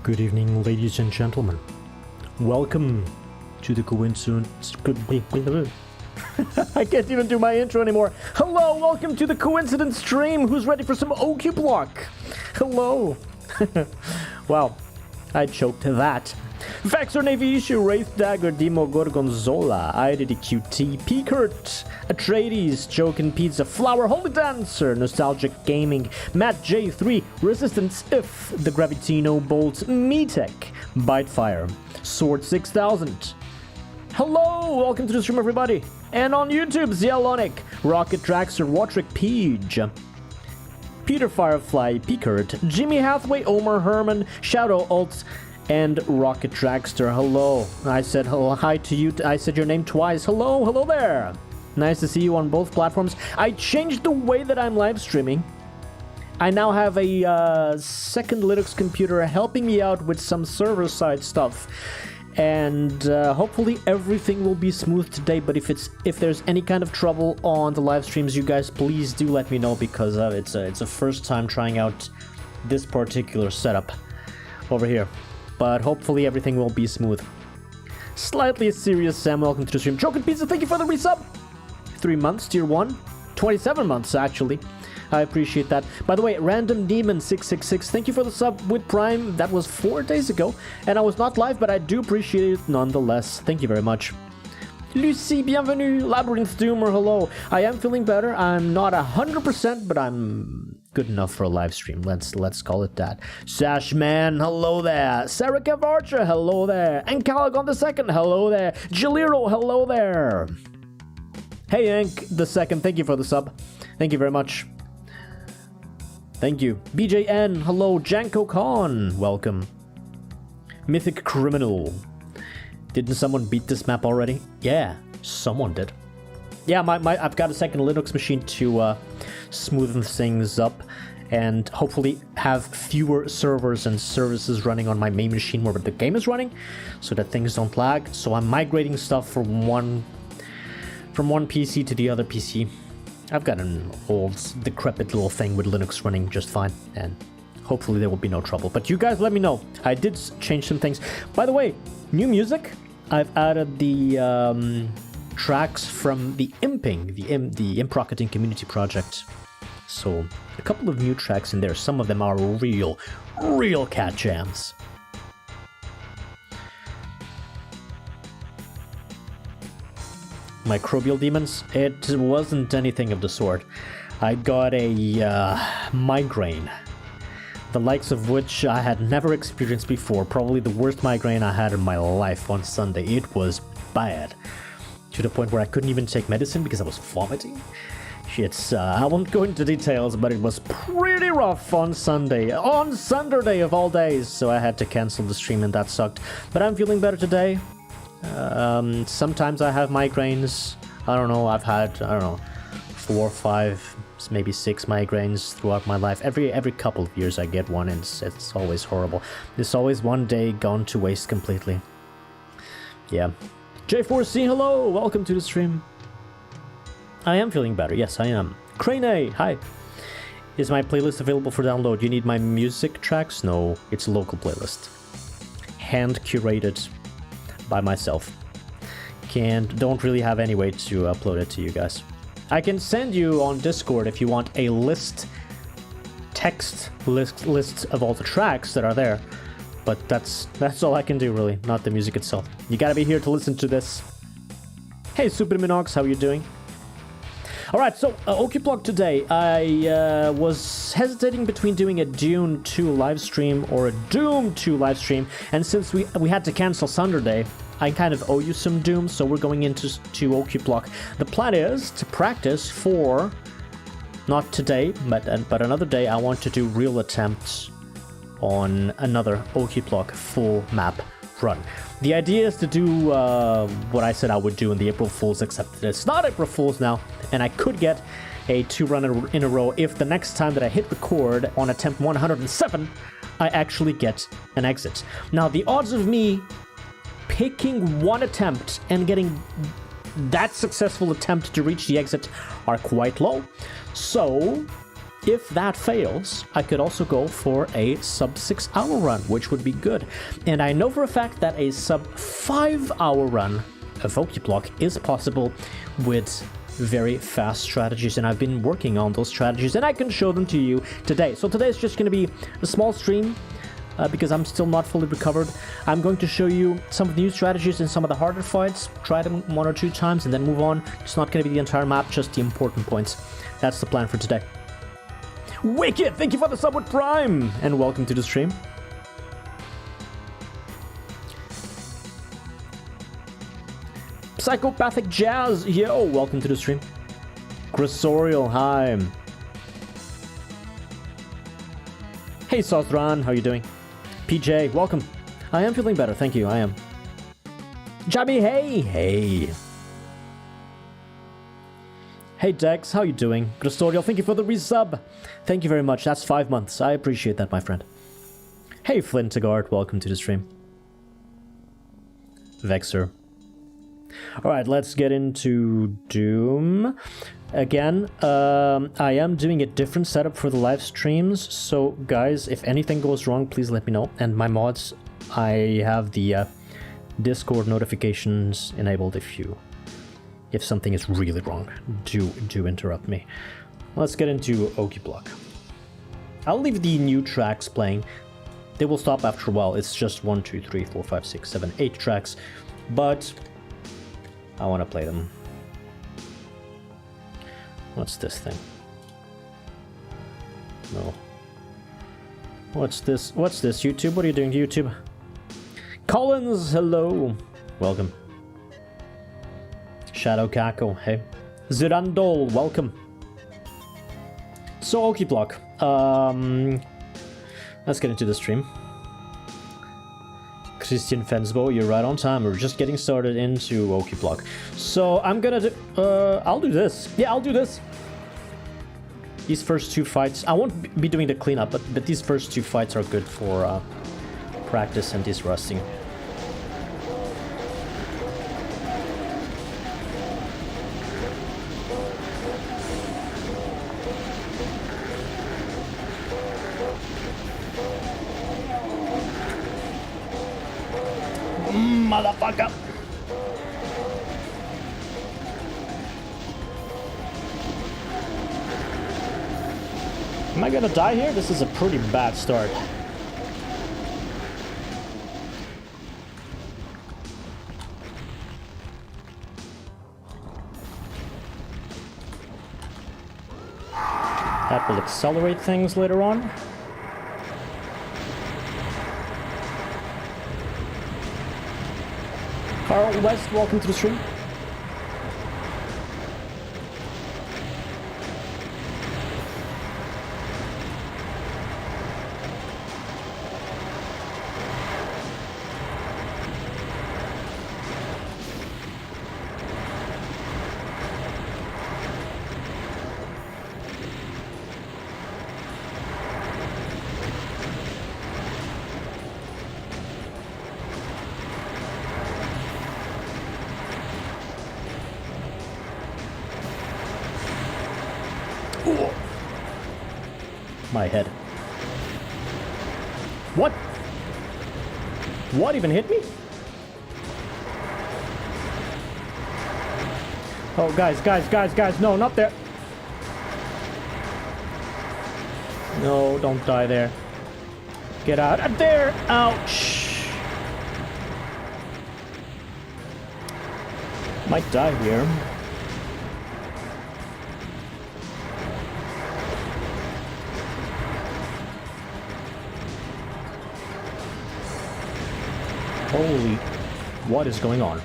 Good evening, ladies and gentlemen. Welcome to the Coincident... I can't even do my intro anymore. Hello, welcome to the Coincident stream. Who's ready for some Okuplok? Hello. Wow, I choked that. Faxor Navy Issue, Wraith Dagger, Demo Gorgonzola, IDDQT, Peekert, Atreides, Jokin Pizza, Flower, Holy Dancer, Nostalgic Gaming, Matt J3, Resistance If, The Gravitino Bolt, Metek, Bitefire, Sword 6000. Hello, welcome to the stream, everybody. And on YouTube, Zialonic, Rocket Traxxer, Watrick Peach, Peter Firefly, Peekert, Jimmy Hathaway, Omar Herman, Shadow Alt, and Rocket Trackster. Hello. I said hello, hi to you. I said your name twice. Hello, hello there. Nice to see you on both platforms. I changed the way that I'm live streaming. I now have a second Linux computer helping me out with some server-side stuff. And hopefully everything will be smooth today. But if there's any kind of trouble on the live streams, you guys please do let me know, because it's a first time trying out this particular setup over here. But hopefully everything will be smooth. Slightly serious Sam, welcome to the stream. Jokin Pizza, thank you for the resub. 3 months, tier 1. 27 months, actually. I appreciate that. By the way, Random Demon 666, thank you for the sub with Prime. That was 4 days ago. And I was not live, but I do appreciate it nonetheless. Thank you very much. Lucy, bienvenue. Labyrinth Doomer, hello. I am feeling better. I'm not 100%, but I'm good enough for a live stream. Let's call it that. Sashman, hello there. Sarah Kavarcha, hello there. And Calagon the Second, hello there. Jaliro, hello there. Hey Ank the Second, thank you for the sub. Thank you very much. Thank you. BJN, hello. Janko Khan, welcome. Mythic Criminal. Didn't someone beat this map already? Yeah, someone did. Yeah, I've got a second Linux machine to smoothen things up and hopefully have fewer servers and services running on my main machine where the game is running, so that things don't lag. So I'm migrating stuff from one PC to the other PC. I've got an old decrepit little thing with Linux running just fine, and hopefully there will be no trouble. But you guys let me know. I did change some things. By the way, new music. I've added the tracks from the Imping, the Improcketing community project. So a couple of new tracks in there. Some of them are real cat jams. Microbial demons? It wasn't anything of the sort. I got a migraine, the likes of which I had never experienced before. Probably the worst migraine I had in my life on Sunday. It was bad, to the point where I couldn't even take medicine because I was vomiting. I won't go into details, but it was pretty rough on Sunday. On Sunday of all days, so I had to cancel the stream and that sucked. But I'm feeling better today. Sometimes I have migraines. I don't know, I've had, 4 or 5, maybe 6 migraines throughout my life. Every couple of years I get one, and it's always horrible. There's always one day gone to waste completely. Yeah. J4C, hello! Welcome to the stream. I am feeling better, yes I am. Crane, hi! Is my playlist available for download? You need my music tracks? No, it's a local playlist. Hand curated by myself. Don't really have any way to upload it to you guys. I can send you on Discord if you want a text list of all the tracks that are there, but that's all I can do really, not the music itself. You gotta be here to listen to this. Hey Super Minox, how are you doing? Alright, so Okuplok today. I was hesitating between doing a Dune 2 livestream or a Doom 2 livestream, and since we had to cancel Sunday, I kind of owe you some Doom, so we're going into Okuplok. The plan is to practice for, not today, but another day. I want to do real attempts on another Okuplok full map run. The idea is to do what I said I would do in the April Fools, except it's not April Fools now, and I could get a 2 run in a row if the next time that I hit record on attempt 107, I actually get an exit. Now, the odds of me picking one attempt and getting that successful attempt to reach the exit are quite low. So if that fails, I could also go for a sub 6 hour run, which would be good. And I know for a fact that a sub 5 hour run of Okuplok is possible with very fast strategies, and I've been working on those strategies, and I can show them to you today. So today is just going to be a small stream because I'm still not fully recovered. I'm going to show you some of the new strategies in some of the harder fights, try them 1 or 2 times, and then move on. It's not going to be the entire map, just the important points. That's the plan for today. Wicked! Thank you for the sub with Prime! And welcome to the stream. Psychopathic Jazz, yo, welcome to the stream. Grisorial, hi. Hey Sozhran, how you doing? PJ, welcome. I am feeling better, thank you, I am. Jabby, hey. Hey Dex, how you doing? Grisorial, thank you for the resub. Thank you very much, that's 5 months. I appreciate that, my friend. Hey Flintagard, welcome to the stream. Vexer. Alright, let's get into Doom. Again, I am doing a different setup for the live streams, so guys, if anything goes wrong, please let me know. And my mods, I have the Discord notifications enabled if something is really wrong. Do interrupt me. Let's get into Okuplok. I'll leave the new tracks playing. They will stop after a while. It's just 1, 2, 3, 4, 5, 6, 7, 8 tracks, but I want to play them. What's this thing? No. What's this? What's this, YouTube? What are you doing, YouTube? Collins, hello. Welcome. Shadow Kako, hey. Zirandol, welcome. So, Okuplok. Let's get into the stream. Christian Fensbo, you're right on time. We're just getting started into Okuplok. So I'm gonna do... I'll do this. Yeah, I'll do this. These first 2 fights... I won't be doing the cleanup, but these first 2 fights are good for practice and disrusting. Motherfucker! Am I gonna die here? This is a pretty bad start. That will accelerate things later on. Carl West, welcome to the stream. My head. What? What even hit me? Oh, guys, no, not there. No, don't die there. Get out of there. Ouch. Might die here. Holy, what is going on?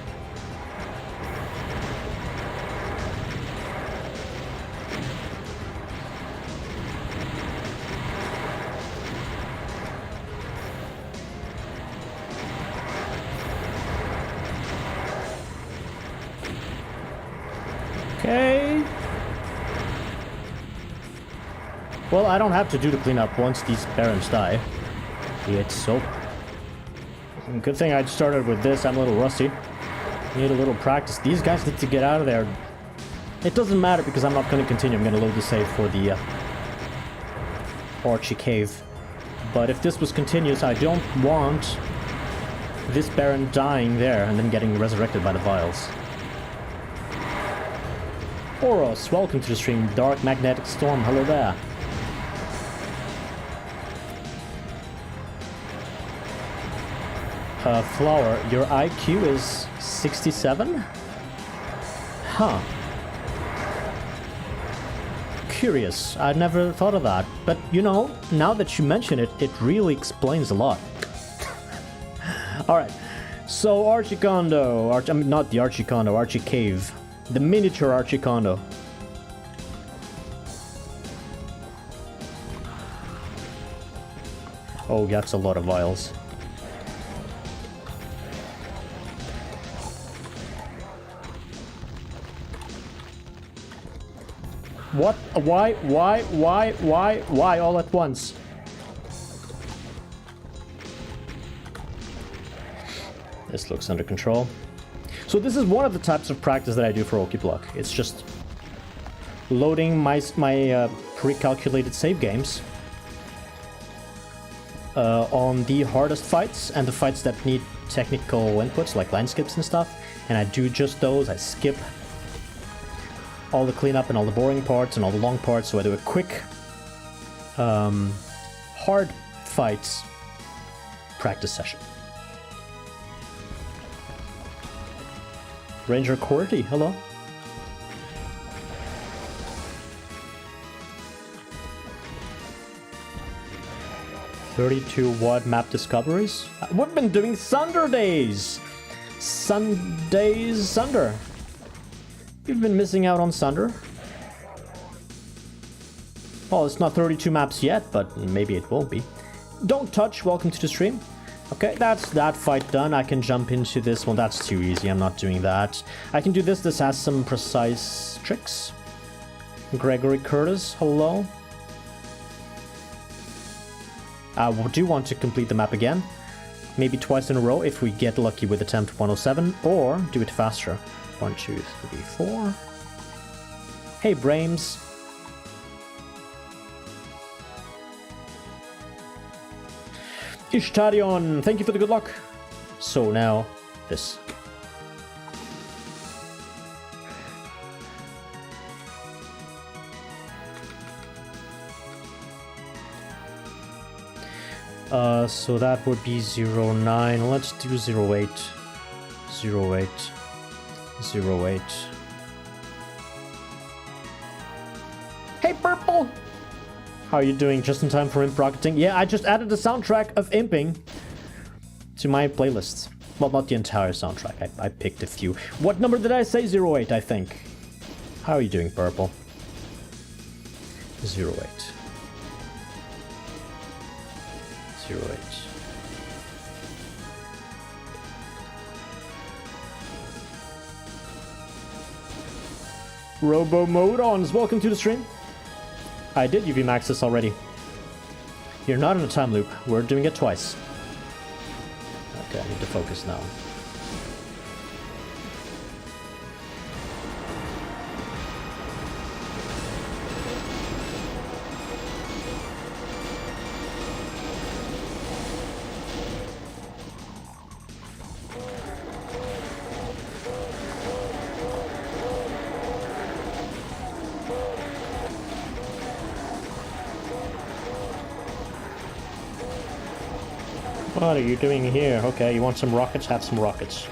Okay. Well, I don't have to do the cleanup once these barons die. It's over. Good thing I started with this. I'm a little rusty. Need a little practice. These guys need to get out of there. It doesn't matter because I'm not going to continue. I'm going to load the save for the Archie Cave. But if this was continuous, I don't want this Baron dying there and then getting resurrected by the vials. Oros, welcome to the stream. Dark Magnetic Storm, hello there. Flower, your IQ is 67? Huh. Curious. I'd never thought of that. But, you know, now that you mention it, it really explains a lot. Alright. So, Archikondo. I mean, not the Archikondo, Archie Cave. The miniature Archikondo. Oh, that's a lot of vials. What? Why all at once? This looks under control. So this is one of the types of practice that I do for Okuplok. It's just loading my pre-calculated save games on the hardest fights and the fights that need technical inputs like landscapes and stuff. And I do just those. I skip all the cleanup and all the boring parts and all the long parts, so I do a quick hard fights practice session. Ranger Corty, hello. $32 map discoveries. We've been doing Sunder days. Sundays Sunder. You've been missing out on Sunder. Well, it's not 32 maps yet, but maybe it will be. Don't touch, welcome to the stream. Okay, that's that fight done. I can jump into this one. That's too easy, I'm not doing that. I can do this. This has some precise tricks. Gregory Curtis, hello. I do want to complete the map again. Maybe twice in a row if we get lucky with attempt 107, or do it faster. 1, 2, 3, 4. Hey, Brames. Ishtarion, thank you for the good luck. So now, this. So that would be 09. Let's do 08. 08. 08. Hey, Purple! How are you doing? Just in time for imp rocketing? Yeah, I just added the soundtrack of imping to my playlist. Well, not the entire soundtrack. I picked a few. What number did I say? 08, I think. How are you doing, Purple? 08. 08. Robo-Modons, welcome to the stream. I did UV max this already. You're not in a time loop. We're doing it twice. Okay, I need to focus now. What are you doing here? Okay, you want some rockets? Have some rockets.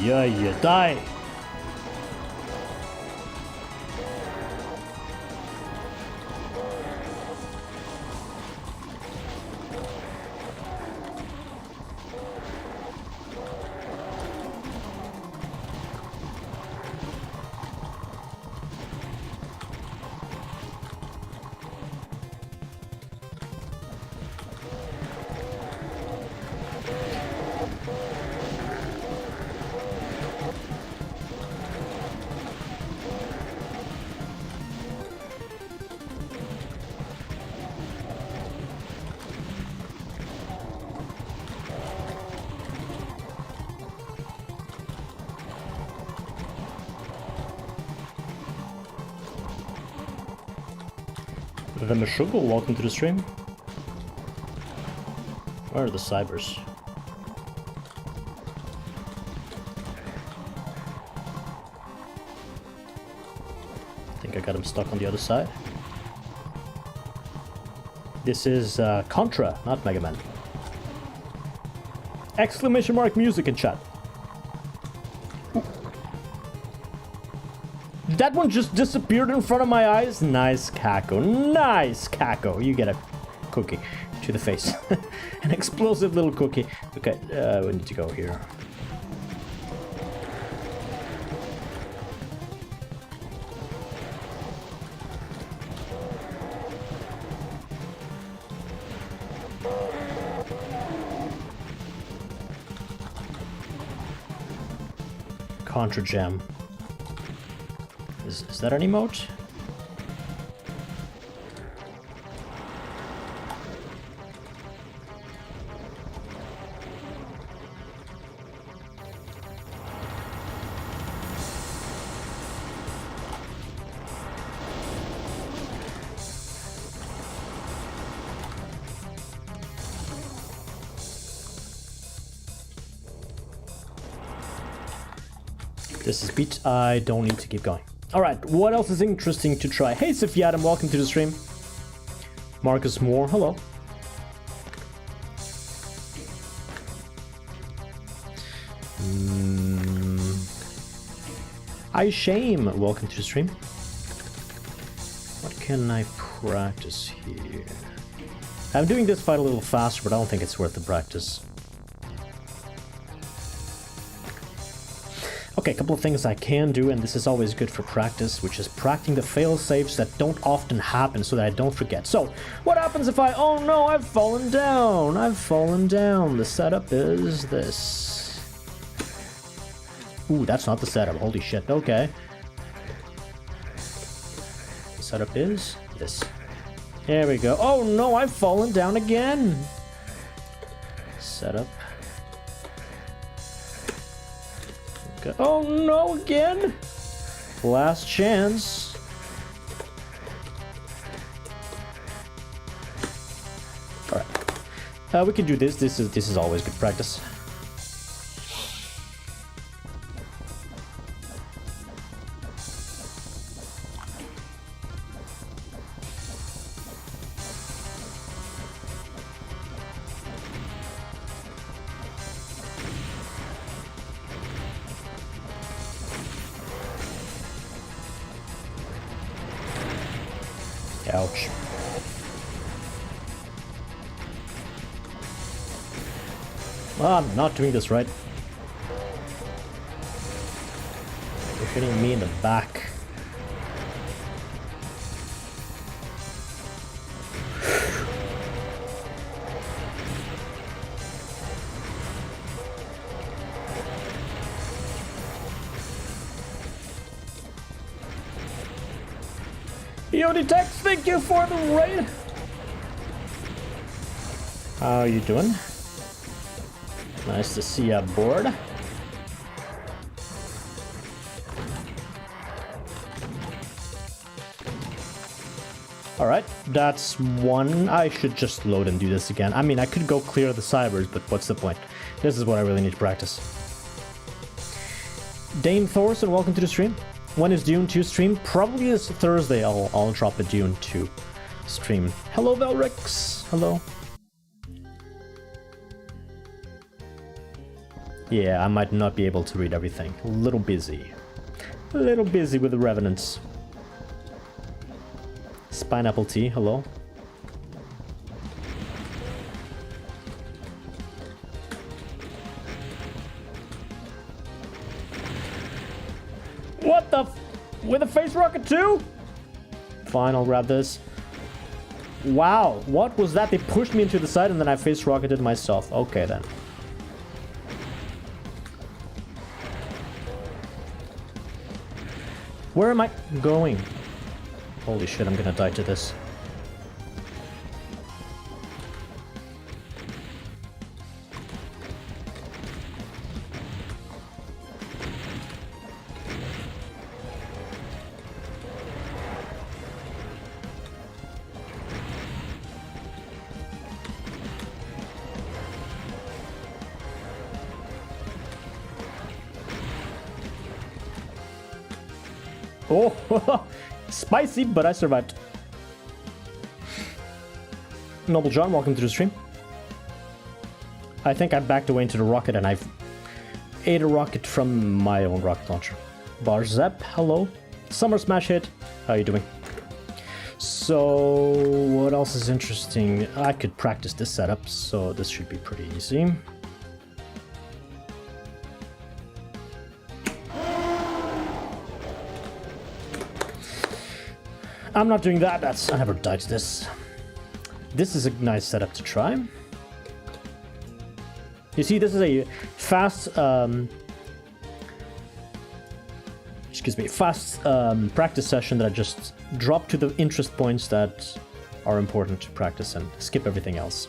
Yeah, die! The Meshuggah, welcome to the stream. Where are the cybers? I think I got him stuck on the other side. This is Contra, not Mega Man. Exclamation mark music in chat. Ooh. That one just disappeared in front of my eyes. Nice, Kako. Nice, Kako. You get a cookie to the face. An explosive little cookie. Okay, we need to go here. Contra Gem. Is that an emote? This is beat. I don't need to keep going. Alright, what else is interesting to try? Hey, Vytaan, welcome to the stream. Marcus Moore, hello. I Shame, welcome to the stream. What can I practice here? I'm doing this fight a little faster, but I don't think it's worth the practice. Okay, a couple of things I can do, and this is always good for practice, which is practicing the fail-safes that don't often happen so that I don't forget. So, what happens if oh no, I've fallen down. I've fallen down. The setup is this. Ooh, that's not the setup. Holy shit. Okay. The setup is this. There we go. Oh no, I've fallen down again. Setup. Oh no, again! Last chance. Alright. We can do this. This is always good practice. Ouch. Oh, I'm not doing this right. You're hitting me in the back. Text, thank you for the raid. How you doing? Nice to see you aboard. Alright, that's one. I should just load and do this again. I mean, I could go clear the cybers, but what's the point? This is what I really need to practice. Dane Thorson, welcome to the stream. When is Dune 2 stream? Probably this Thursday. I'll drop a Dune 2 stream. Hello, Velrix. Hello. Yeah, I might not be able to read everything. A little busy. A little busy with the Revenants. Pineapple tea. Hello. What the with a face rocket too? Fine, I'll grab this. Wow, what was that? They pushed me into the side and then I face rocketed myself. Okay then. Where am I going? Holy shit, I'm gonna die to this. Oh, spicy, but I survived. Noble John, welcome to the stream. I think I backed away into the rocket and I've ate a rocket from my own rocket launcher. Barzep, hello. Summer Smash hit. How are you doing? So, what else is interesting? I could practice this setup, so this should be pretty easy. I'm not doing that. I never died to this. This is a nice setup to try. You see, this is a fast, practice session that I just drop to the interest points that are important to practice and skip everything else.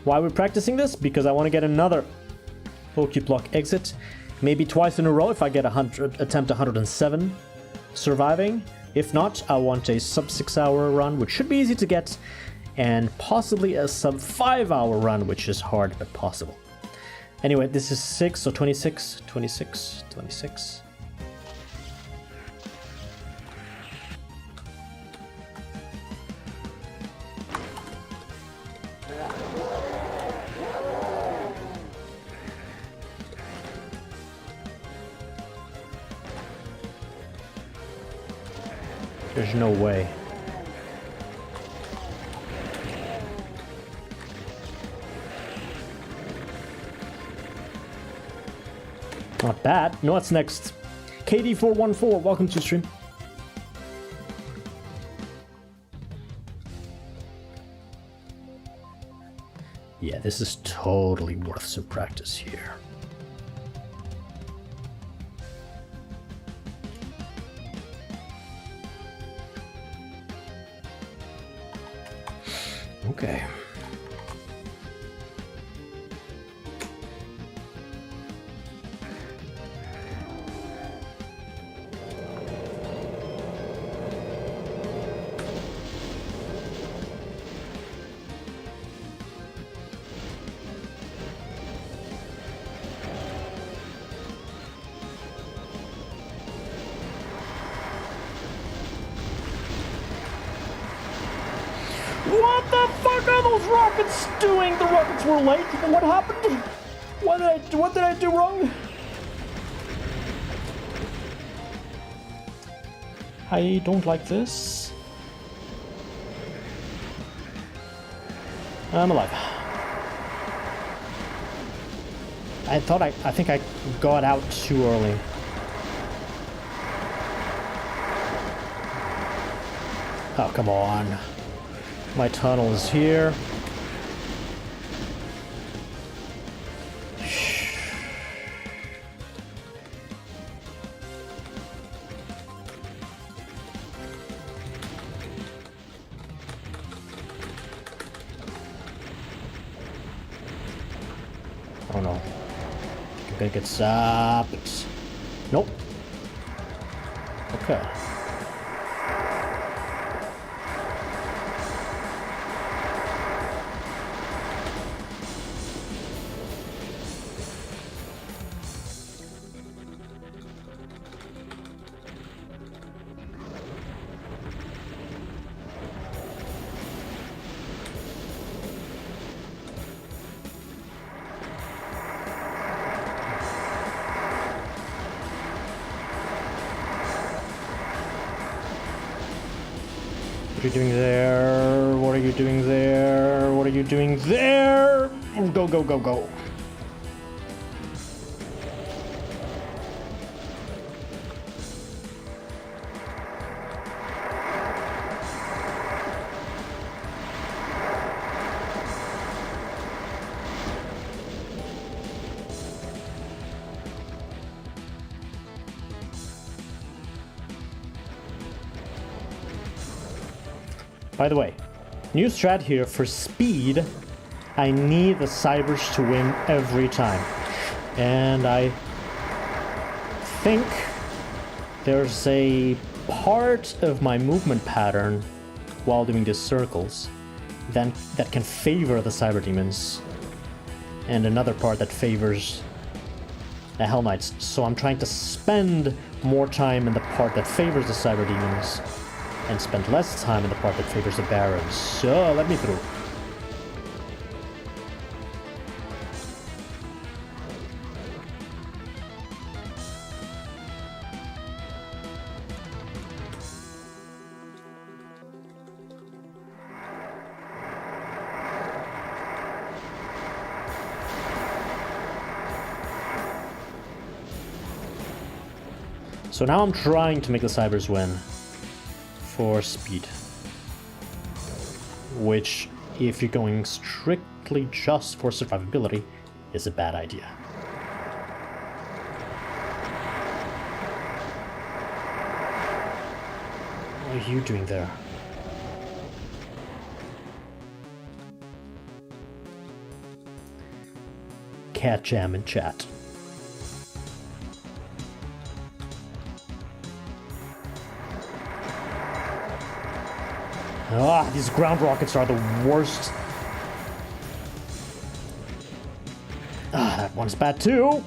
Why are we practicing this? Because I want to get another Okuplok exit, maybe twice in a row if I get attempt 107 surviving. If not, I want a sub 6 hour run, which should be easy to get, and possibly a sub 5 hour run, which is hard but possible. Anyway, this is 6, so 26, 26, 26. There's no way. Not bad. No, what's next? KD414, welcome to the stream. Yeah, this is totally worth some practice here. Okay. What the fuck are those rockets doing? The rockets were late. What happened? What did I do wrong? I don't like this. I'm alive. I think I got out too early. Oh, come on. My tunnel is here. Oh no. I'm gonna get zapped. Nope. Okay. What are you doing there? What are you doing there? What are you doing there? Go, go, go, go. By the way, new strat here for speed. I need the cybers to win every time. And I think there's a part of my movement pattern while doing these circles that can favor the cyber demons. And another part that favors Hell Knights. So I'm trying to spend more time in the part that favors the Cyber Demons and spend less time in the part that favors the Barons. So let me through. So now I'm trying to make the Cybers win for speed. Which, if you're going strictly just for survivability, is a bad idea. What are you doing there? Cat jam in chat. Ah, these ground rockets are the worst. Ah, that one's bad too.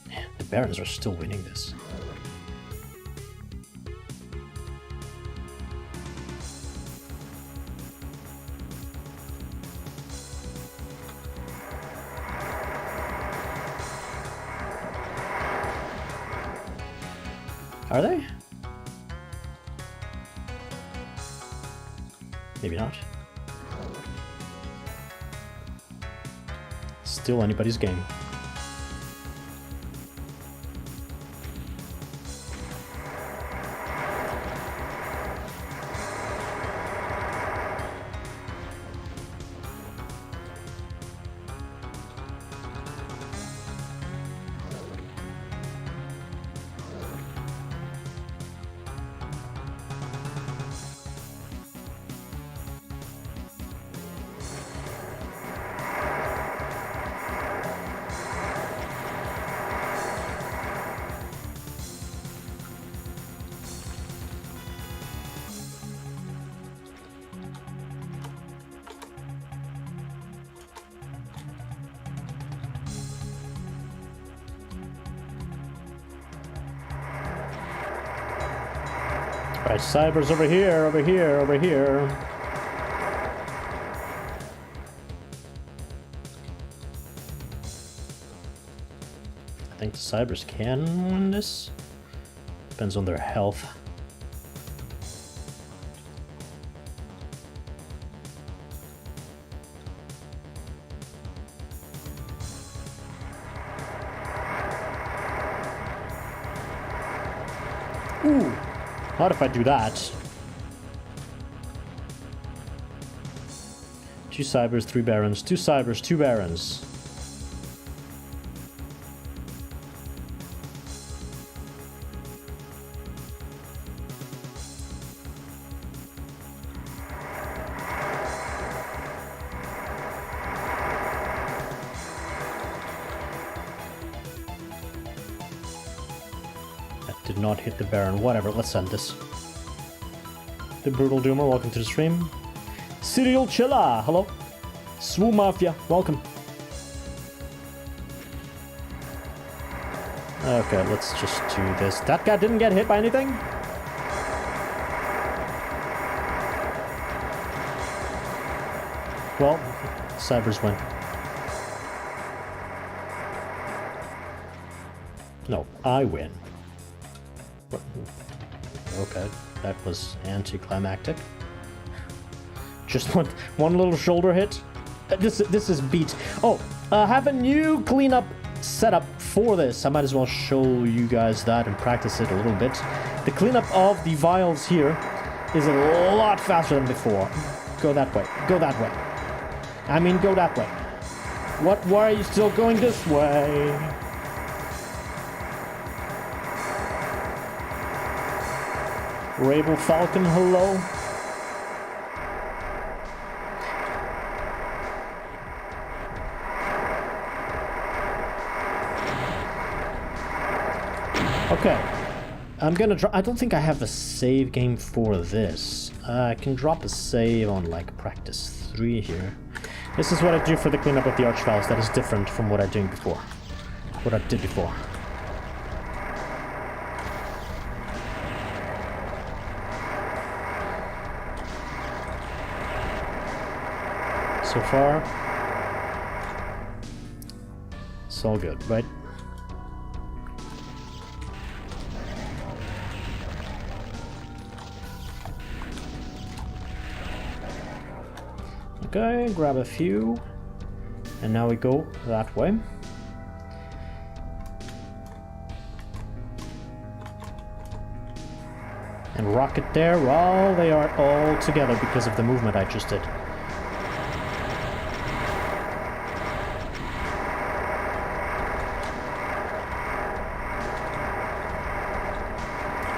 Man, the Barons are still winning this. Are they? Maybe not. Still anybody's game. Alright, Cybers over here, over here, over here. I think the Cybers can win this. Depends on their health. Ooh! What if I do that? 2 Cybers, 3 Barons, 2 Cybers, 2 Barons. Did not hit the Baron. Whatever, let's send this. The Brutal Doomer, welcome to the stream. Serial Chilla, hello. Swoo Mafia, welcome. Okay, let's just do this. That guy didn't get hit by anything? Well, Cybers win. No, I win. Okay, that was anticlimactic. Just one little shoulder hit. This is beat. Oh, have a new cleanup setup for this. I might as well show you guys that and practice it a little bit. The cleanup of the vials here is a lot faster than before. Go that way. Go that way. I mean, go that way. What? Why are you still going this way? Rabel Falcon, hello. Okay. I'm gonna drop... I don't think I have a save game for this. I can drop a save on, like, practice 3 here. This is what I do for the cleanup of the arch files. That is different from what I did before. What I did before. So far, it's all good, right? Okay, grab a few, and now we go that way. And rocket there, well, they are all together because of the movement I just did.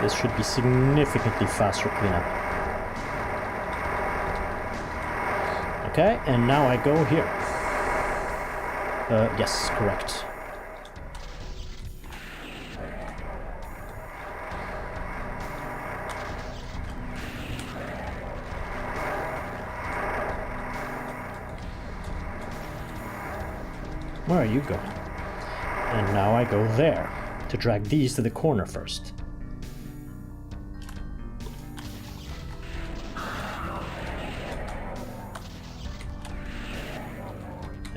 This should be significantly faster cleanup. Okay, and now I go here. Yes, correct. Where are you going? And now I go there, to drag these to the corner first.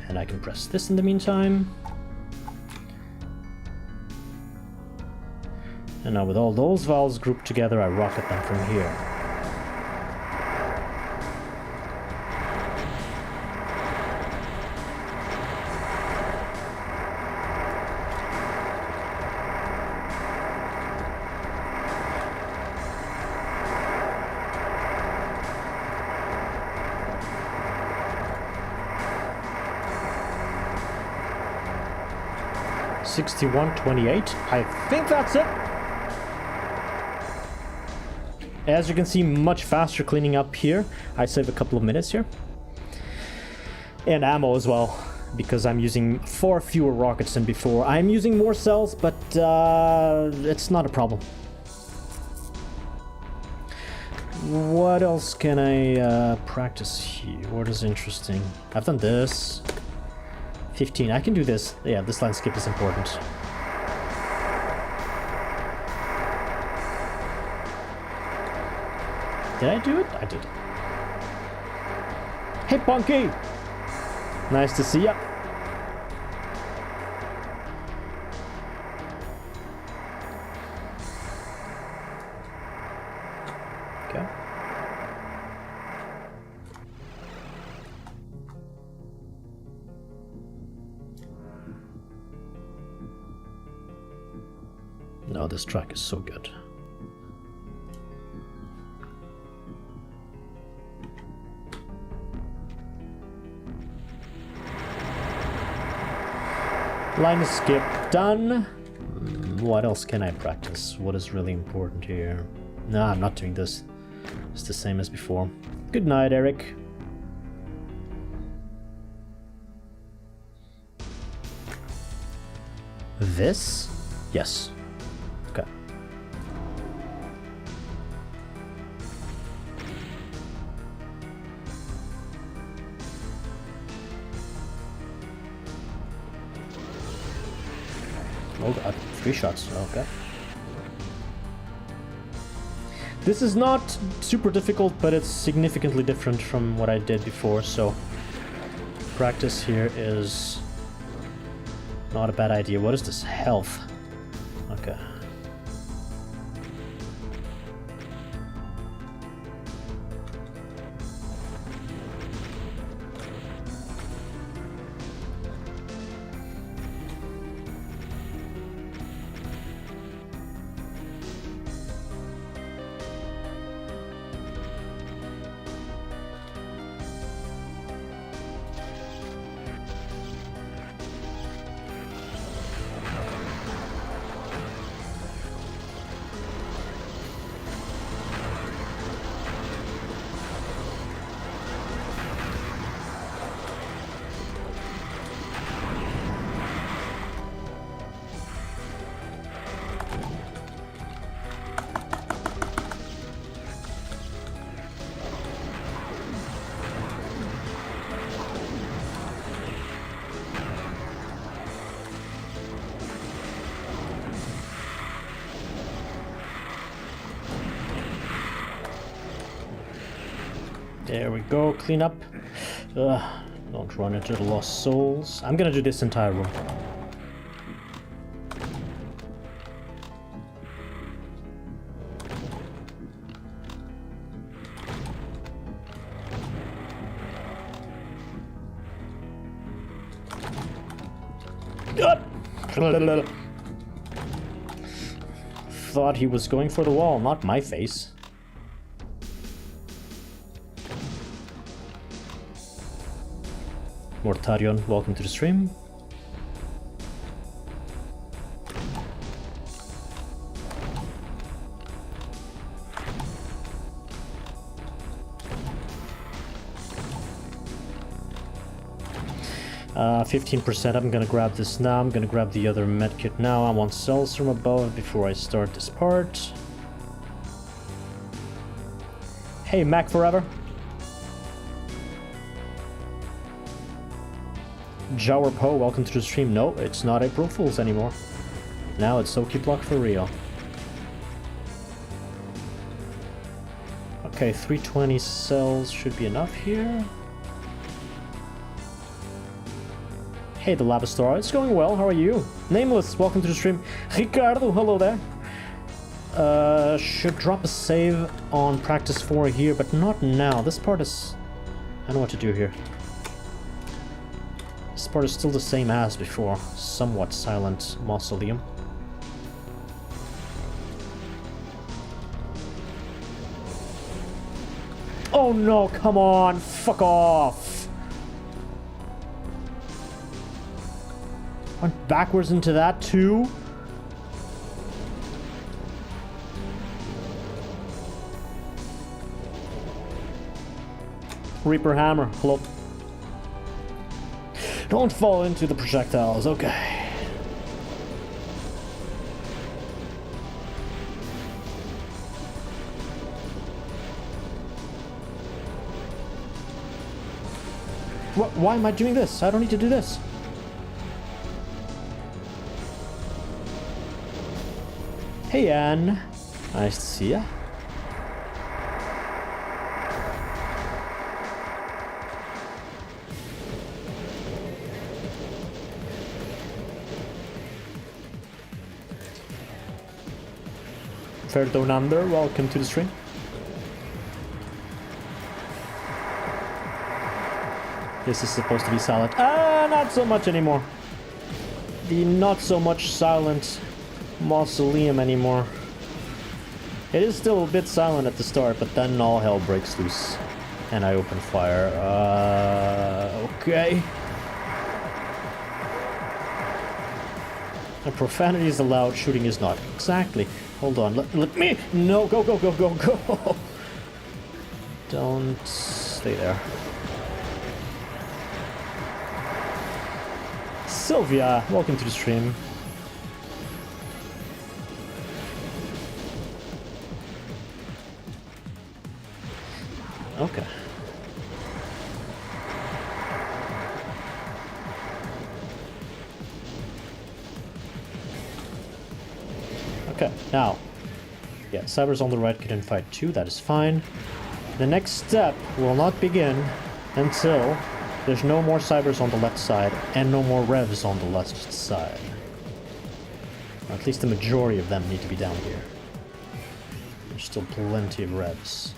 And I can press this in the meantime. And now with all those valves grouped together, I rocket them from here. $61.28. I think that's it. As you can see, much faster cleaning up here. I save a couple of minutes here. And ammo as well, because I'm using far fewer rockets than before. I'm using more cells, but it's not a problem. What else can I practice here? What is interesting? I've done this. 15. I can do this. Yeah, this landscape is important. Did I do it? I did. Hey, Punky! Nice to see ya. Okay. No, this track is so good. Line skip done. What else can I practice? What is really important here? No, I'm not doing this. It's the same as before. Good night, Eric. This? Yes. Okay. Oh god, 3 shots, okay. This is not super difficult, but it's significantly different from what I did before, so practice here is not a bad idea. What is this? Health. Okay. There we go, clean up. Don't run into the lost souls. I'm gonna do this entire room. Thought he was going for the wall, not my face. Mortarion, welcome to the stream. Uh, 15%, I'm gonna grab this now, I'm gonna grab the other medkit now. I want cells from above before I start this part. Hey, Mac Forever. Jower Poe, welcome to the stream. No, it's not April Fools anymore. Now it's Okuplok for real. Okay, 320 cells should be enough here. Hey, the Lava Star, it's going well, how are you? Nameless, welcome to the stream. Ricardo, hello there. Should drop a save on practice 4 here, but not now. This part is... I don't know what to do here. This part is still the same as before. Somewhat silent Mausoleum. Oh no, come on, fuck off! Went backwards into that too? Reaper Hammer, hello. Don't fall into the projectiles, okay. Why am I doing this? I don't need to do this. Hey Anne, nice to see ya. Fair Down Under, welcome to the stream. This is supposed to be silent. Ah, not so much anymore. The not so much silent Mausoleum anymore. It is still a bit silent at the start, but then all hell breaks loose. And I open fire. Okay. And profanity is allowed, shooting is not. Exactly. Hold on, let me... No, go, go, go, go, go! Don't stay there. Sylvia, welcome to the stream. Okay. Okay, now. Yeah, Cyber's on the right can fight too, that is fine. The next step will not begin until there's no more Cybers on the left side and no more Revs on the left side. Or at least the majority of them need to be down here. There's still plenty of Revs.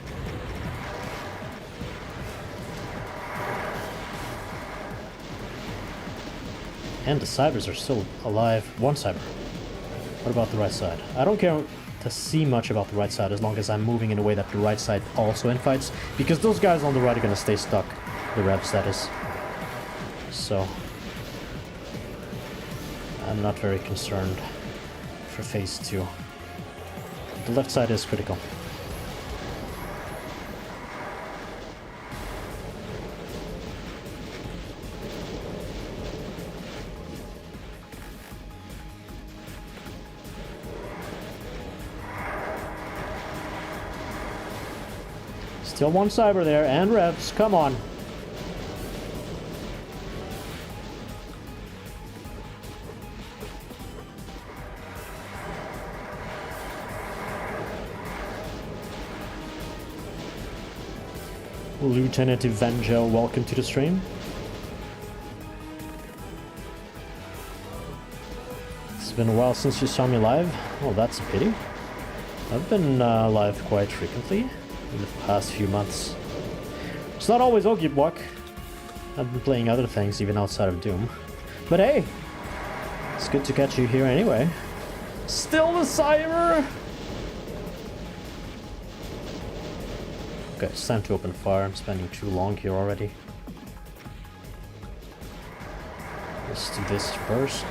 And the Cybers are still alive. One Cyber. What about the right side? I don't care to see much about the right side as long as I'm moving in a way that the right side also infights. Because those guys on the right are gonna stay stuck. The Revs, that is. So... I'm not very concerned for phase 2. The left side is critical. Still one Cyber there, and Revs, come on. Lieutenant Evangel, welcome to the stream. It's been a while since you saw me live. Oh, that's a pity. I've been live quite frequently in the past few months. It's not always Okuplok. I've been playing other things even outside of Doom. But hey, it's good to catch you here anyway. Still the Cyber! Okay, it's time to open fire. I'm spending too long here already. Let's do this first.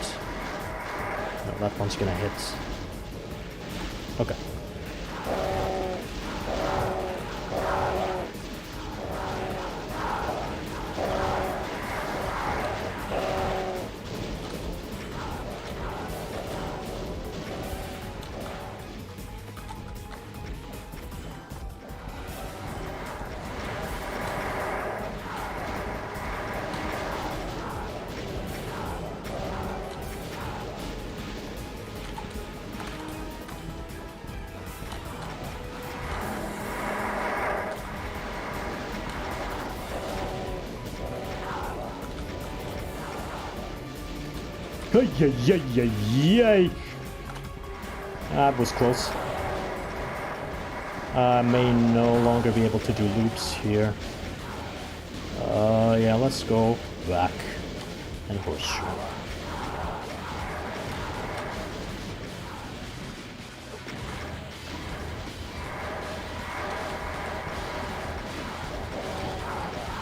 No, that one's gonna hit. Okay. Yay! That was close. I may no longer be able to do loops here. Yeah, let's go back and horseshoe.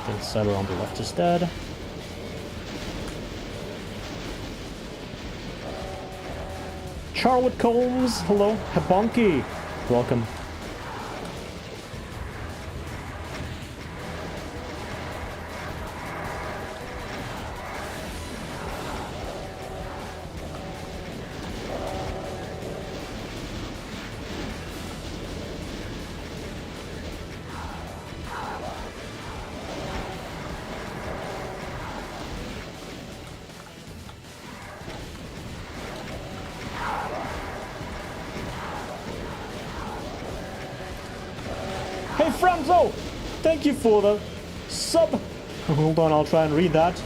The cyber on the left is dead. Charlotte Combs, hello. Habonky, welcome. Thank you for the sub. Hold on, I'll try and read that.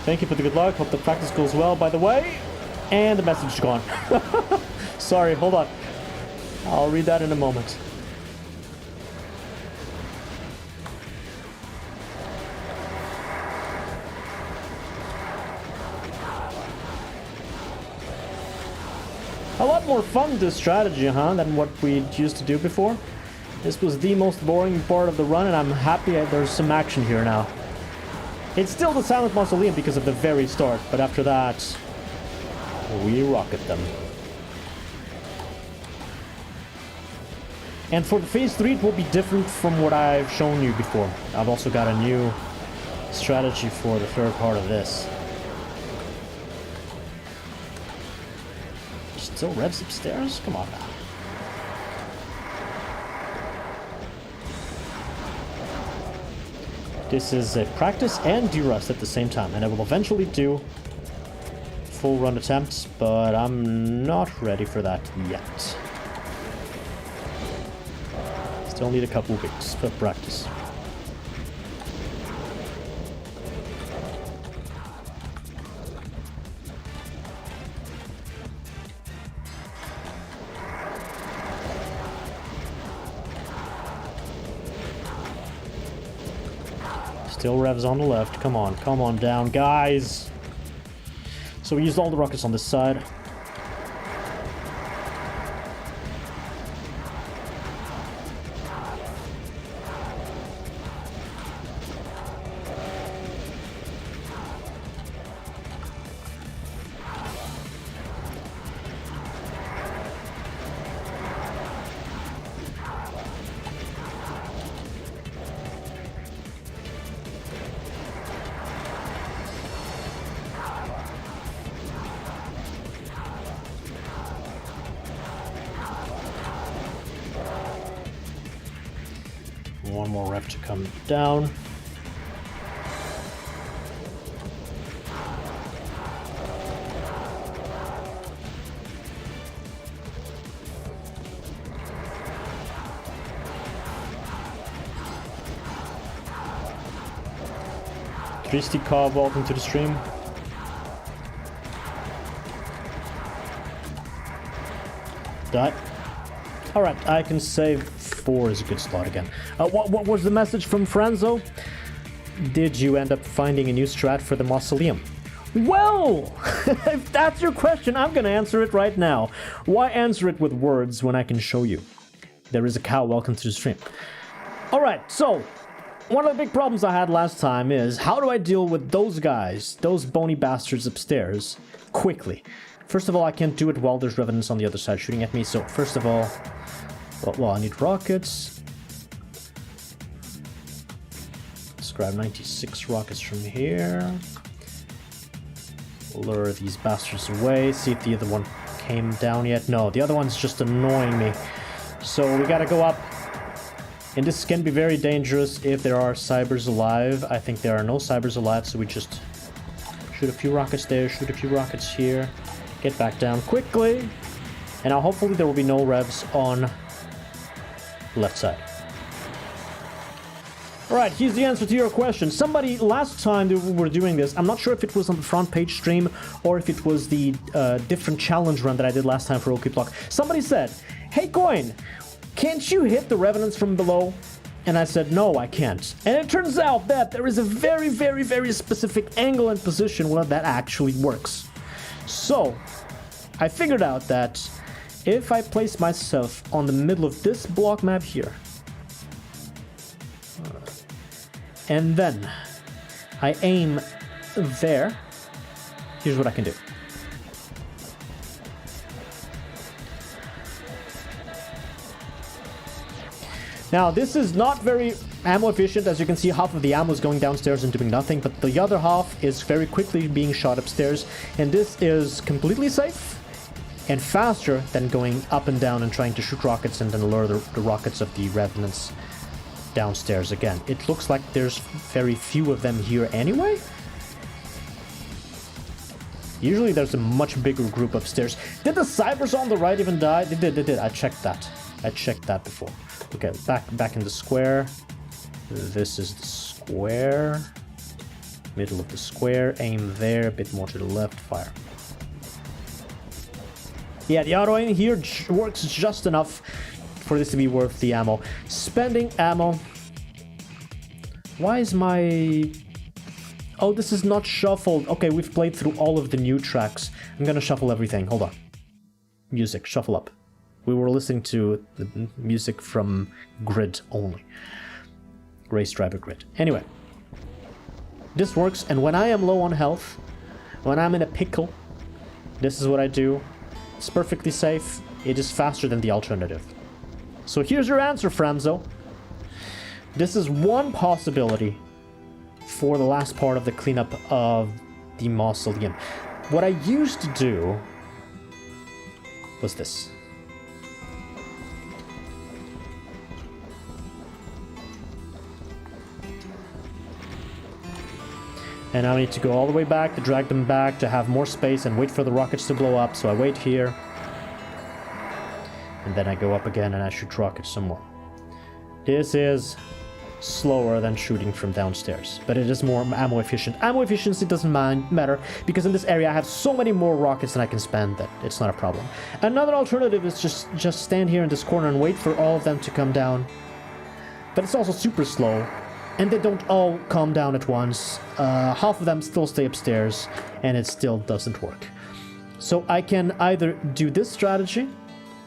Thank you for the good luck. Hope the practice goes well, by the way. And the message is gone. Sorry, hold on. I'll read that in a moment. A lot more fun, this strategy, than what we used to do before. This was the most boring part of the run, and I'm happy there's some action here now. It's still the silent Mausoleum because of the very start, but after that, we rocket them. And for the phase 3, it will be different from what I've shown you before. I've also got a new strategy for the third part of this. Still revs upstairs? Come on now. This is a practice and de-rust at the same time, and I will eventually do full run attempts, but I'm not ready for that yet. Still need a couple weeks of practice. Still revs on the left. Come on down, guys. So we used all the rockets on this side. One more rev to come down. Dristy Cobb, welcome to the stream. Die. Alright, I can save 4 is a good slot again. What was the message from Franzo? Did you end up finding a new strat for the Mausoleum? Well, if that's your question, I'm gonna answer it right now. Why answer it with words when I can show you? There is a cow, welcome to the stream. Alright, so, one of the big problems I had last time is, how do I deal with those guys, those bony bastards upstairs, quickly? First of all, I can't do it while there's Revenants on the other side shooting at me, so first of all, well, I need rockets. Let's grab 96 rockets from here. Lure these bastards away, see if the other one came down yet. No, the other one's just annoying me. So we gotta go up. And this can be very dangerous if there are cybers alive. I think there are no cybers alive, so we just shoot a few rockets there, shoot a few rockets here. Get back down quickly. And now hopefully there will be no revs on the left side. Alright, here's the answer to your question. Somebody, last time that we were doing this, I'm not sure if it was on the front page stream or if it was the different challenge run that I did last time for Okuplok. Somebody said, hey Coin, can't you hit the Revenants from below? And I said, no, I can't. And it turns out that there is a very, very, very specific angle and position where that actually works. So, I figured out that if I place myself on the middle of this block map here, and then I aim there, here's what I can do. Now, this is not very ammo efficient. As you can see, half of the ammo is going downstairs and doing nothing, but the other half is very quickly being shot upstairs, and this is completely safe and faster than going up and down and trying to shoot rockets and then lure the rockets of the Revenants downstairs again. It looks like there's very few of them here anyway. Usually there's a much bigger group upstairs. Did the cybers on the right even die? They did. I checked that. I checked that before. Okay, back in the square. This is the square. Middle of the square. Aim there, a bit more to the left. Fire. Yeah, the auto aim here works just enough for this to be worth the ammo. Spending ammo. Why is my... Oh, this is not shuffled. Okay, we've played through all of the new tracks. I'm gonna shuffle everything. Hold on. Music, shuffle up. We were listening to the music from Grid only. Race Driver Grid. Anyway. This works, and when I am low on health, when I'm in a pickle, this is what I do. It's perfectly safe. It is faster than the alternative. So here's your answer, Franzo. This is one possibility for the last part of the cleanup of the Mausoleum. What I used to do was this. And now I need to go all the way back to drag them back to have more space and wait for the rockets to blow up. So I wait here. And then I go up again and I shoot rockets some more. This is slower than shooting from downstairs, but it is more ammo efficient. Ammo efficiency doesn't matter because in this area I have so many more rockets than I can spend that it's not a problem. Another alternative is just stand here in this corner and wait for all of them to come down. But it's also super slow. And they don't all come down at once. Half of them still stay upstairs, and it still doesn't work. So I can either do this strategy,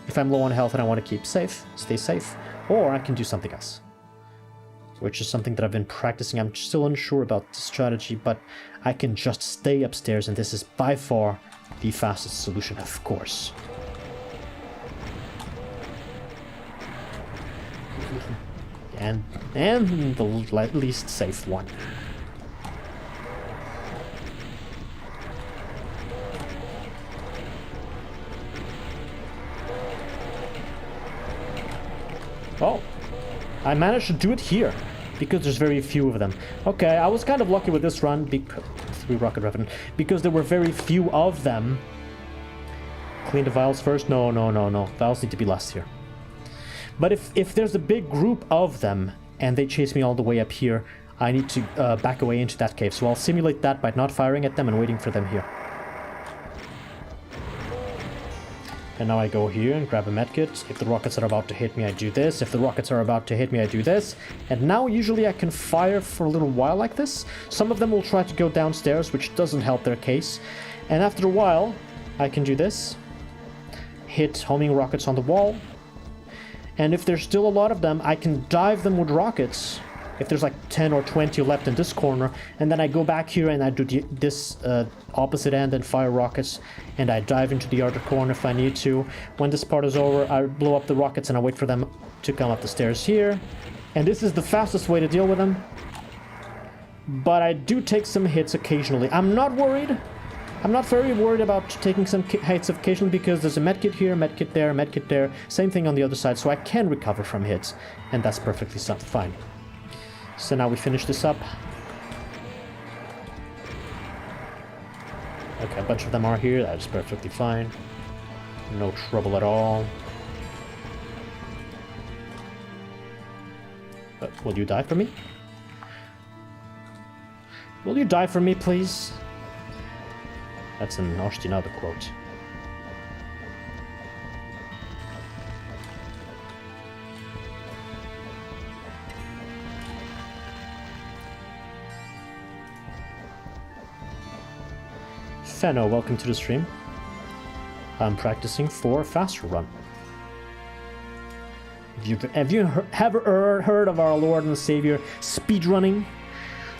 if I'm low on health and I want to keep safe, stay safe, or I can do something else. Which is something that I've been practicing. I'm still unsure about the strategy, but I can just stay upstairs, and this is by far the fastest solution, of course. And the least safe one. Oh, I managed to do it here because there's very few of them. Okay, I was kind of lucky with this run, 3 rocket Revenant, because there were very few of them. Clean the vials first? No. Vials need to be last here. But if there's a big group of them and they chase me all the way up here, I need to back away into that cave. So I'll simulate that by not firing at them and waiting for them here. And now I go here and grab a medkit. If the rockets are about to hit me, I do this. If the rockets are about to hit me, I do this. And now usually I can fire for a little while like this. Some of them will try to go downstairs, which doesn't help their case. And after a while, I can do this. Hit homing rockets on the wall. And if there's still a lot of them, I can dive them with rockets. If there's like 10 or 20 left in this corner, and then I go back here and I do this opposite end and fire rockets, and I dive into the other corner if I need to. When this part is over, I blow up the rockets and I wait for them to come up the stairs here. And this is the fastest way to deal with them. But I do take some hits occasionally. I'm not worried. I'm not very worried about taking some hits occasionally because there's a medkit here, medkit there, same thing on the other side, so I can recover from hits, and that's perfectly fine. So now we finish this up. Okay, a bunch of them are here, that is perfectly fine. No trouble at all. But will you die for me? Will you die for me, please? That's an Oshtinada quote. Fenno, welcome to the stream. I'm practicing for a faster run. Have you ever heard of our Lord and Savior speedrunning?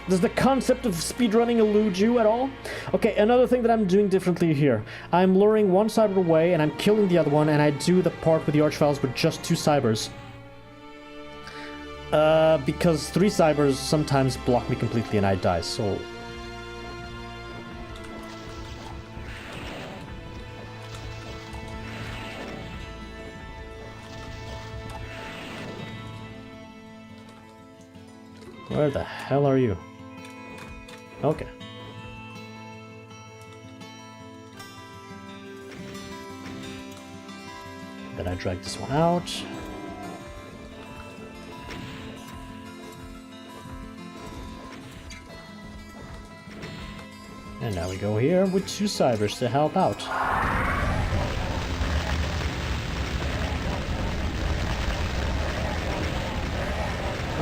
Does the concept of speedrunning elude you at all? Okay, another thing that I'm doing differently here. I'm luring one cyber away and I'm killing the other one, and I do the part with the Archviles with just 2 cybers. Because 3 cybers sometimes block me completely and I die, so... Where the hell are you? Okay. Then I drag this one out. And now we go here with 2 cybers to help out.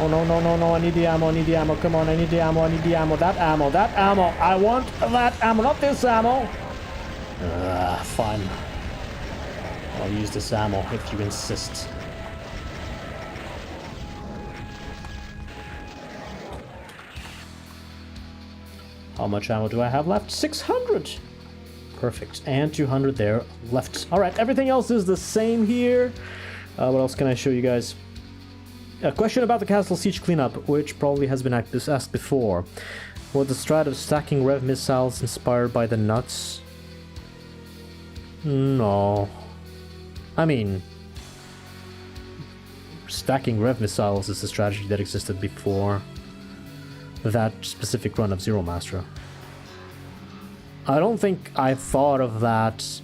Oh no, no, no, no, I need the ammo, come on, I need the ammo, that ammo, I want that ammo, not this ammo! Fine. I'll use this ammo if you insist. How much ammo do I have left? 600! Perfect, and 200 there left. Alright, everything else is the same here. What else can I show you guys? A question about the castle siege cleanup, which probably has been asked before. Was the strat of stacking rev missiles inspired by the nuts? No. I mean, stacking rev missiles is a strategy that existed before that specific run of Zero Master. I don't think I thought of that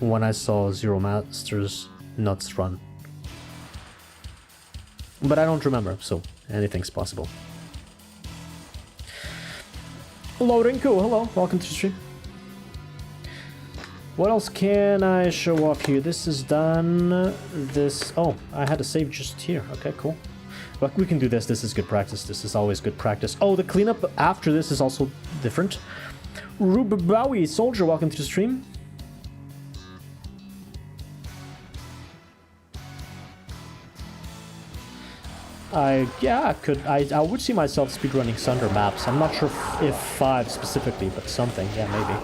when I saw Zero Master's nuts run. But I don't remember, so anything's possible. Loading, cool, hello, welcome to the stream. What else can I show off here? This is done, this, oh, I had to save just here, okay, cool. But we can do this, this is good practice, this is always good practice. Oh, the cleanup after this is also different. Rubawi Soldier, welcome to the stream. I would see myself speedrunning Sunder maps. I'm not sure if 5 specifically, but something, yeah, maybe.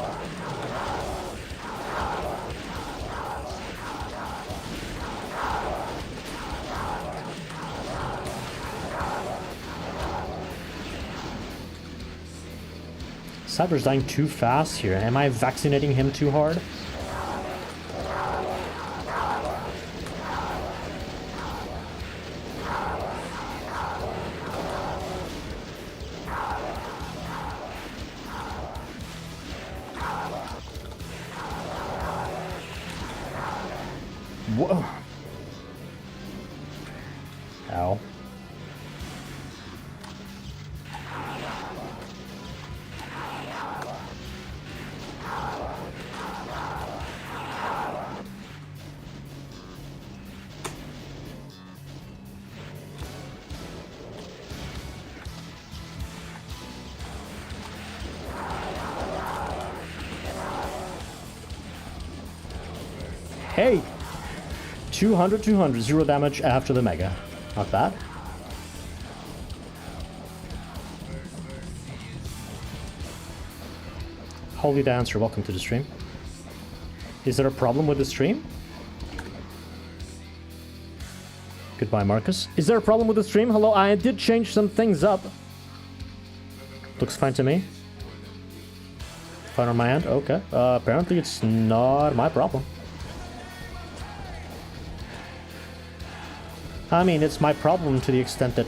Cyber's dying too fast here. Am I vaccinating him too hard? Whoa. Ow. Hey! 200, 200. 0 damage after the mega. Not bad. Holy Dancer, welcome to the stream. Is there a problem with the stream? Goodbye, Marcus. Is there a problem with the stream? Hello, I did change some things up. Looks fine to me. Fine on my end? Okay. Apparently it's not my problem. I mean, it's my problem to the extent that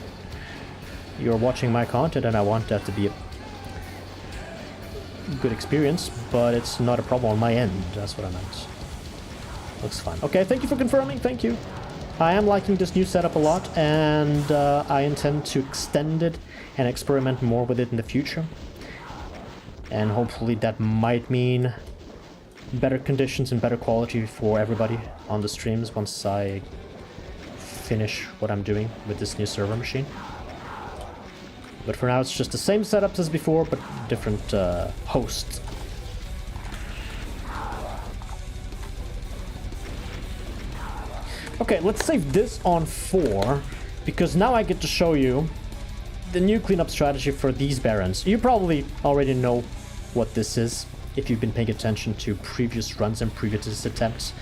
you're watching my content and I want that to be a good experience, but it's not a problem on my end. That's what I meant. Looks fine. Okay, thank you for confirming. Thank you. I am liking this new setup a lot, and I intend to extend it and experiment more with it in the future. And hopefully that might mean better conditions and better quality for everybody on the streams once I finish what I'm doing with this new server machine. But for now it's just the same setups as before, but different hosts. Okay, let's save this on 4, because now I get to show you the new cleanup strategy for these barons. You probably already know what this is if you've been paying attention to previous runs and previous attempts.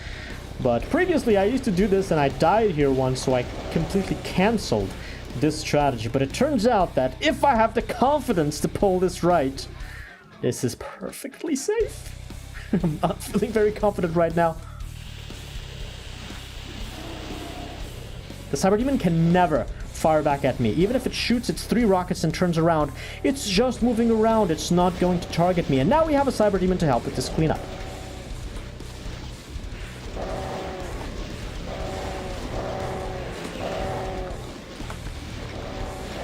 But previously I used to do this and I died here once, so I completely cancelled this strategy. But it turns out that if I have the confidence to pull this right, this is perfectly safe. I'm not feeling very confident right now. The Cyber Demon can never fire back at me. Even if it shoots its 3 rockets and turns around, it's just moving around. It's not going to target me. And now we have a Cyber Demon to help with this cleanup.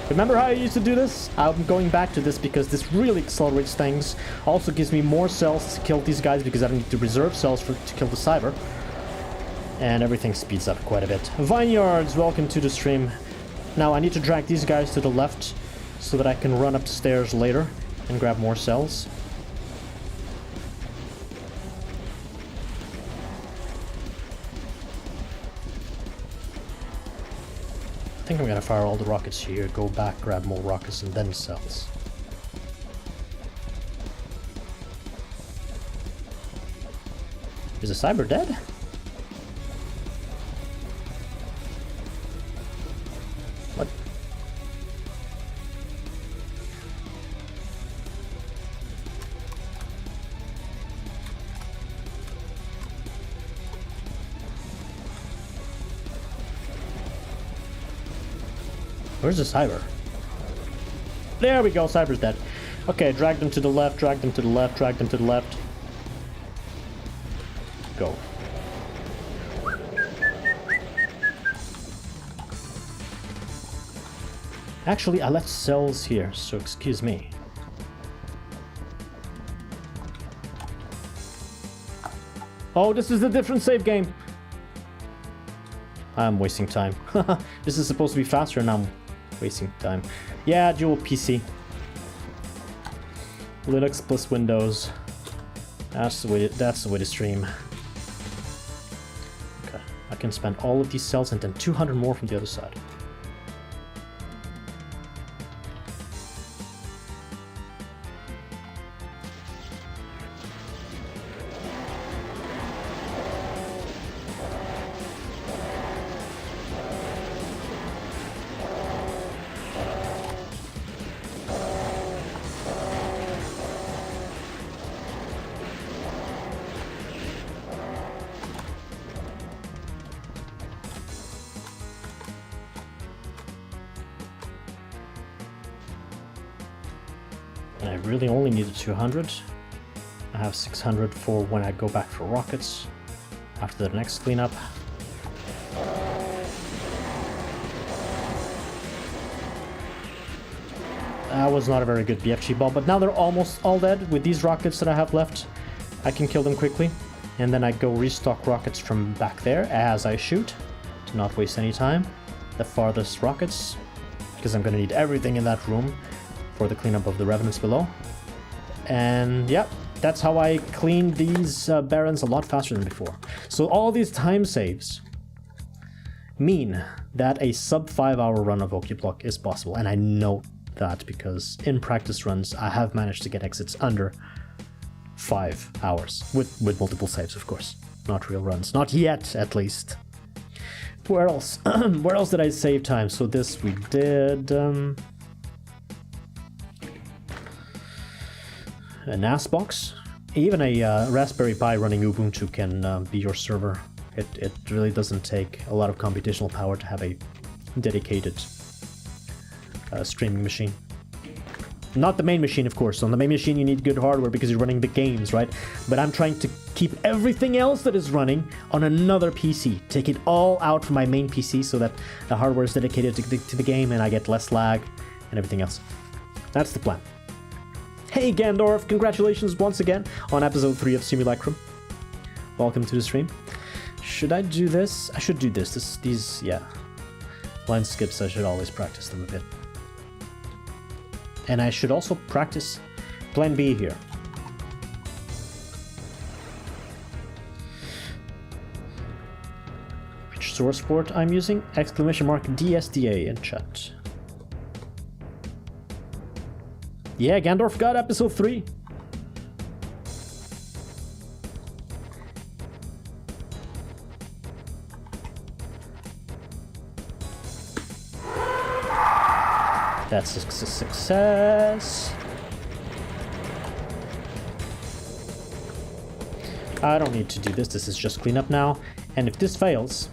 Remember how I used to do this? I'm going back to this because this really accelerates things. Also gives me more cells to kill these guys because I don't need to reserve cells to kill the Cyber. And everything speeds up quite a bit. Vineyards, welcome to the stream. Now I need to drag these guys to the left so that I can run up the stairs later and grab more cells. I think I'm gonna fire all the rockets here, go back, grab more rockets, and then cells. Is the Cyber dead? What? Where's the Cyber? There we go, Cyber's dead. Okay, drag them to the left, drag them to the left, drag them to the left. Go. Actually, I left cells here, so excuse me. Oh, this is a different save game. I'm wasting time. This is supposed to be faster and I'm wasting time. Yeah, dual PC. Linux plus Windows. That's the way to stream. Okay, I can spend all of these cells and then 200 more from the other side. I really only needed 200. I have 600 for when I go back for rockets after the next cleanup. That was not a very good BFG ball, but now they're almost all dead. With these rockets that I have left, I can kill them quickly. And then I go restock rockets from back there as I shoot, to not waste any time. The farthest rockets, because I'm going to need everything in that room for the cleanup of the Revenants below. And yeah, That's how I cleaned these barons a lot faster than before. So all these time saves mean that a sub 5-hour run of Okuplok is possible, and I know that because in practice runs I have managed to get exits under 5 hours with multiple saves, of course. Not real runs, not yet at least. Where else? Where else did I save time? So this we did a NAS box. Even a Raspberry Pi running Ubuntu can be your server. It really doesn't take a lot of computational power to have a dedicated streaming machine. Not the main machine, of course. On the main machine you need good hardware because you're running the games, right? But I'm trying to keep everything else that is running on another PC. Take it all out from my main PC so that the hardware is dedicated to the game and I get less lag and everything else. That's the plan. Hey Gandorf, congratulations once again on episode 3 of Simulacrum. Welcome to the stream. Should I do this? I should do this. These, yeah. Line skips, I should always practice them a bit. And I should also practice Plan B here. Which source port I'm using? Exclamation mark DSDA in chat. Yeah, Gandorf got episode 3. That's a success. I don't need to do this. This is just cleanup now. And if this fails,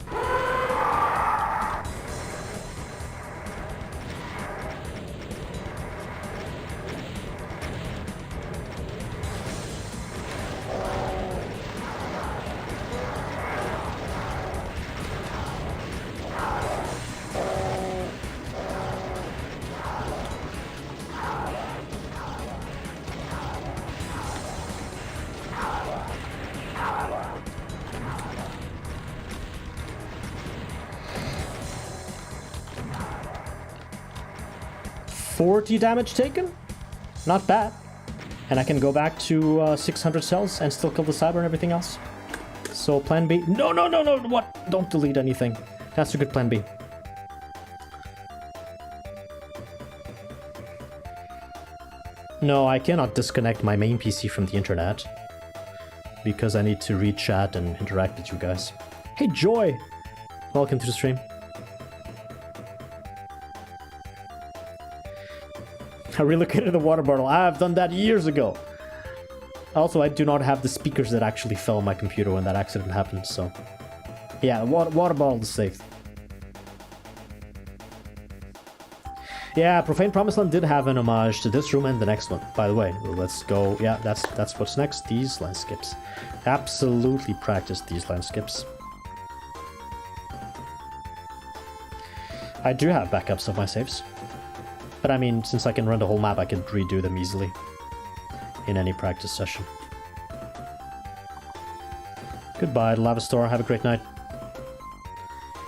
damage taken? Not bad. And I can go back to 600 cells and still kill the cyber and everything else. So plan B. No, what? Don't delete anything. That's a good plan B. No, I cannot disconnect my main PC from the internet because I need to read chat and interact with you guys. Hey Joy! Welcome to the stream. I relocated the water bottle. I've done that years ago. Also, I do not have the speakers that actually fell on my computer when that accident happened, so... Yeah, water bottle is safe. Yeah, Profane Promised Land did have an homage to this room and the next one. By the way, let's go... Yeah, that's what's next. These line skips. Absolutely practice these line skips. I do have backups of my saves. But I mean, since I can run the whole map, I can redo them easily in any practice session. Goodbye, Lava Store. Have a great night.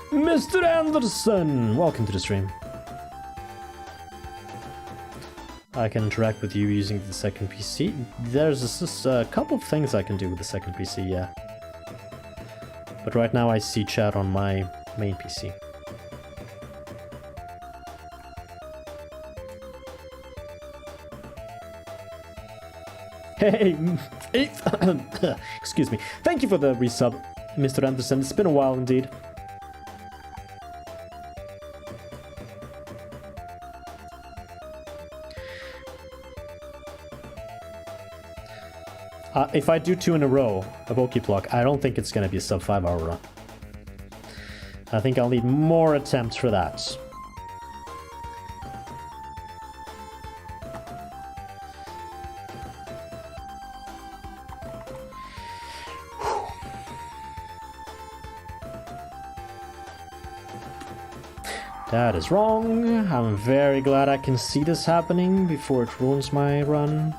Mr. Anderson! Welcome to the stream. I can interact with you using the second PC. There's a couple of things I can do with the second PC, yeah. But right now I see chat on my main PC. Hey, excuse me. Thank you for the resub, Mr. Anderson. It's been a while indeed. If I do 2 in a row of Okuplok, I don't think it's going to be a sub 5-hour run. I think I'll need more attempts for that. That is wrong. I'm very glad I can see this happening before it ruins my run.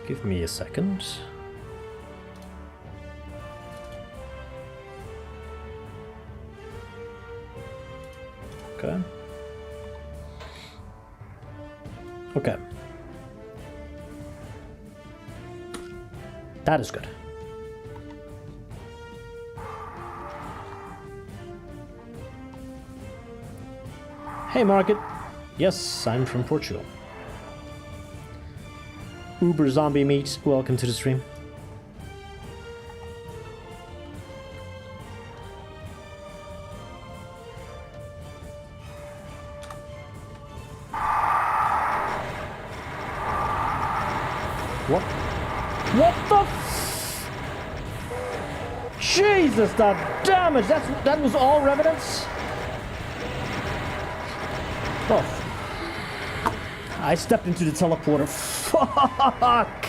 Give me a second. Okay. Okay. That is good. Hey, market. Yes, I'm from Portugal. Uber zombie meat, welcome to the stream. What? What the f- Jesus, that damage! That was all Revenants? Oh. I stepped into the teleporter. Fuck!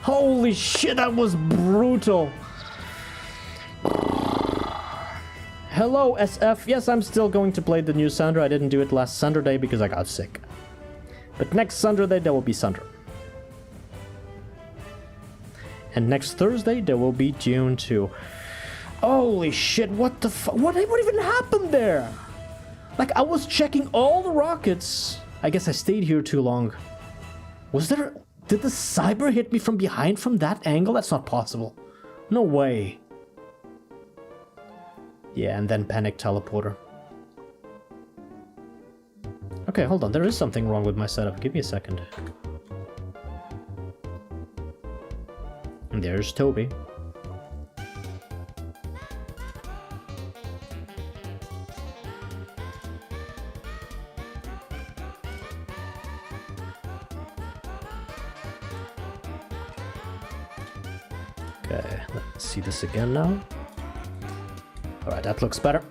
Holy shit, that was brutal. Hello, SF. Yes, I'm still going to play the new Sunder. I didn't do it last Sunday because I got sick. But next Sunday, there will be Sunder. And next Thursday, there will be Dune 2. Holy shit, what the fuck? What even happened there? Like, I was checking all the rockets. I guess I stayed here too long. Did the cyber hit me from behind from that angle? That's not possible. No way. Yeah, and then panic teleporter. Okay, hold on. There is something wrong with my setup. Give me a second. And there's Toby. Okay, let's see this again now. Alright, that looks better.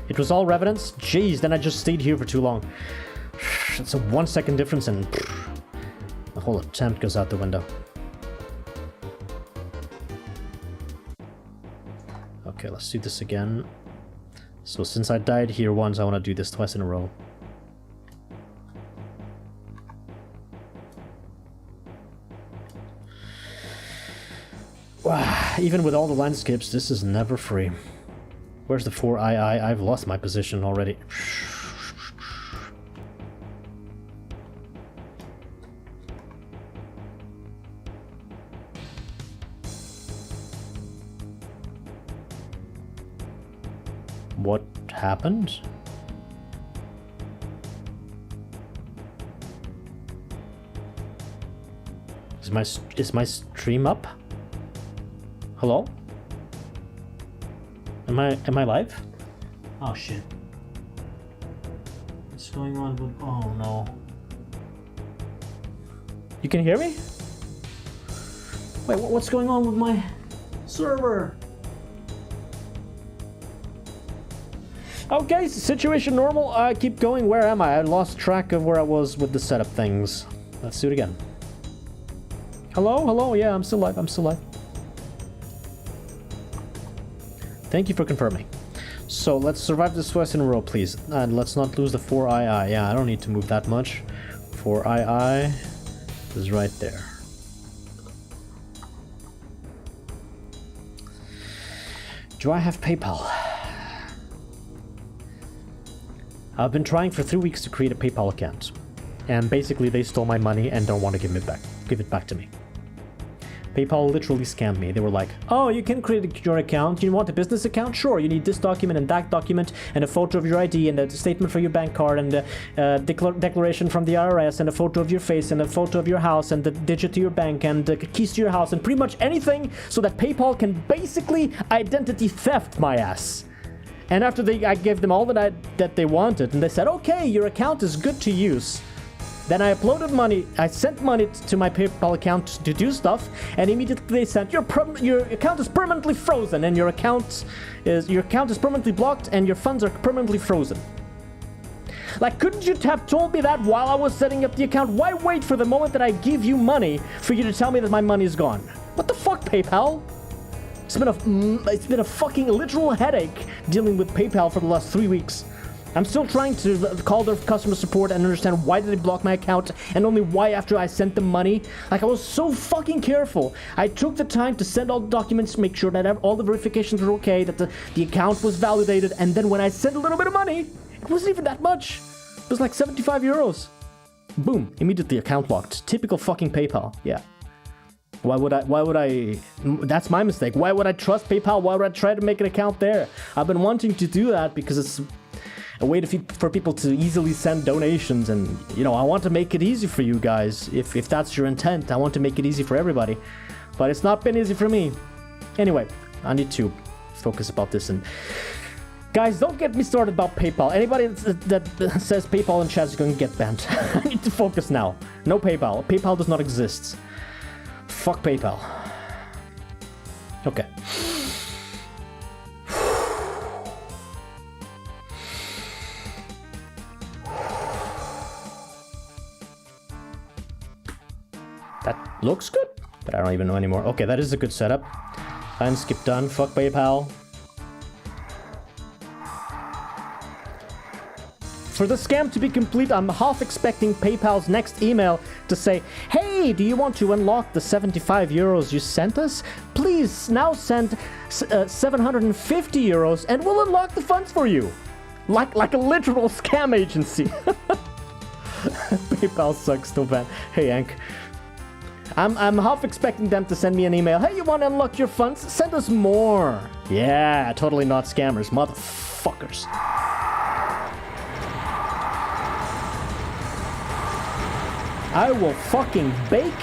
It was all Revenants? Jeez, then I just stayed here for too long. It's a 1 second difference and the whole attempt goes out the window. Okay, let's do this again. So since I died here once, I want to do this twice in a row. Wow, even with all the landscapes, this is never free. Where's the 4II? I've lost my position already. What happened? Is my stream up? Hello? Am I live? Oh shit. What's going on with... Oh no. You can hear me? Wait, what's going on with my server? Okay, situation normal. Keep going. Where am I? I lost track of where I was with the setup things. Let's do it again. Hello? Hello? Yeah, I'm still live. I'm still live. Thank you for confirming. So let's survive this twice in a row, please. And let's not lose the 4II. Yeah, I don't need to move that much. 4II is right there. Do I have PayPal? I've been trying for 3 weeks to create a PayPal account. And basically they stole my money and don't want to give it back to me. PayPal literally scammed me. They were like, oh, you can create your account. You want a business account? Sure, you need this document and that document and a photo of your ID and a statement for your bank card and a declaration from the IRS and a photo of your face and a photo of your house and the digit to your bank and the keys to your house and pretty much anything so that PayPal can basically identity theft my ass. And after I gave them all that they wanted and they said, okay, your account is good to use. Then I uploaded money, I sent money to my PayPal account to do stuff, and immediately they said, your account is permanently frozen, and your account is permanently blocked, and your funds are permanently frozen. Like, couldn't you have told me that while I was setting up the account? Why wait for the moment that I give you money for you to tell me that my money is gone? What the fuck, PayPal? It's been a fucking literal headache dealing with PayPal for the last 3 weeks. I'm still trying to call their customer support and understand why did they block my account, and only why after I sent them money. Like, I was so fucking careful. I took the time to send all the documents, make sure that all the verifications were okay, that the account was validated, and then when I sent a little bit of money, it wasn't even that much. It was like 75 euros. Boom, immediately account locked. Typical fucking PayPal, yeah. Why would I, that's my mistake. Why would I trust PayPal? Why would I try to make an account there? I've been wanting to do that because it's a way for people to easily send donations, and, you know, I want to make it easy for you guys. If that's your intent, I want to make it easy for everybody. But it's not been easy for me. Anyway, I need to focus about this. And guys, don't get me started about PayPal. Anybody that says PayPal in chat is going to get banned. I need to focus now. No PayPal. PayPal does not exist. Fuck PayPal. Okay. That looks good, but I don't even know anymore. Okay, that is a good setup. Time skip done. Fuck PayPal. For the scam to be complete, I'm half expecting PayPal's next email to say, "Hey, do you want to unlock the 75 euros you sent us? Please now send 750 euros and we'll unlock the funds for you." Like a literal scam agency. PayPal sucks so bad. Hey, Hank. I'm half expecting them to send me an email. "Hey, you want to unlock your funds? Send us more." Yeah, totally not scammers, motherfuckers. I will fucking bake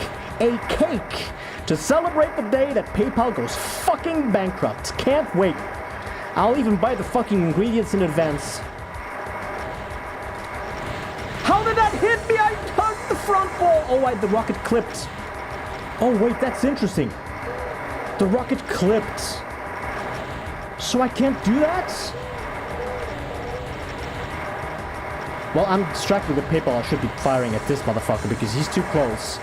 a cake to celebrate the day that PayPal goes fucking bankrupt. Can't wait. I'll even buy the fucking ingredients in advance. How did that hit me? I touched the front wall. Oh, wait, the rocket clipped. Oh, wait, that's interesting. The rocket clipped. So I can't do that? Well, I'm distracted with PayPal. I should be firing at this motherfucker because he's too close.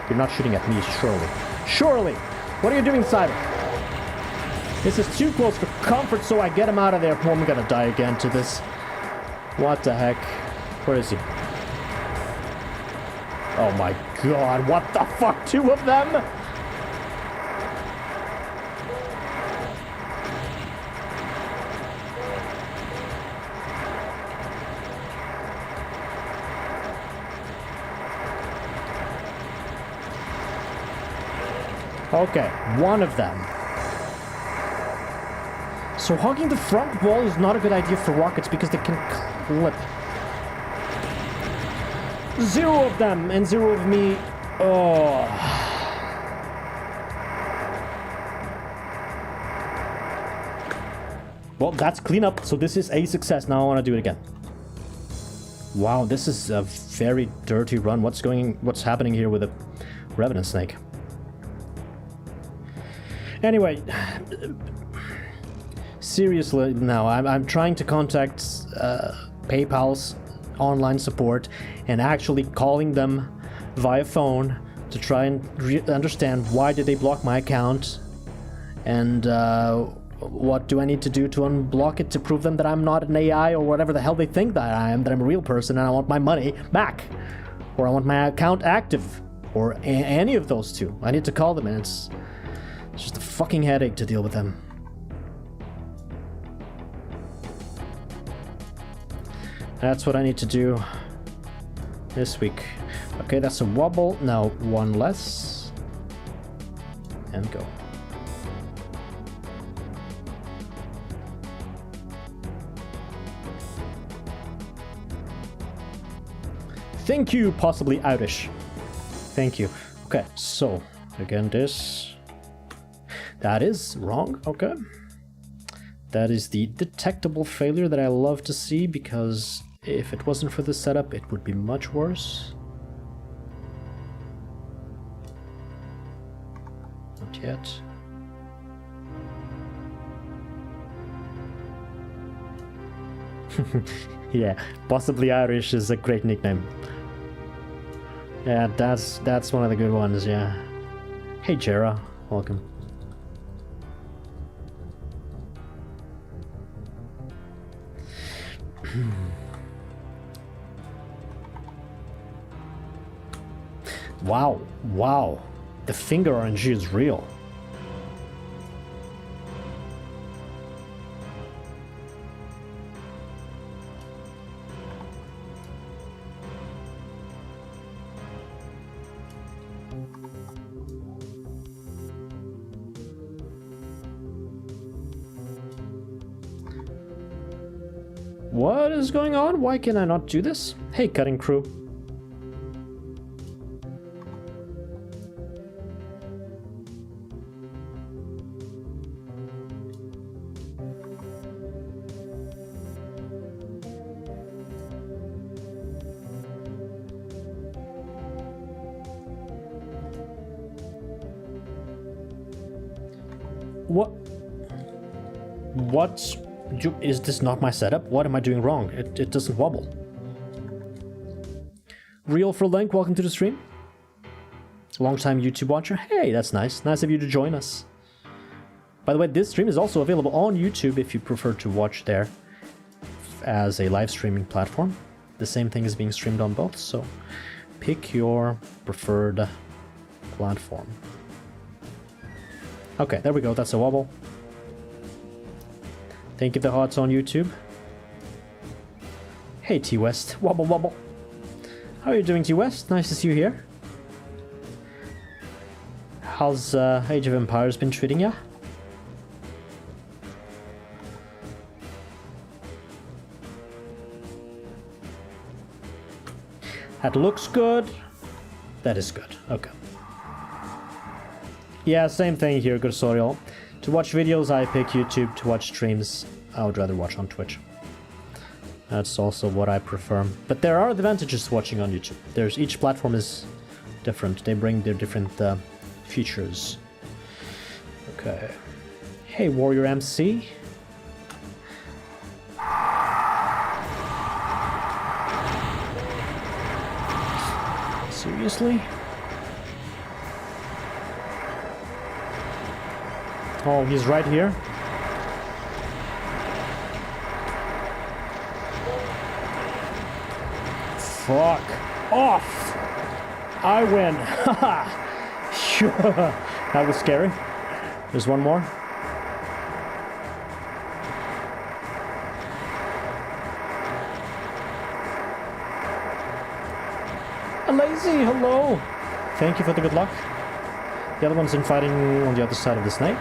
You're not shooting at me, surely. Surely! What are you doing, Cyber? This is too close for comfort, so I get him out of there. Oh, I'm gonna die again to this. What the heck? Where is he? Oh my god, what the fuck? Two of them? Okay, one of them. So hogging the front wall is not a good idea for rockets because they can clip. 0 of them and 0 of me. Oh. Well, that's cleanup. So this is a success. Now I want to do it again. Wow, this is a very dirty run. What's happening here with the Revenant snake? Anyway, seriously now, I'm trying to contact PayPal's online support and actually calling them via phone to try and understand why did they block my account, and what do I need to do to unblock it to prove them that I'm not an AI or whatever the hell they think that I am, that I'm a real person and I want my money back, or I want my account active, or any of those two. I need to call them, and it's just a fucking headache to deal with them. That's what I need to do this week. Okay, that's a wobble. Now one less. And go. Thank you, possibly Irish. Thank you. Okay, so again this. That is wrong, okay. That is the detectable failure that I love to see, because if it wasn't for this setup, it would be much worse. Not yet. Yeah, possibly Irish is a great nickname. Yeah, that's one of the good ones, yeah. Hey Jera, welcome. Wow, wow. The finger RNG is real. What is going on? Why can I not do this? Hey, cutting crew. What? Is this not my setup? What am I doing wrong? It doesn't wobble. Real for Link, welcome to the stream. Long-time YouTube watcher. Hey, that's nice. Nice of you to join us. By the way, this stream is also available on YouTube if you prefer to watch there as a live streaming platform. The same thing is being streamed on both, so pick your preferred platform. Okay, there we go. That's a wobble. Thank you, the hearts on YouTube. Hey, T-West. Wobble, wobble. How are you doing, T-West? Nice to see you here. How's Age of Empires been treating ya? That looks good. That is good. Okay. Yeah, same thing here, Gursorial. To watch videos, I pick YouTube. To watch streams, I would rather watch on Twitch. That's also what I prefer. But there are advantages to watching on YouTube. Each platform is different. They bring their different features. Okay. Hey, Warrior MC. Seriously? Oh, he's right here. Fuck off! I win. Haha. That was scary. There's one more. Lazy, hello. Thank you for the good luck. The other one's in fighting on the other side of the snake.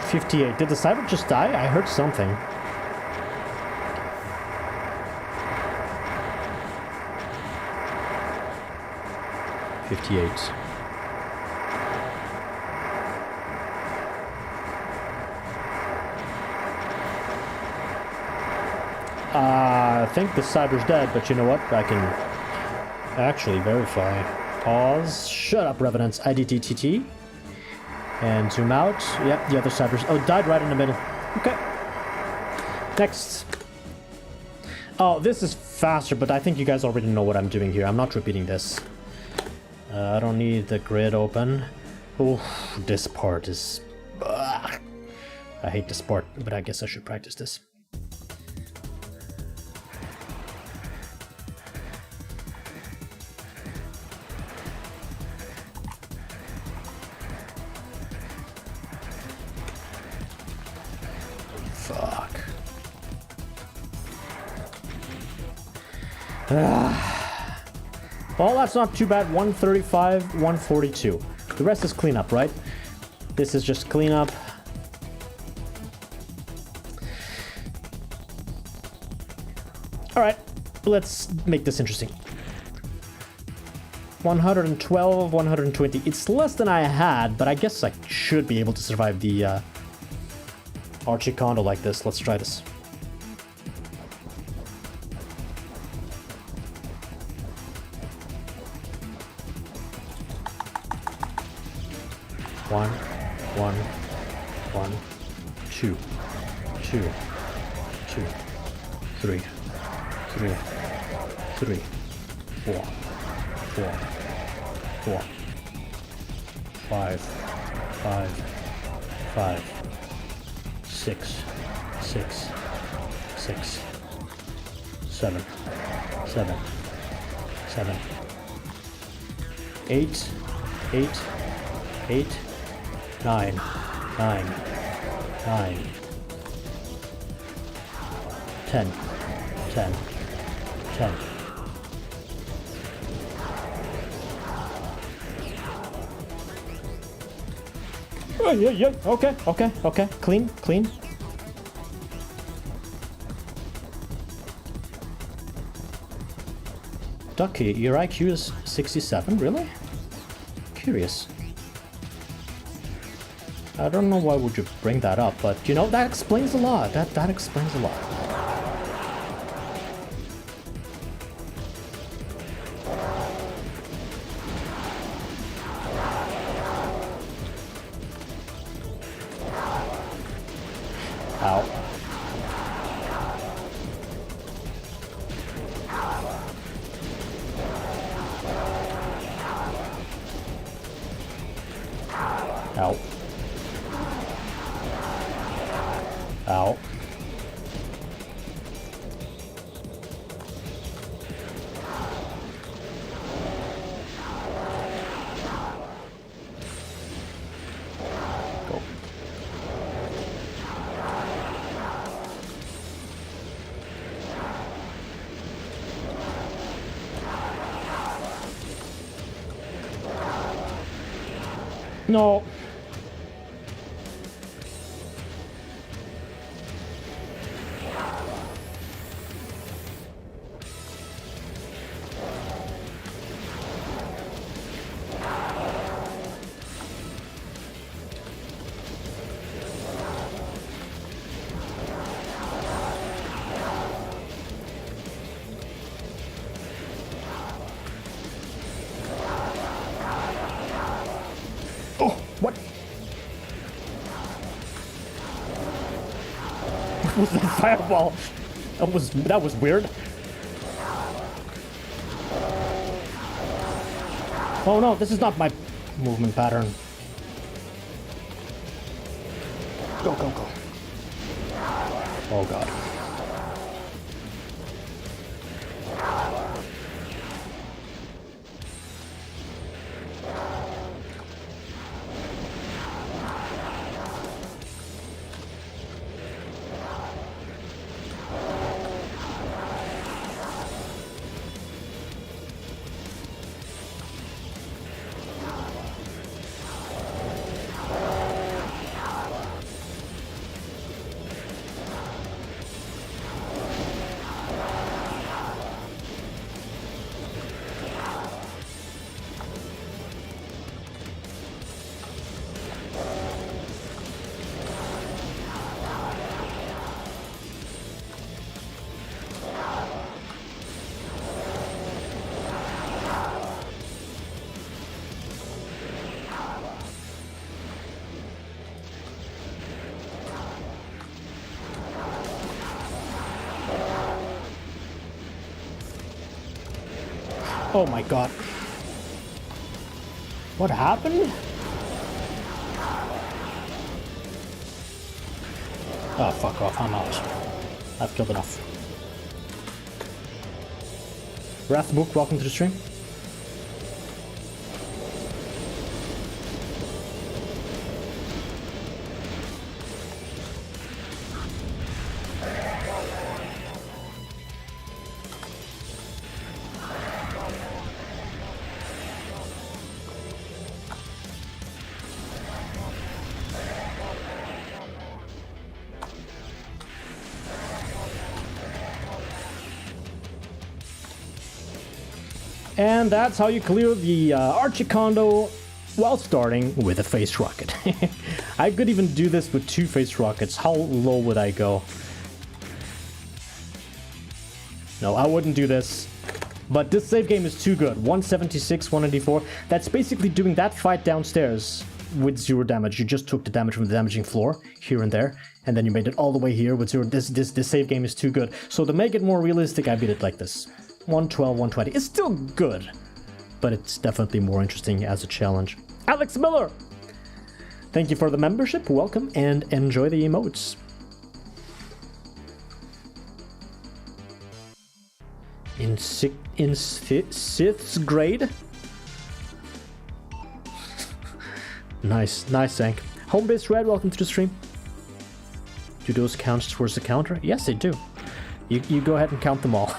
$58. Did the cyber just die? I heard something. $58. I think the cyber's dead, but you know what? I can actually verify. Pause. Shut up, Revenants. IDTTT. And zoom out. Yep, the other cyber's... Oh, died right in the middle. Okay. Next. Oh, this is faster, but I think you guys already know what I'm doing here. I'm not repeating this. I don't need the grid open. Oh, this part is... Ugh. I hate this part, but I guess I should practice this. Well, that's not too bad. 135, 142. The rest is cleanup, right? This is just cleanup. All right, let's make this interesting. 112, 120. It's less than I had, but I guess I should be able to survive the Archie Kondo like this. Let's try this. One, two, 3, 4, 4, 5, 5, 5, 6, 6, 6, 7, 7, 7, 8, 8, 8, 9, 9, 9, 10, 10, 10. Oh, yeah, okay, okay, okay. Clean, clean. Ducky, your IQ is 67, really? Curious. I don't know why would you bring that up, but you know, that explains a lot. That explains a lot. Ow. Ow. Ow. Go. No. Oh, what? What was that fireball? That was weird. Oh no, this is not my movement pattern. Go, go, go. Oh god. Oh my god. What happened? Oh, fuck off. I'm out. I've killed enough. Wrathbook, welcome to the stream. And that's how you clear the Archie-Kondo while starting with a face rocket. I could even do this with 2 face rockets. How low would I go? No, I wouldn't do this. But this save game is too good. 176, 184. That's basically doing that fight downstairs with 0 damage. You just took the damage from the damaging floor here and there, and then you made it all the way here with 0. This save game is too good. So to make it more realistic, I beat it like this. 112, 120. It's still good, but it's definitely more interesting as a challenge. Alex Miller! Thank you for the membership, welcome, and enjoy the emotes. In sixth grade? Nice, Zank. Homebase Red, welcome to the stream. Do those count towards the counter? Yes, they do. You go ahead and count them all.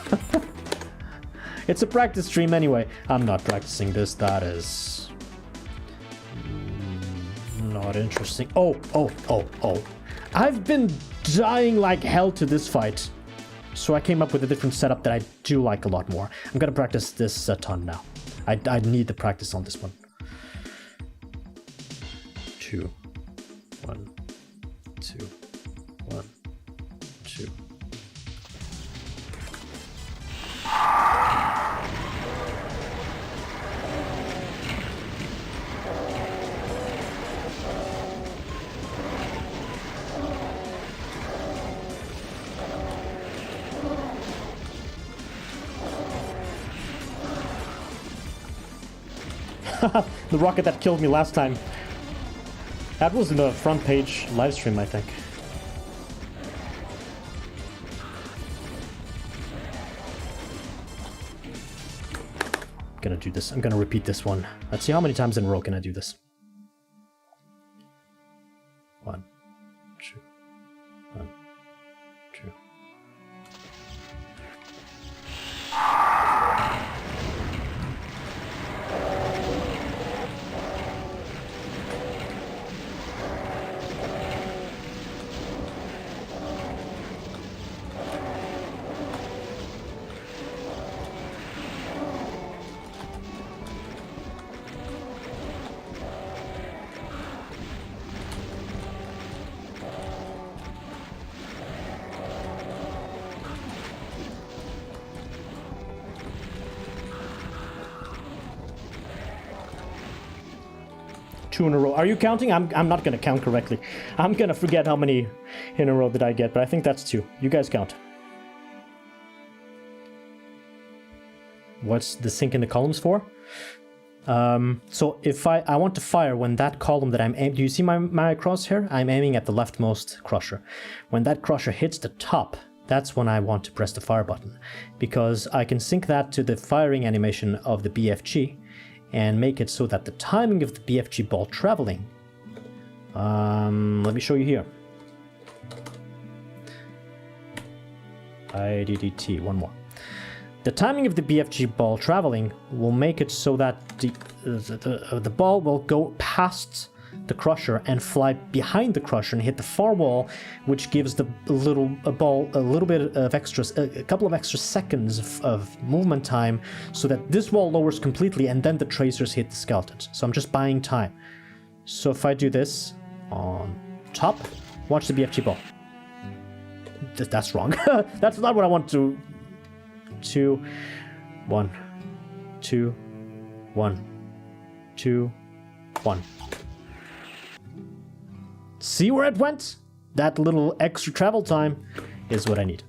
It's a practice stream anyway. I'm not practicing this, that is... not interesting. Oh. I've been dying like hell to this fight. So I came up with a different setup that I do like a lot more. I'm gonna practice this a ton now. I need the practice on this one. 2, 1, 2, 1, 2. The rocket that killed me last time. That was in the front page live stream, I think. I'm gonna do this. I'm gonna repeat this one. Let's see how many times in a row can I do this. 1, 2, 1, 2. Two in a row. Are you counting? I'm not gonna count correctly. I'm gonna forget how many in a row did I get, but I think that's 2. You guys count. What's the sync in the columns for? So if I want to fire when that column that I'm aiming... Do you see my crosshair? I'm aiming at the leftmost crusher. When that crusher hits the top, that's when I want to press the fire button. Because I can sync that to the firing animation of the BFG and make it so that the timing of the BFG ball traveling... let me show you here. IDDT, one more. The timing of the BFG ball traveling will make it so that the ball will go past the crusher and fly behind the crusher and hit the far wall, which gives the ball a little bit of a couple of extra seconds of movement time, so that this wall lowers completely and then the tracers hit the skeletons. So I'm just buying time. So if I do this on top, watch the BFG ball. That's wrong. That's not what I want to. 2, 1, 2, 1, 2, 1. See where it went? That little extra travel time is what I need.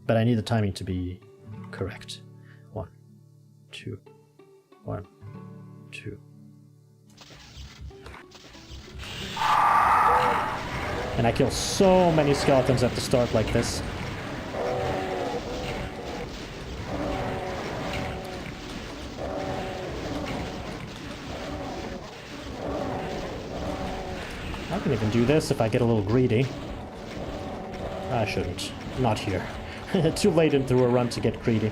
But I need the timing to be correct. 1, 2, 1, 2. And I kill so many skeletons at the start like this. I can even do this if I get a little greedy. I shouldn't. Not here. Too late into a run to get greedy.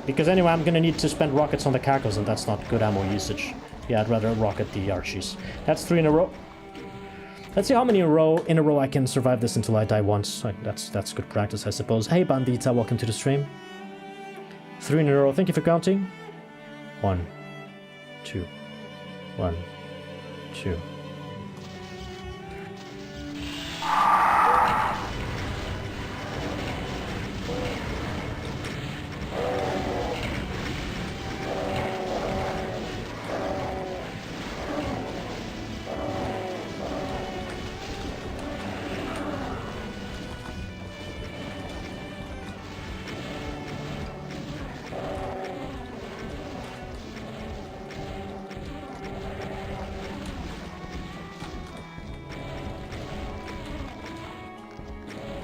Because anyway, I'm gonna need to spend rockets on the cackles, and that's not good ammo usage. Yeah, I'd rather rocket the Archies. That's 3 in a row. Let's see how many in a row I can survive this until I die once. That's good practice, I suppose. Hey Bandita, welcome to the stream. 3 in a row, thank you for counting. 1, 2, 1, 2.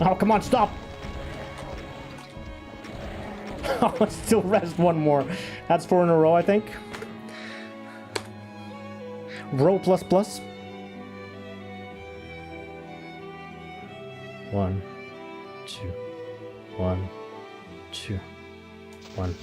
Oh, come on, stop! Oh, still rest one more. That's 4 in a row, I think. Row plus plus. 1, 2, 1, 2, 1.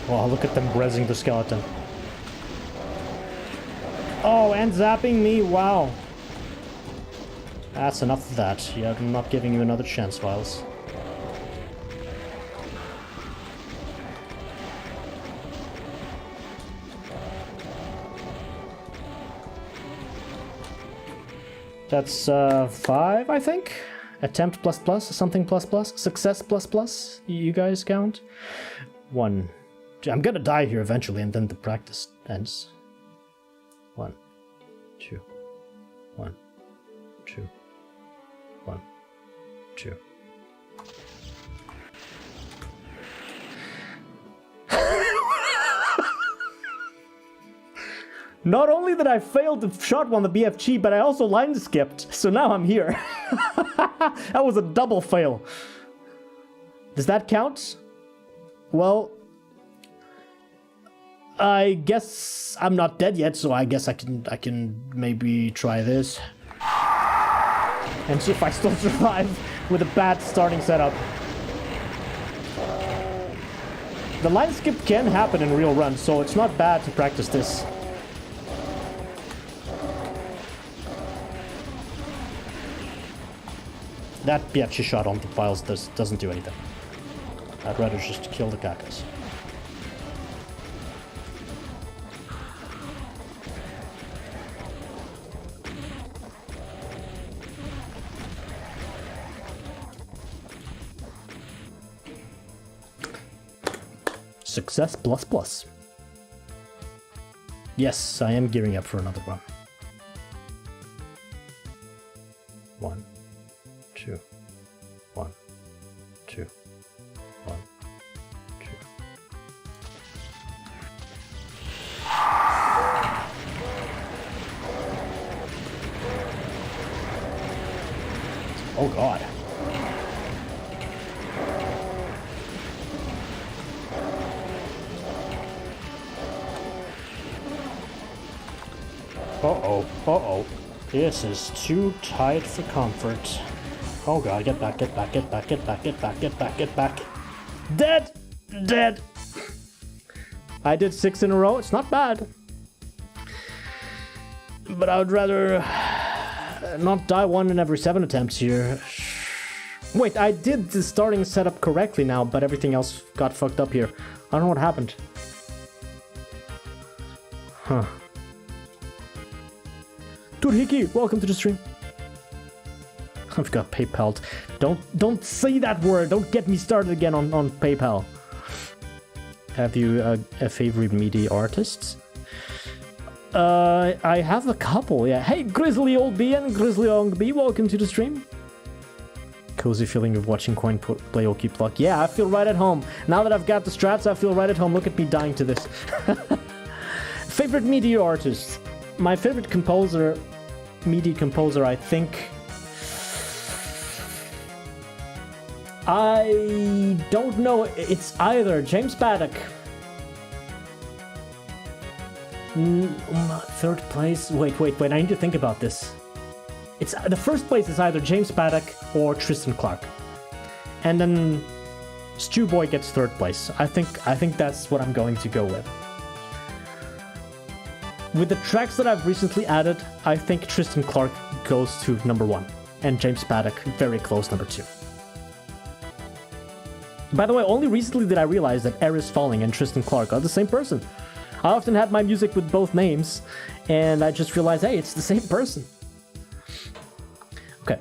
Wow, look at them rezzing the skeleton. Oh, and zapping me, wow. That's enough of that. Yeah, I'm not giving you another chance, Viles. That's 5, I think. Attempt plus plus, something plus plus, success plus plus. You guys count? 1. I'm gonna die here eventually, and then the practice ends. 1, 2, 1, 2, 1, 2. Not only did I fail the shot on the BFG, but I also line skipped, so now I'm here. That was a double fail. Does that count? Well, I guess I'm not dead yet, so I guess I can maybe try this. And see if I still survive with a bad starting setup. The line skip can happen in real runs, so it's not bad to practice this. That BFG shot on the files doesn't do anything. I'd rather just kill the cactus. Success plus plus. Yes, I am gearing up for another one. 1, 2, 1, 2, 1, 2. Oh God. Uh-oh, uh-oh. This is too tight for comfort. Oh God, get back, get back, get back, get back, get back, get back, get back. Dead! Dead! I did 6 in a row, it's not bad. But I would rather not die 1 in every 7 attempts here. Wait, I did the starting setup correctly now, but everything else got fucked up here. I don't know what happened. Huh. Turhiki, welcome to the stream. I've got PayPal. Don't say that word. Don't get me started again on PayPal. Have you a favorite media artist? I have a couple, yeah. Hey, Grizzly Old B and Grizzly Long B, welcome to the stream. Cozy feeling of watching Coin play Okuplok. Yeah, I feel right at home. Now that I've got the strats, I feel right at home. Look at me dying to this. Favorite media artist? My favorite composer, media composer, I think. I don't know. It's either James Paddock. Third place. Wait. I need to think about this. It's the first place is either James Paddock or Tristan Clark, and then Stew Boy gets third place. I think that's what I'm going to go with. With the tracks that I've recently added, I think Tristan Clark goes to number 1, and James Paddock very close number 2. By the way, only recently did I realize that Eris Falling and Tristan Clark are the same person. I often had my music with both names, and I just realized, hey, it's the same person. Okay,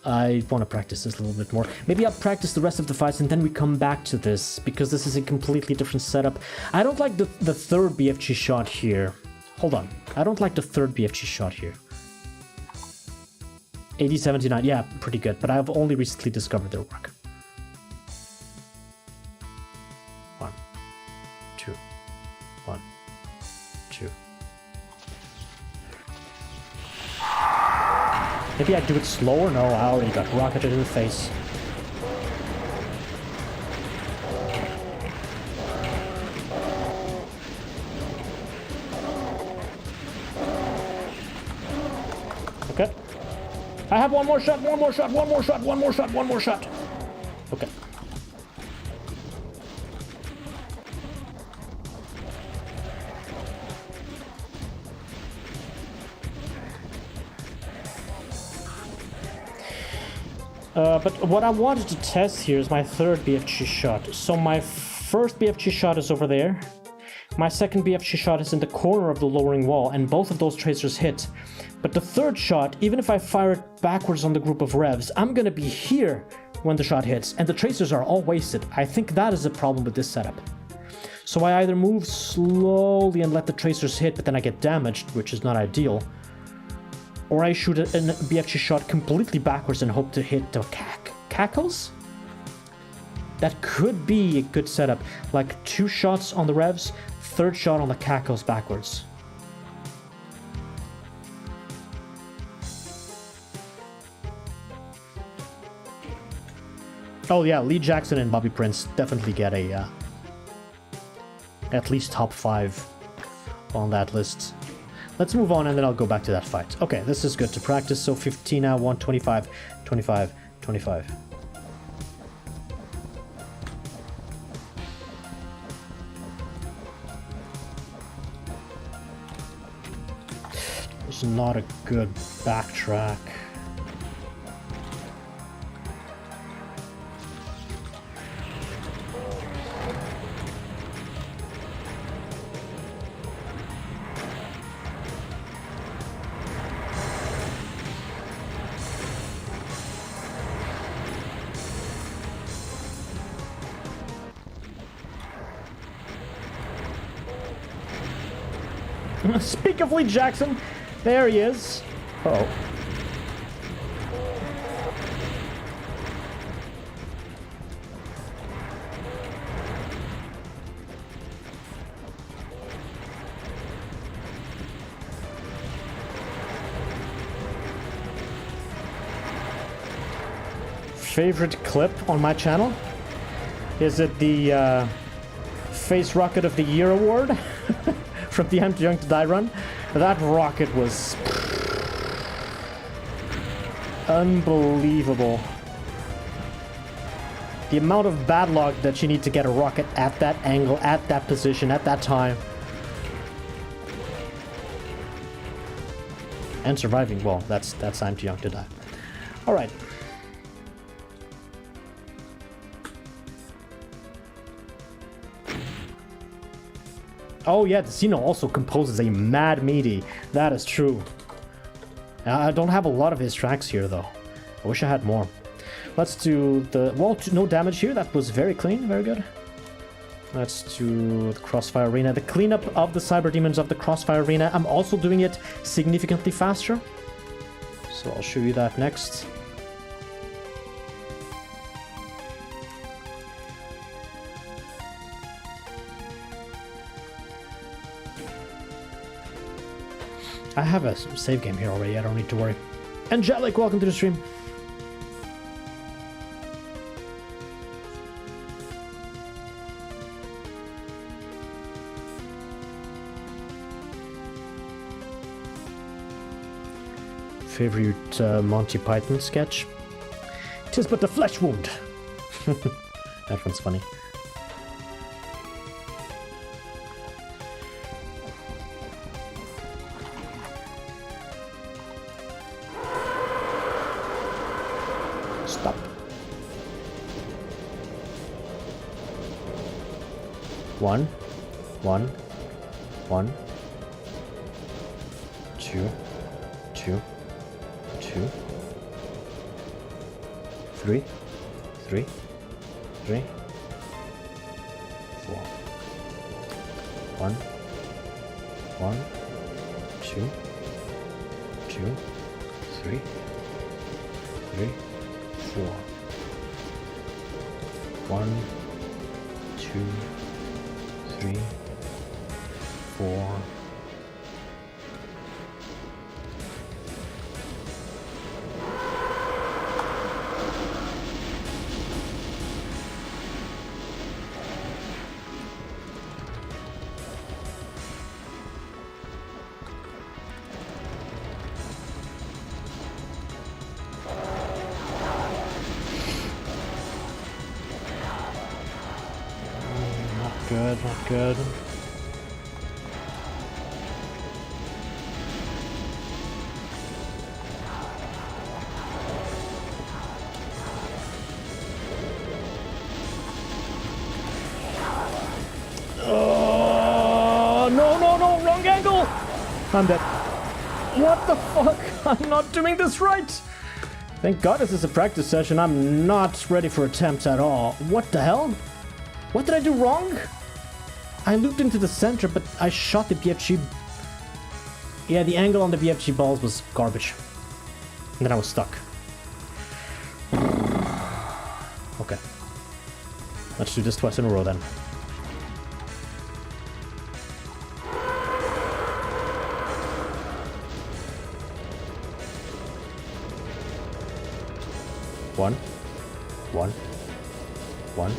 I want to practice this a little bit more. Maybe I'll practice the rest of the fights and then we come back to this, because this is a completely different setup. I don't like the third BFG shot here. Hold on, I don't like the third BFG shot here. 8079, yeah, pretty good, but I've only recently discovered their work. Maybe I do it slower? No, I already got rocketed in the face. Okay. I have one more shot, one more shot, one more shot, one more shot, one more shot. Okay. But what I wanted to test here is my third BFG shot. So my first BFG shot is over there. My second BFG shot is in the corner of the lowering wall, and both of those tracers hit. But the third shot, even if I fire it backwards on the group of revs, I'm gonna be here when the shot hits, and the tracers are all wasted. I think that is a problem with this setup. So I either move slowly and let the tracers hit, but then I get damaged, which is not ideal. Or I shoot a BFG shot completely backwards and hope to hit the cackles? That could be a good setup. Like 2 shots on the revs, third shot on the cackles backwards. Oh yeah, Lee Jackson and Bobby Prince definitely get a at least top 5 on that list. Let's move on and then I'll go back to that fight. Okay, this is good to practice. So 15 now, 125, 25, 25. It's not a good backtrack. Speak of Lee Jackson, there he is. Uh-oh. Favorite clip on my channel? Is it the Face Rocket of the Year award? From the I'm Too Young to Die run. That rocket was unbelievable. The amount of bad luck that you need to get a rocket at that angle, at that position, at that time. And surviving, well, that's I'm Too Young to Die. Alright. Oh yeah, Casino also composes a mad meaty. That is true. I don't have a lot of his tracks here though. I wish I had more. Let's do the... Well, no damage here. That was very clean. Very good. Let's do the Crossfire Arena. The cleanup of the Cyber Demons of the Crossfire Arena. I'm also doing it significantly faster. So I'll show you that next. I have a save game here already, I don't need to worry. Angelic, welcome to the stream. Favorite Monty Python sketch? 'Tis but a flesh wound. That one's funny. Stop. One. Two. Three. 4. 1. 2. 3. 4. 1, 2, 3, 4. good, not good. No, wrong angle! I'm dead. What the fuck? I'm not doing this right! Thank God this is a practice session. I'm not ready for attempts at all. What the hell? What did I do wrong? I looped into the center, but I shot the BFG. Yeah, the angle on the BFG balls was garbage. And then I was stuck. Okay. Let's do this twice in a row then. One.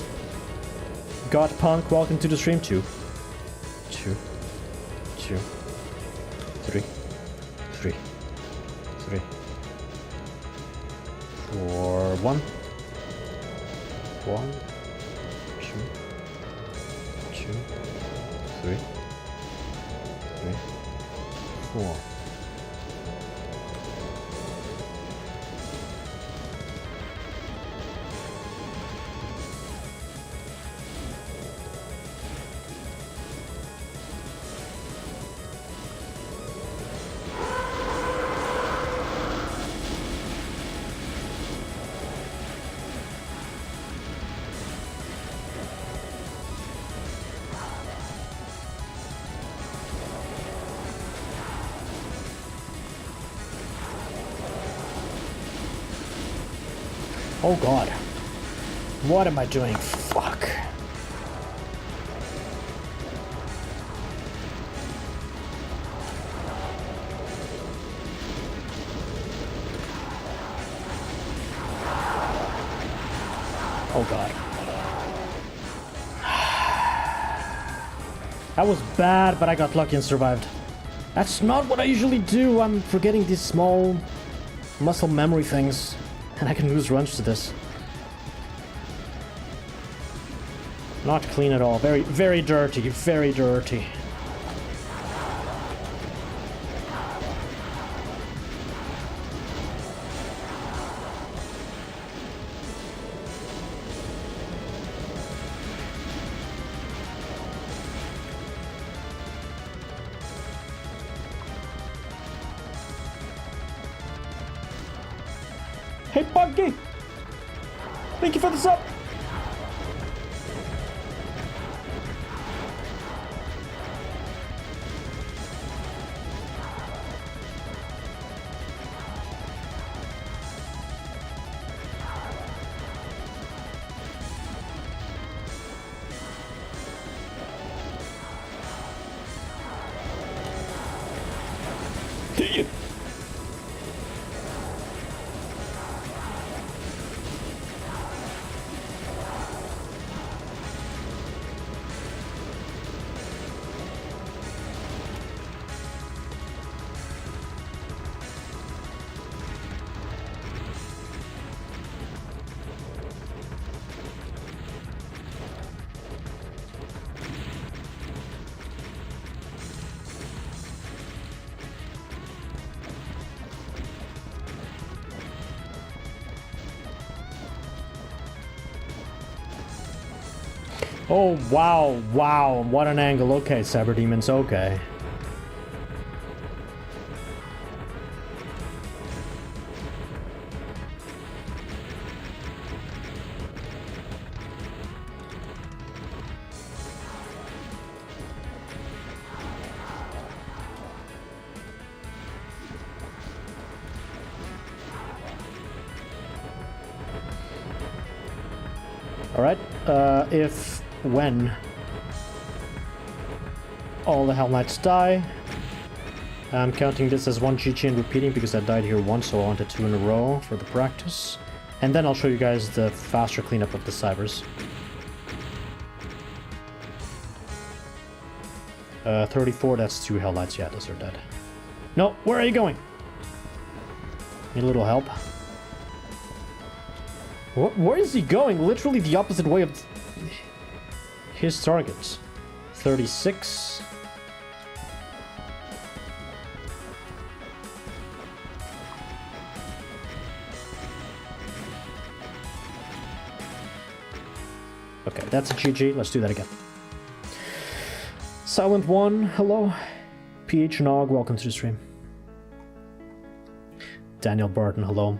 God Punk, welcome to the stream. 2, 3, 4, 1, 2, 3, 4. Oh god. What am I doing? Fuck. Oh god. That was bad, but I got lucky and survived. That's not what I usually do. I'm forgetting these small muscle memory things. And I can lose runs to this. Not clean at all. Very, very dirty. Very dirty. Hey, Buggy! Thank you for the sub! Oh, wow, wow, what an angle. Okay, Cyber Demons, okay. Alright, when all the Hell Knights die, I'm counting this as 1 GG and repeating because I died here once, so I wanted 2 in a row for the practice. And then I'll show you guys the faster cleanup of the cybers. 34, that's 2 Hell Knights, yeah, those are dead. No, where are you going? Need a little help. Where is he going? Literally the opposite way of his targets. 36. Okay, that's a GG. Let's do that again. Silent One, hello. PH Nog, welcome to the stream. Daniel Barton, hello.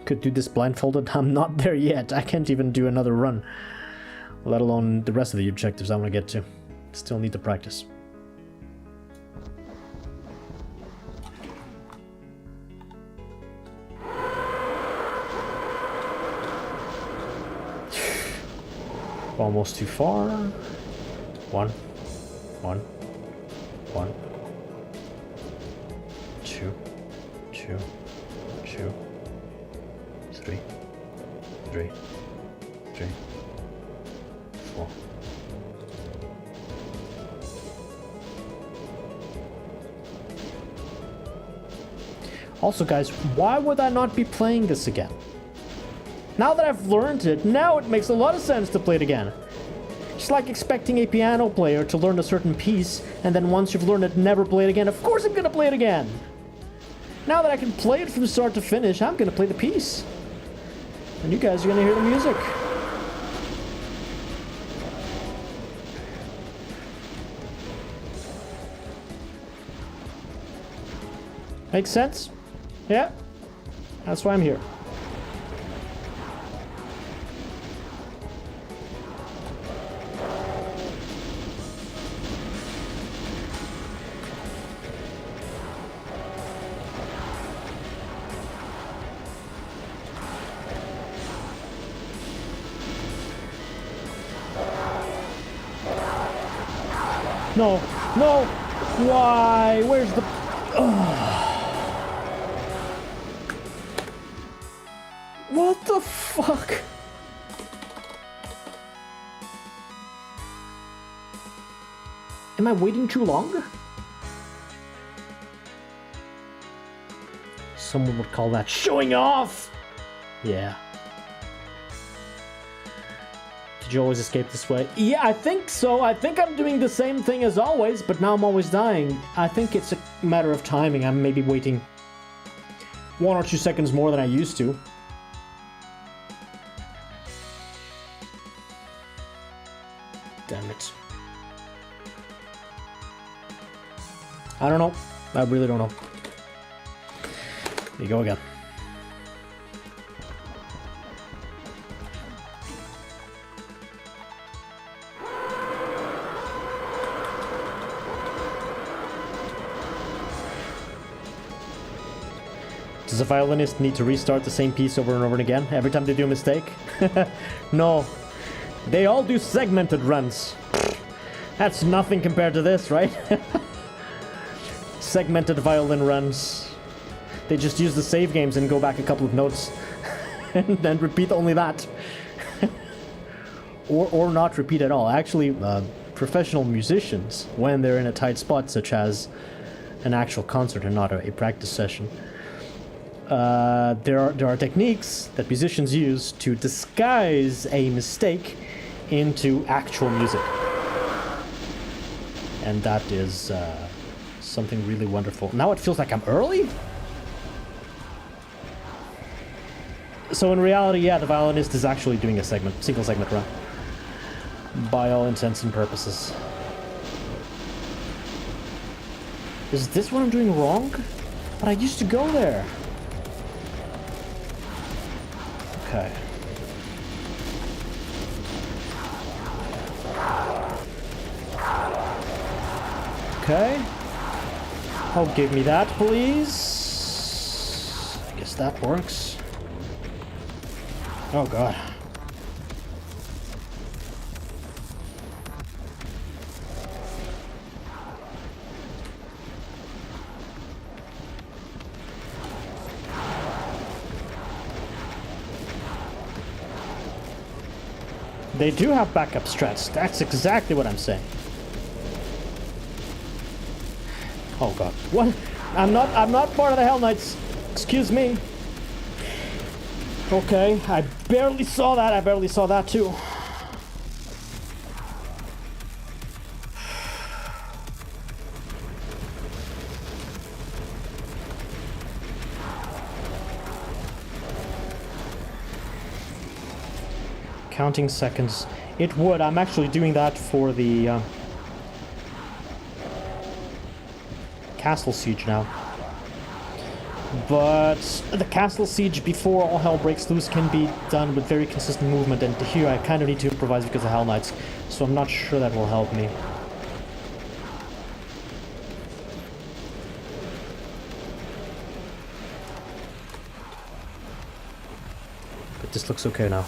Could do this blindfolded. I'm not there yet. I can't even do another run, let alone the rest of the objectives I want to get to. Still need to practice. Almost too far. 1, 1, 1, 2, 2, 2, 3, 3, 3, 4. Also, guys, why would I not be playing this again? Now that I've learned it, now it makes a lot of sense to play it again. It's like expecting a piano player to learn a certain piece, and then once you've learned it, never play it again. Of course I'm gonna play it again! Now that I can play it from start to finish, I'm gonna play the piece. And you guys are gonna hear the music. Makes sense? Yeah? That's why I'm here. No, no, why? Where's the... What the fuck? Am I waiting too long? Someone would call that showing off! Yeah. Did you always escape this way? Yeah, I think so. I think I'm doing the same thing as always, but now I'm always dying. I think it's a matter of timing. I'm maybe waiting 1 or 2 seconds more than I used to. Damn it. I don't know. I really don't know. There you go again. Does a violinist need to restart the same piece over and over again every time they do a mistake? No. They all do segmented runs. That's nothing compared to this, right? Segmented violin runs. They just use the save games and go back a couple of notes and then repeat only that. or not repeat at all. Actually, professional musicians, when they're in a tight spot, such as an actual concert and not a practice session, there are techniques that musicians use to disguise a mistake into actual music. And that is something really wonderful. Now it feels like I'm early? So in reality, yeah, the violinist is actually doing a single segment run. By all intents and purposes. Is this what I'm doing wrong? But I used to go there. Okay. Okay. Oh, give me that, please. I guess that works. Oh, God. They do have backup strats. That's exactly what I'm saying. Oh God. What? I'm not part of the Hell Knights. Excuse me. Okay, I barely saw that. I barely saw that too. Counting seconds. It would. I'm actually doing that for the castle siege now. But the castle siege before all hell breaks loose can be done with very consistent movement, and here I kind of need to improvise because of Hell Knights, so I'm not sure that will help me. But this looks okay now.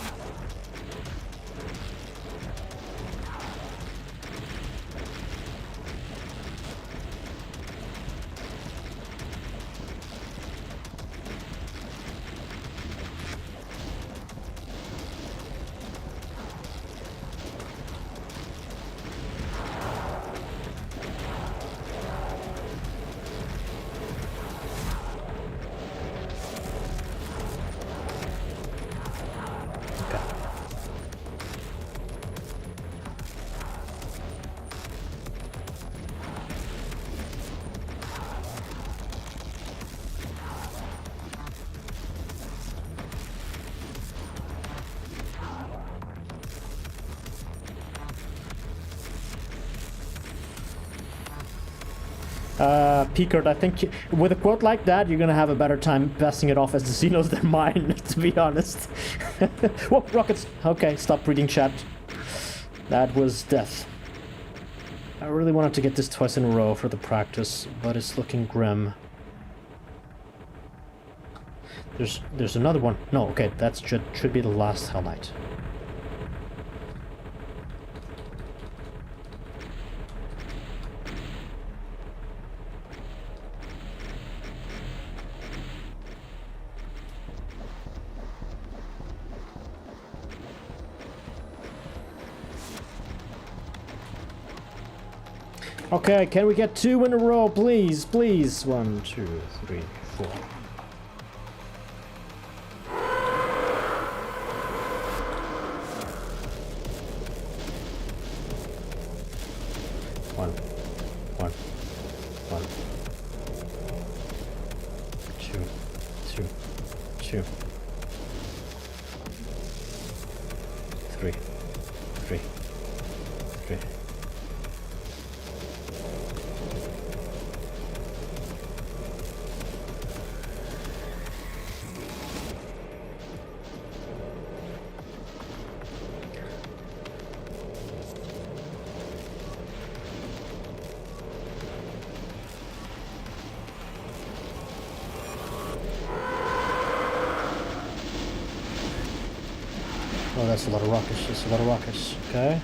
Picard, I think with a quote like that, you're gonna have a better time passing it off as the Xenos than mine, to be honest. Whoa, rockets! Okay, stop reading chat. That was death. I really wanted to get this twice in a row for the practice, but it's looking grim. There's another one. No, okay, that should be the last Hell Knight. Okay, can we get 2 in a row, please? Please. 1, 2, 3, 4. One. 2. 3. Oh, that's a lot of rockets. That's a lot of rockets. Okay.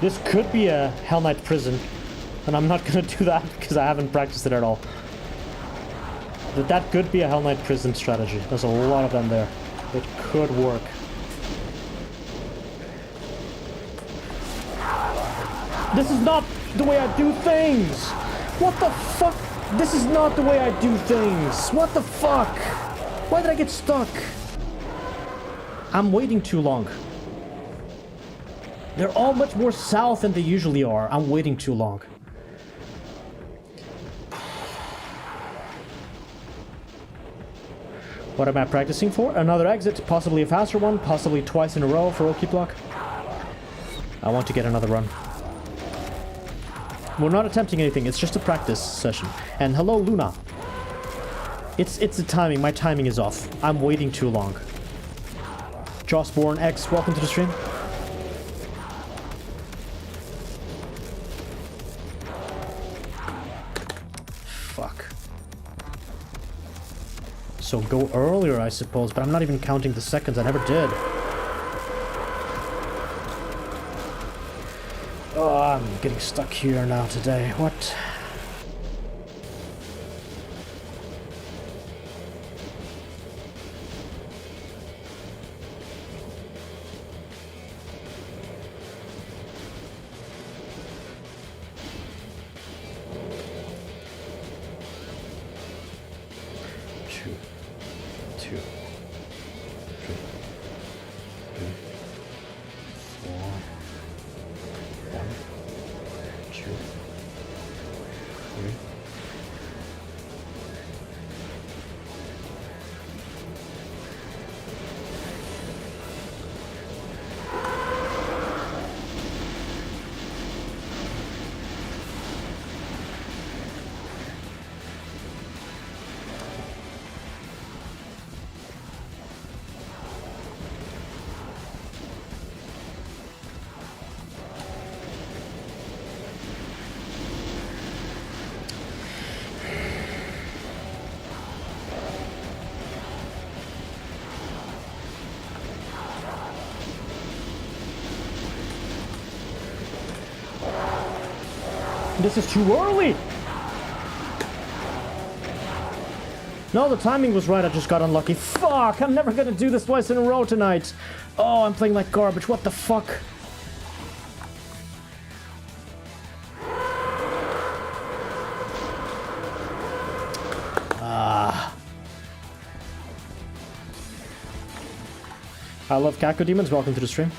This could be a Hell Knight prison, and I'm not gonna do that because I haven't practiced it at all. But that could be a Hell Knight prison strategy. There's a lot of them there. It could work. This is not the way I do things! What the fuck? This is not the way I do things! What the fuck? Why did I get stuck? I'm waiting too long. They're all much more south than they usually are. I'm waiting too long. What am I practicing for? Another exit, possibly a faster one, possibly twice in a row for Okuplok. I want to get another run. We're not attempting anything, it's just a practice session. And hello, Luna. It's the timing, my timing is off. I'm waiting too long. Jossborn X, welcome to the stream. Fuck. So go earlier, I suppose, but I'm not even counting the seconds, I never did. Oh, I'm getting stuck here now today. What? This is too early! No, the timing was right, I just got unlucky. Fuck, I'm never gonna do this twice in a row tonight. Oh, I'm playing like garbage, what the fuck? I love Kako Demons, welcome to the stream.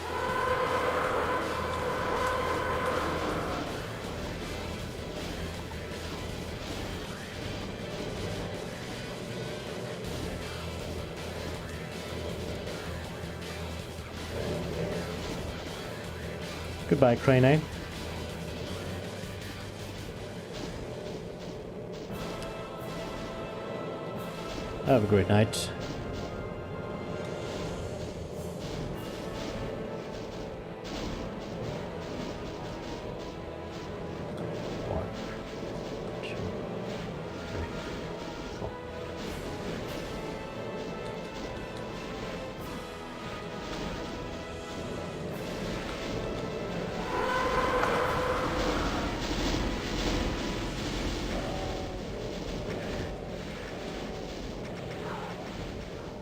Goodbye, Crane, eh? Have a great night.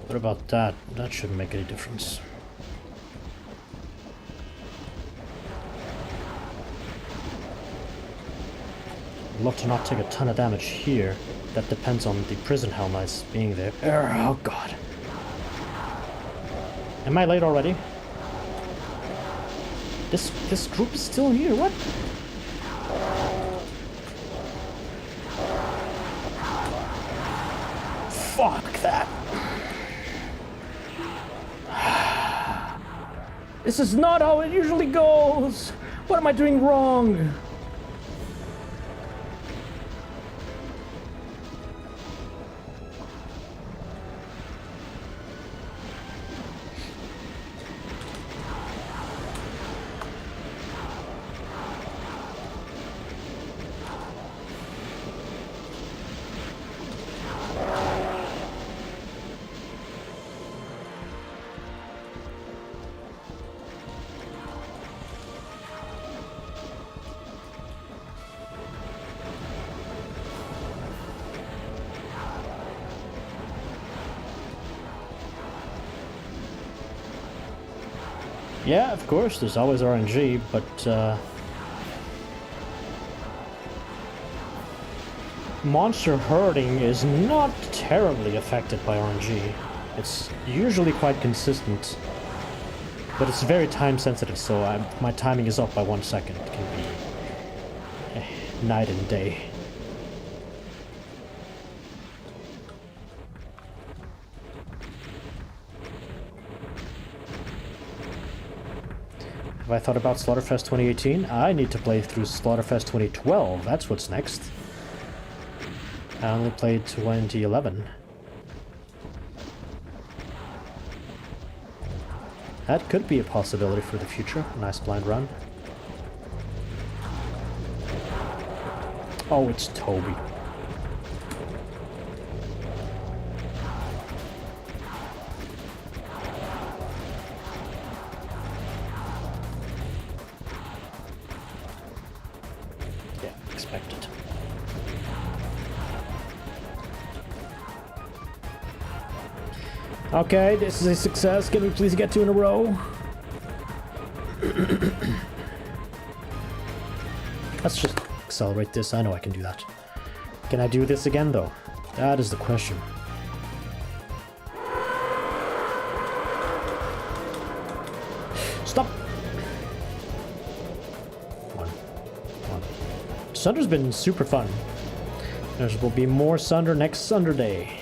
What about that? That shouldn't make any difference. I'd love to not take a ton of damage here. That depends on the prison hell knights being there. Oh god. Am I late already? This group is still here, what? Fuck that. This is not how it usually goes! What am I doing wrong? Yeah, of course, there's always RNG, but monster herding is not terribly affected by RNG. It's usually quite consistent, but it's very time sensitive, so my timing is off by 1 second. It can be night and day. Have I thought about Slaughterfest 2018? I need to play through Slaughterfest 2012. That's what's next. I only played 2011. That could be a possibility for the future. Nice blind run. Oh, it's Toby. Okay, this is a success. Can we please get 2 in a row? Let's just accelerate this. I know I can do that. Can I do this again, though? That is the question. Stop! One. Sunder's been super fun. There will be more Sunder next Sunder Day.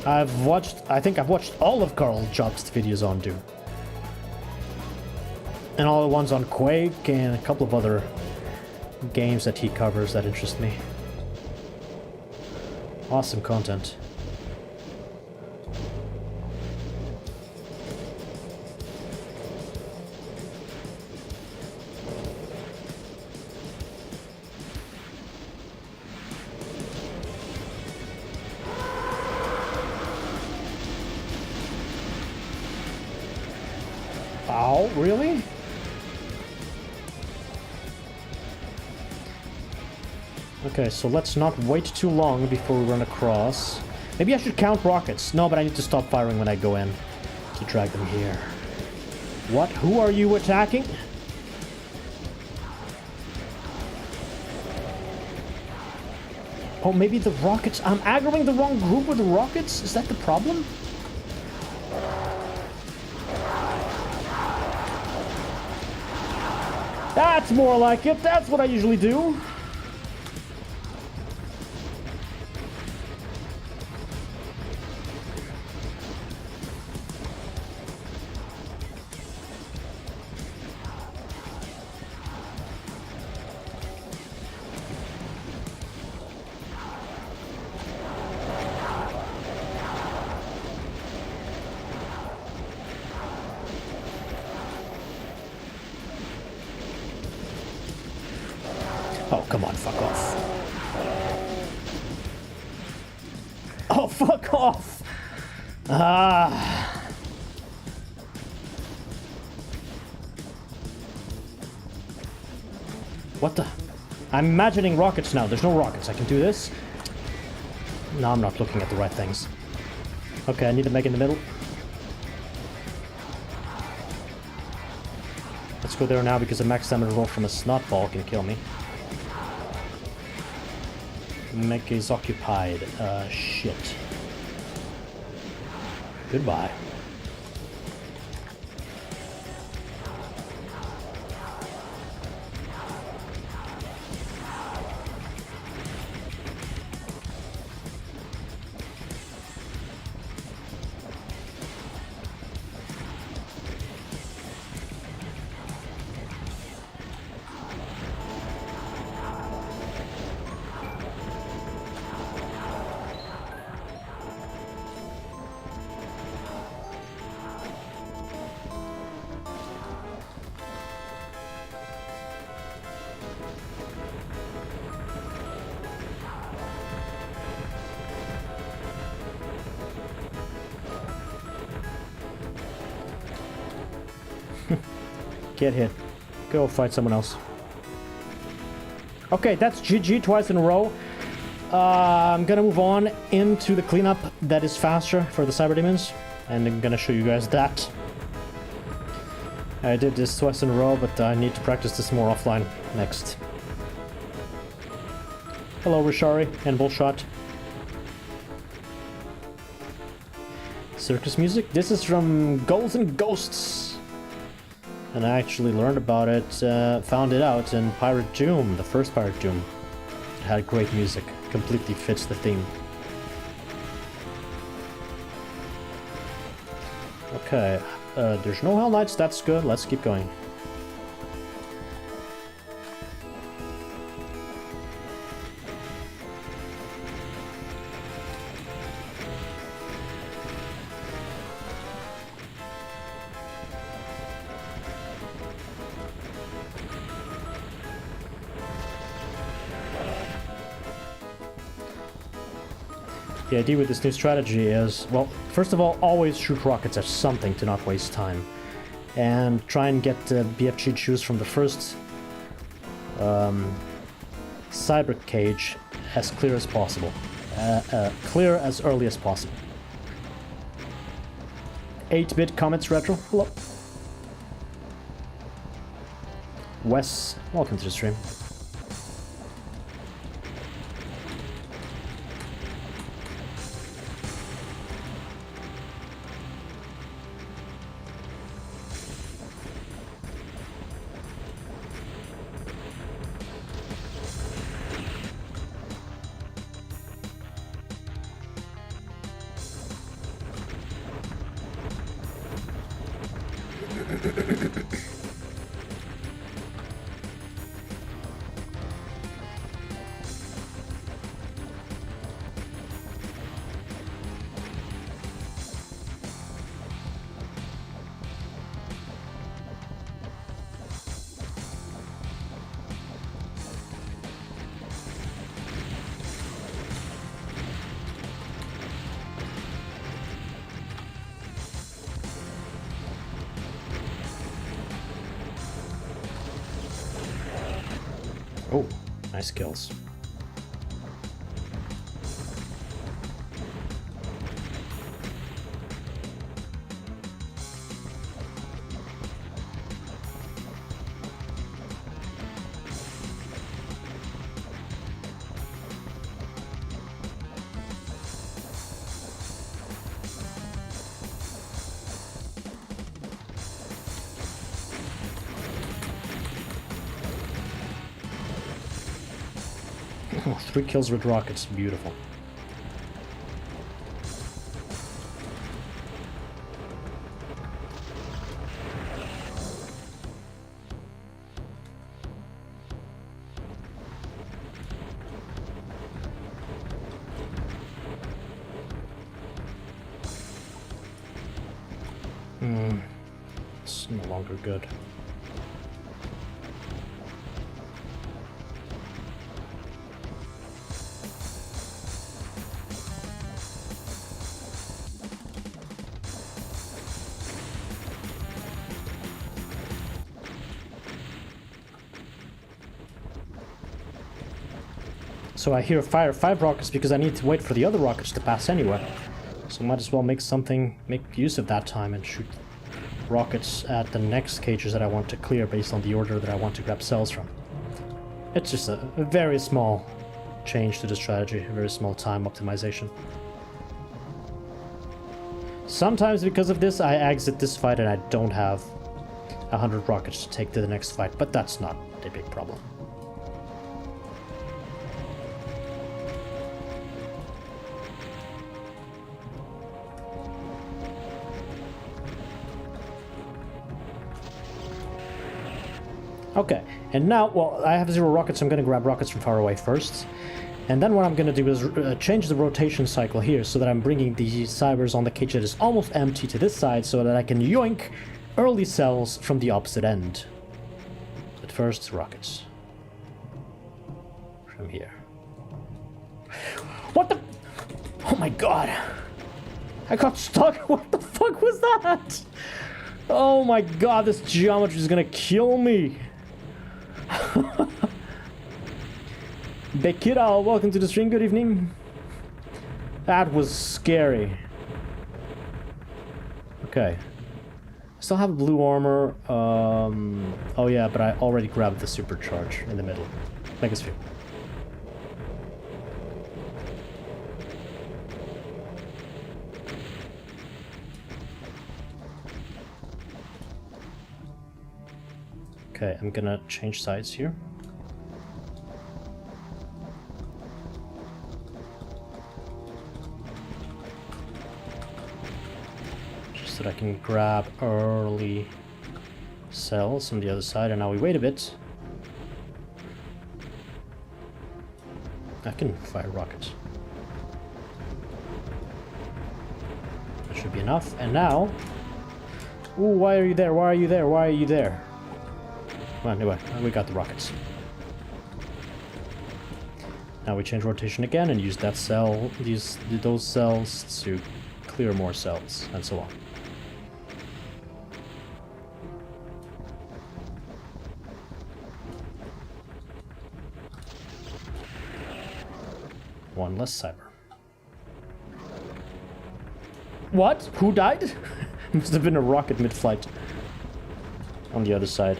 I think I've watched all of Carl Jobst's videos on Doom. And all the ones on Quake and a couple of other games that he covers that interest me. Awesome content. Ow, really? Okay, so let's not wait too long before we run across. Maybe I should count rockets. No, but I need to stop firing when I go in to drag them here. What? Who are you attacking? Oh, maybe the rockets. I'm aggroing the wrong group with the rockets? Is that the problem? That's more like it. That's what I usually do. Oh, come on, fuck off. Oh, fuck off! Ah. What the? I'm imagining rockets now. There's no rockets. I can do this. No, I'm not looking at the right things. Okay, I need to make in the middle. Let's go there now because a max damage roll from a snot ball can kill me. Mech is occupied. Shit. Goodbye. Get hit. Go fight someone else. Okay, that's GG twice in a row. I'm gonna move on into the cleanup that is faster for the cyber demons, and I'm gonna show you guys that. I did this twice in a row, but I need to practice this more offline next. Hello, Rishari and Bullshot. Circus music? This is from Ghouls and Ghosts. And I actually learned about it, found it out in Pirate Doom, the first Pirate Doom. It had great music, completely fits the theme. Okay, there's no Hell Knights, that's good, let's keep going. The idea with this new strategy is, well, first of all, always shoot rockets at something to not waste time. And try and get BFG choose from the first cyber cage as clear as possible. Clear as early as possible. 8-bit comments retro. Hello. Wes, welcome to the stream. Oh, nice kills. Oh, 3 kills with rockets, beautiful. It's no longer good. So I hear fire 5 rockets because I need to wait for the other rockets to pass anyway. So might as well make use of that time and shoot rockets at the next cages that I want to clear based on the order that I want to grab cells from. It's just a very small change to the strategy, a very small time optimization. Sometimes because of this I exit this fight and I don't have 100 rockets to take to the next fight, but that's not a big problem. Okay, and now, well, I have 0 rockets, so I'm going to grab rockets from far away first. And then what I'm going to do is change the rotation cycle here so that I'm bringing the cybers on the cage that is almost empty to this side so that I can yoink early cells from the opposite end. But first, rockets. From here. What the? Oh my god! I got stuck! What the fuck was that? Oh my god, this geometry is gonna kill me! Bekira, welcome to the stream, good evening. That was scary. Okay. I still have blue armor. Oh yeah, but I already grabbed the supercharge in the middle. Megasphere. Okay, I'm gonna change sides here. Just so that I can grab early cells on the other side, and now we wait a bit. I can fire rockets. That should be enough, and now... Ooh, why are you there? Why are you there? Why are you there? Well, anyway, we got the rockets. Now we change rotation again and use that cell, those cells to clear more cells, and so on. One less cyber. What? Who died? Must have been a rocket mid-flight. On the other side.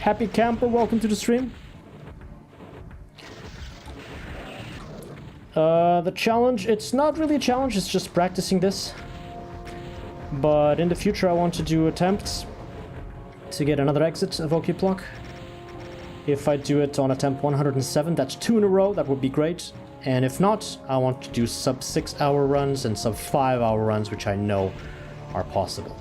Happy Camper, welcome to the stream. The challenge, it's not really a challenge, it's just practicing this. But in the future I want to do attempts to get another exit of Okuplok. If I do it on attempt 107, that's 2 in a row, that would be great. And if not, I want to do sub 6 hour runs and sub 5 hour runs, which I know are possible.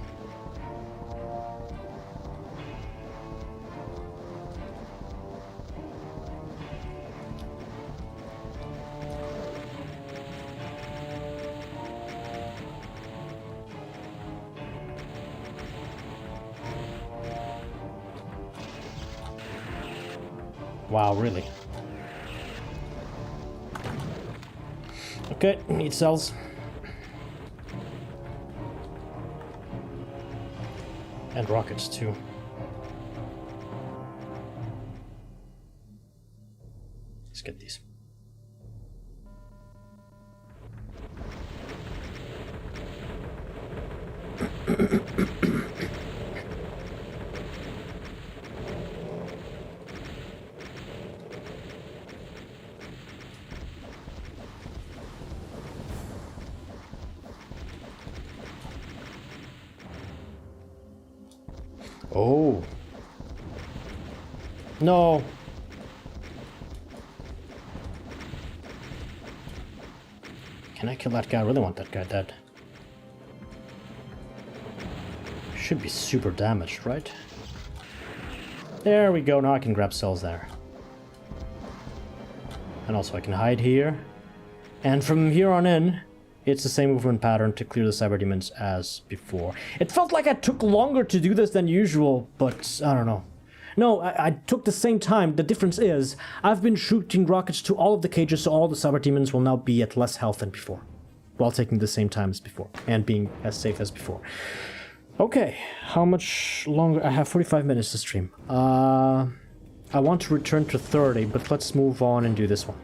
Wow, really? Okay, need cells. And rockets, too. Let's get these. Oh. No. Can I kill that guy? I really want that guy dead. Should be super damaged, right? There we go. Now I can grab cells there. And also I can hide here. And from here on in, it's the same movement pattern to clear the cyber demons as before. It felt like I took longer to do this than usual, but I don't know. No, I took the same time. The difference is, I've been shooting rockets to all of the cages, so all the cyber demons will now be at less health than before, while taking the same time as before, and being as safe as before. Okay, how much longer? I have 45 minutes to stream. I want to return to 30, but let's move on and do this one.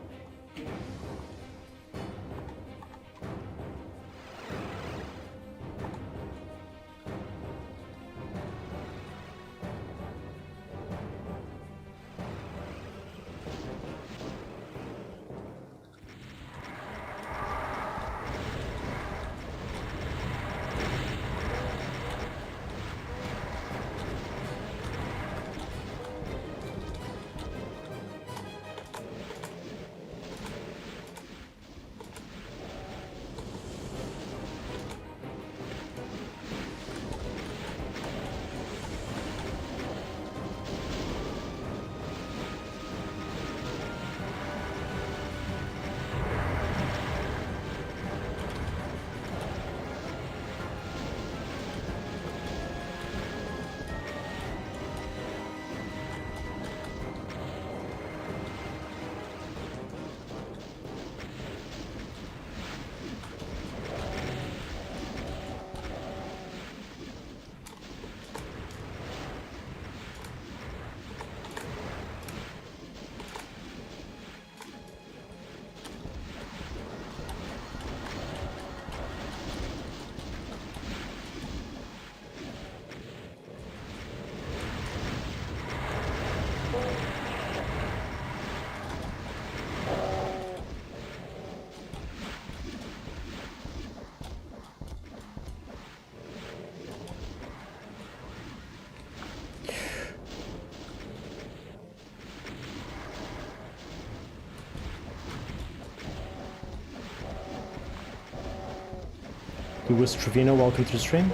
Louis Trevino, welcome to the stream.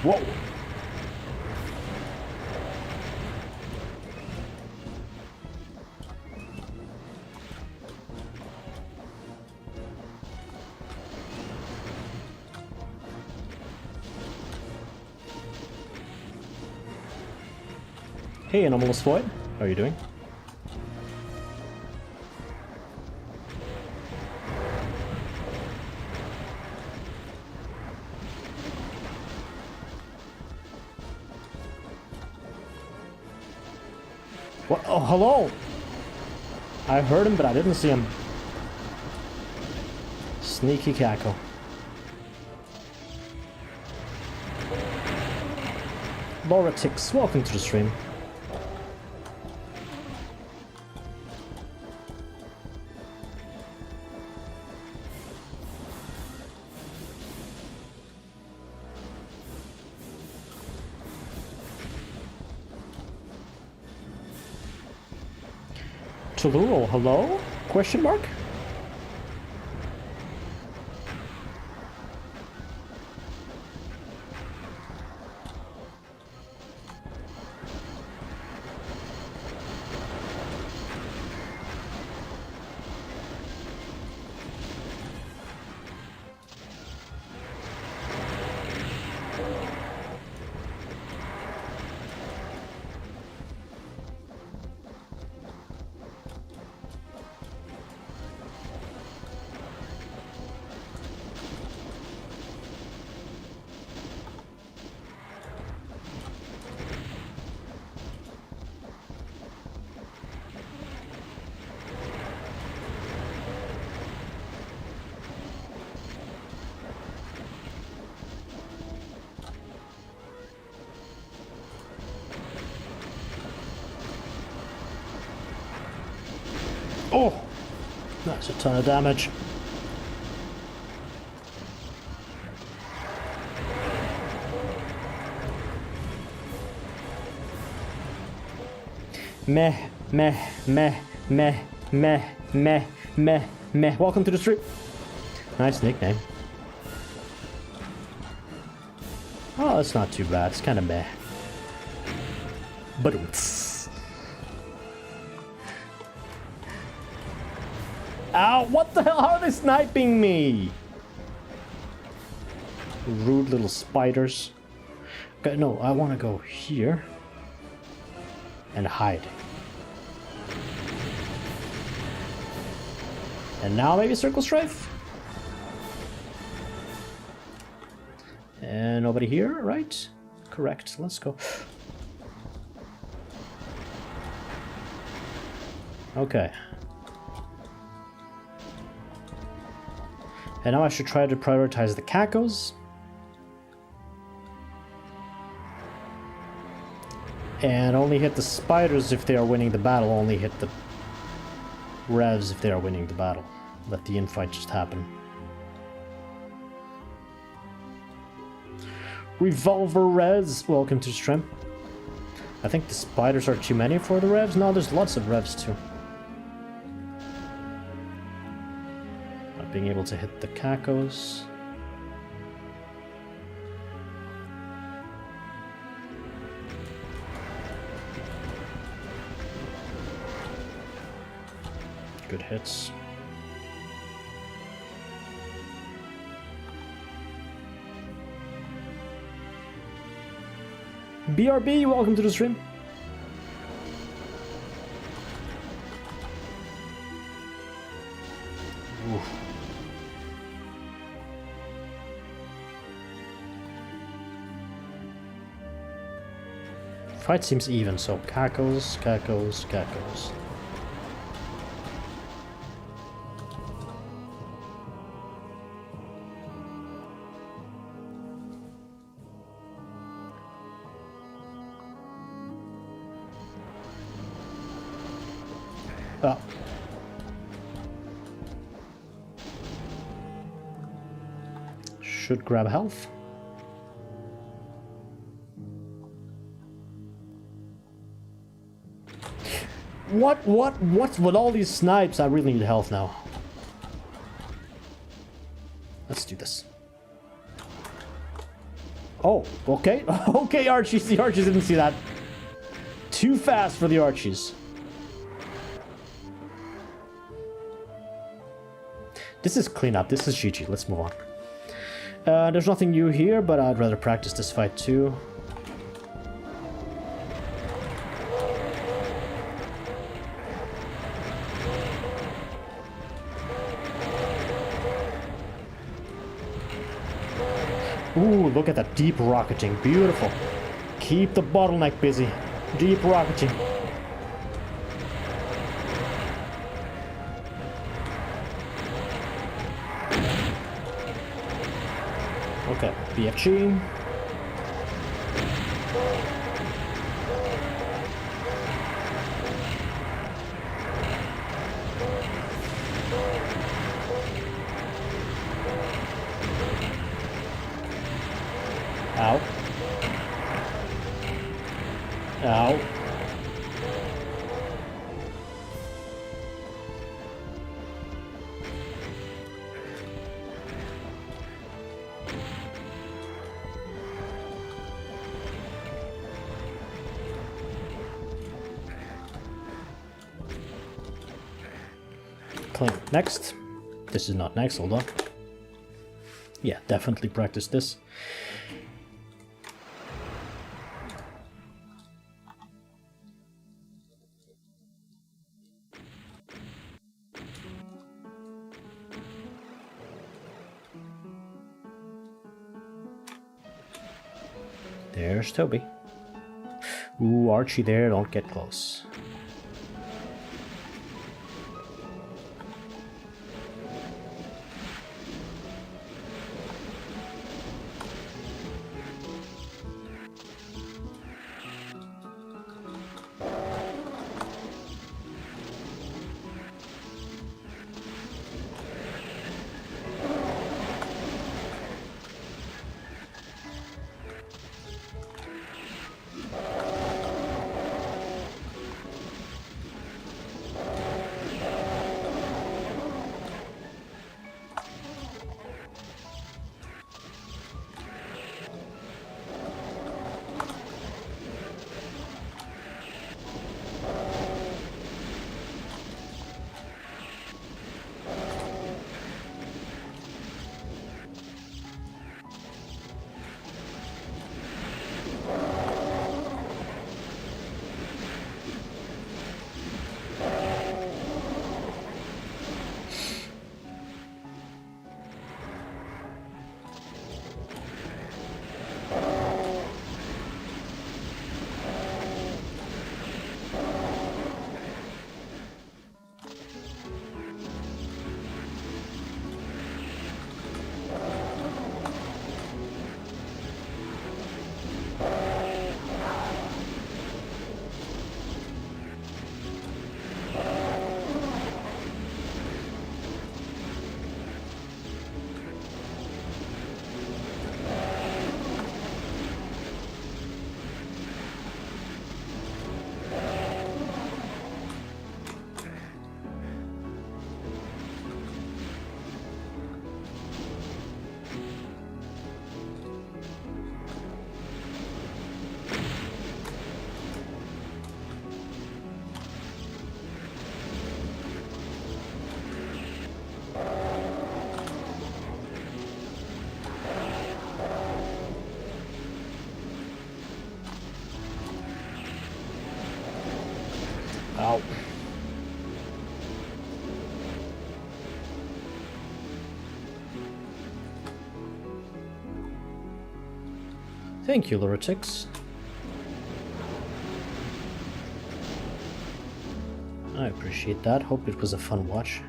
Whoa! Hey, Anomalous Void, how are you doing? What? Oh, hello! I heard him, but I didn't see him. Sneaky cackle. Laura Tix, welcome to the stream. Telluril, hello? Question mark? Oh! That's a ton of damage. Meh, meh, meh, meh, meh, meh, meh, meh. Welcome to the stream. Nice nickname. Oh, that's not too bad. It's kind of meh. But ow, what the hell? How are they sniping me? Rude little spiders. Okay, no, I want to go here and hide. And now maybe circle strafe? And nobody here, right? Correct, let's go. Okay. And now I should try to prioritize the cacos. And only hit the spiders if they are winning the battle, only hit the revs if they are winning the battle. Let the infight just happen. Revolver Revs, welcome to the stream. I think the spiders are too many for the revs. No, there's lots of revs too. Not being able to hit the cacos. Good hits. BRB, welcome to the stream. Oof. Fight seems even, so cacos, cacos, cacos. Oh. Should grab health. What's with all these snipes? I really need health now. Let's do this. Oh, okay. Okay, Archies. The Archies didn't see that. Too fast for the Archies. This is cleanup. This is GG. Let's move on. There's nothing new here, but I'd rather practice this fight too. Ooh, look at that deep rocketing. Beautiful. Keep the bottleneck busy. Deep rocketing. Okay, BFG. Ow. Ow. Next. This is not next, hold on. Yeah, definitely practice this. There's Toby. Ooh, Archie there, don't get close. Thank you, Lurotix. I appreciate that. Hope it was a fun watch.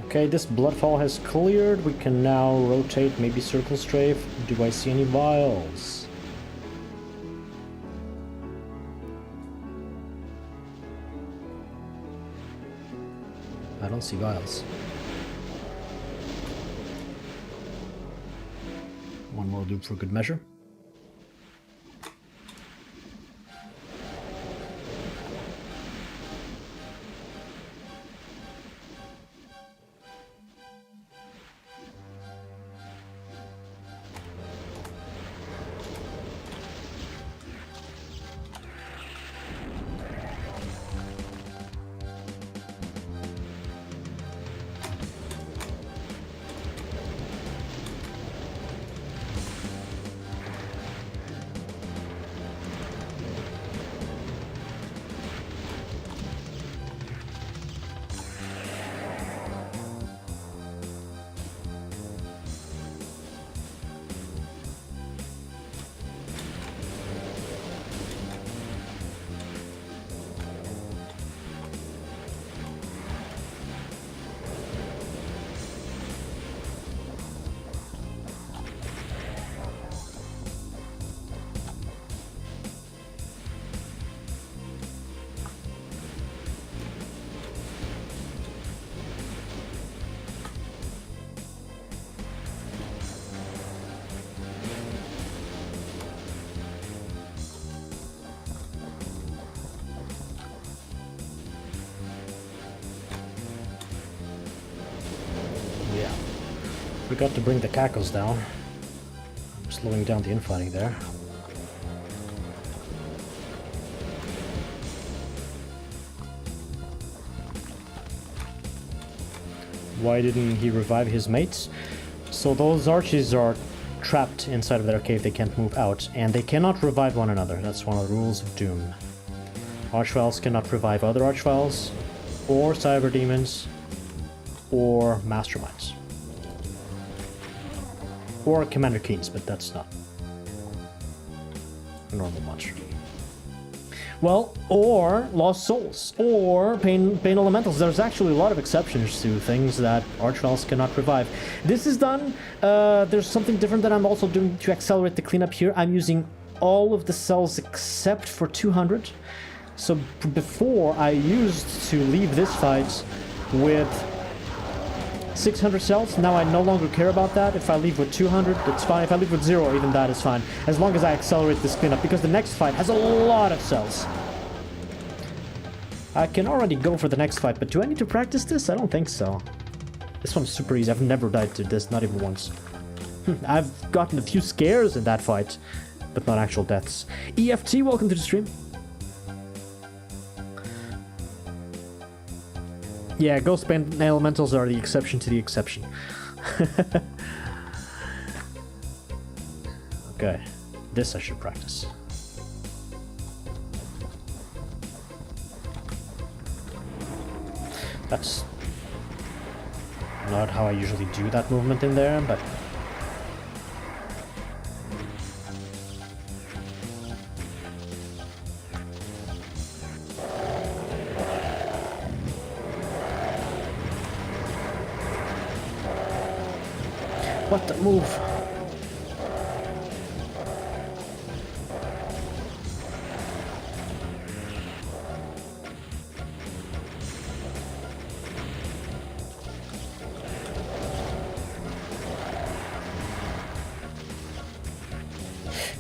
Okay, this bloodfall has cleared. We can now rotate, maybe circle strafe. Do I see any vials? I don't see vials. One more loop for good measure. Forgot to bring the cackles down. I'm slowing down the infighting there. Why didn't he revive his mates? So those arches are trapped inside of their cave, they can't move out, and they cannot revive one another. That's one of the rules of Doom. Archviles cannot revive other archviles, or cyber demons, or masterminds. Or Commander Keys, but that's not a normal monster. Well, or Lost Souls, or Pain Elementals. There's actually a lot of exceptions to things that Archviles cannot revive. This is done, there's something different that I'm also doing to accelerate the cleanup here. I'm using all of the cells except for 200. So before, I used to leave this fight with 600 cells. Now I no longer care about that. If I leave with 200, it's fine. If I leave with 0, even that is fine. As long as I accelerate this cleanup, because the next fight has a lot of cells. I can already go for the next fight, but do I need to practice this? I don't think so. This one's super easy. I've never died to this, not even once. I've gotten a few scares in that fight, but not actual deaths. EFT, welcome to the stream. Yeah, Ghost Pain Elementals are the exception to the exception. Okay, this I should practice. That's not how I usually do that movement in there, but... What the move?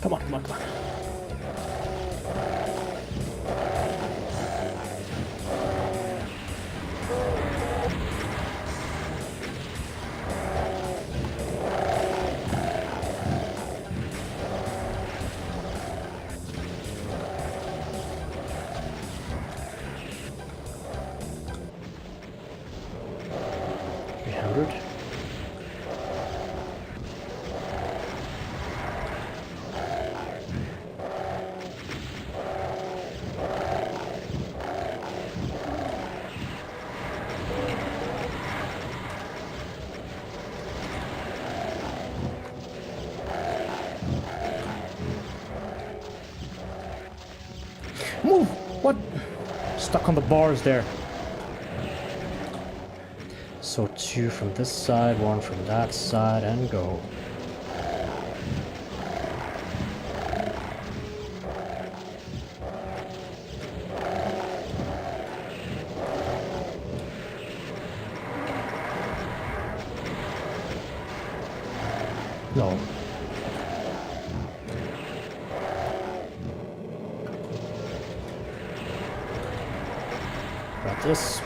Come on, come on, come on. Stuck on the bars there. So 2 from this side, 1 from that side, and go. No. Got this.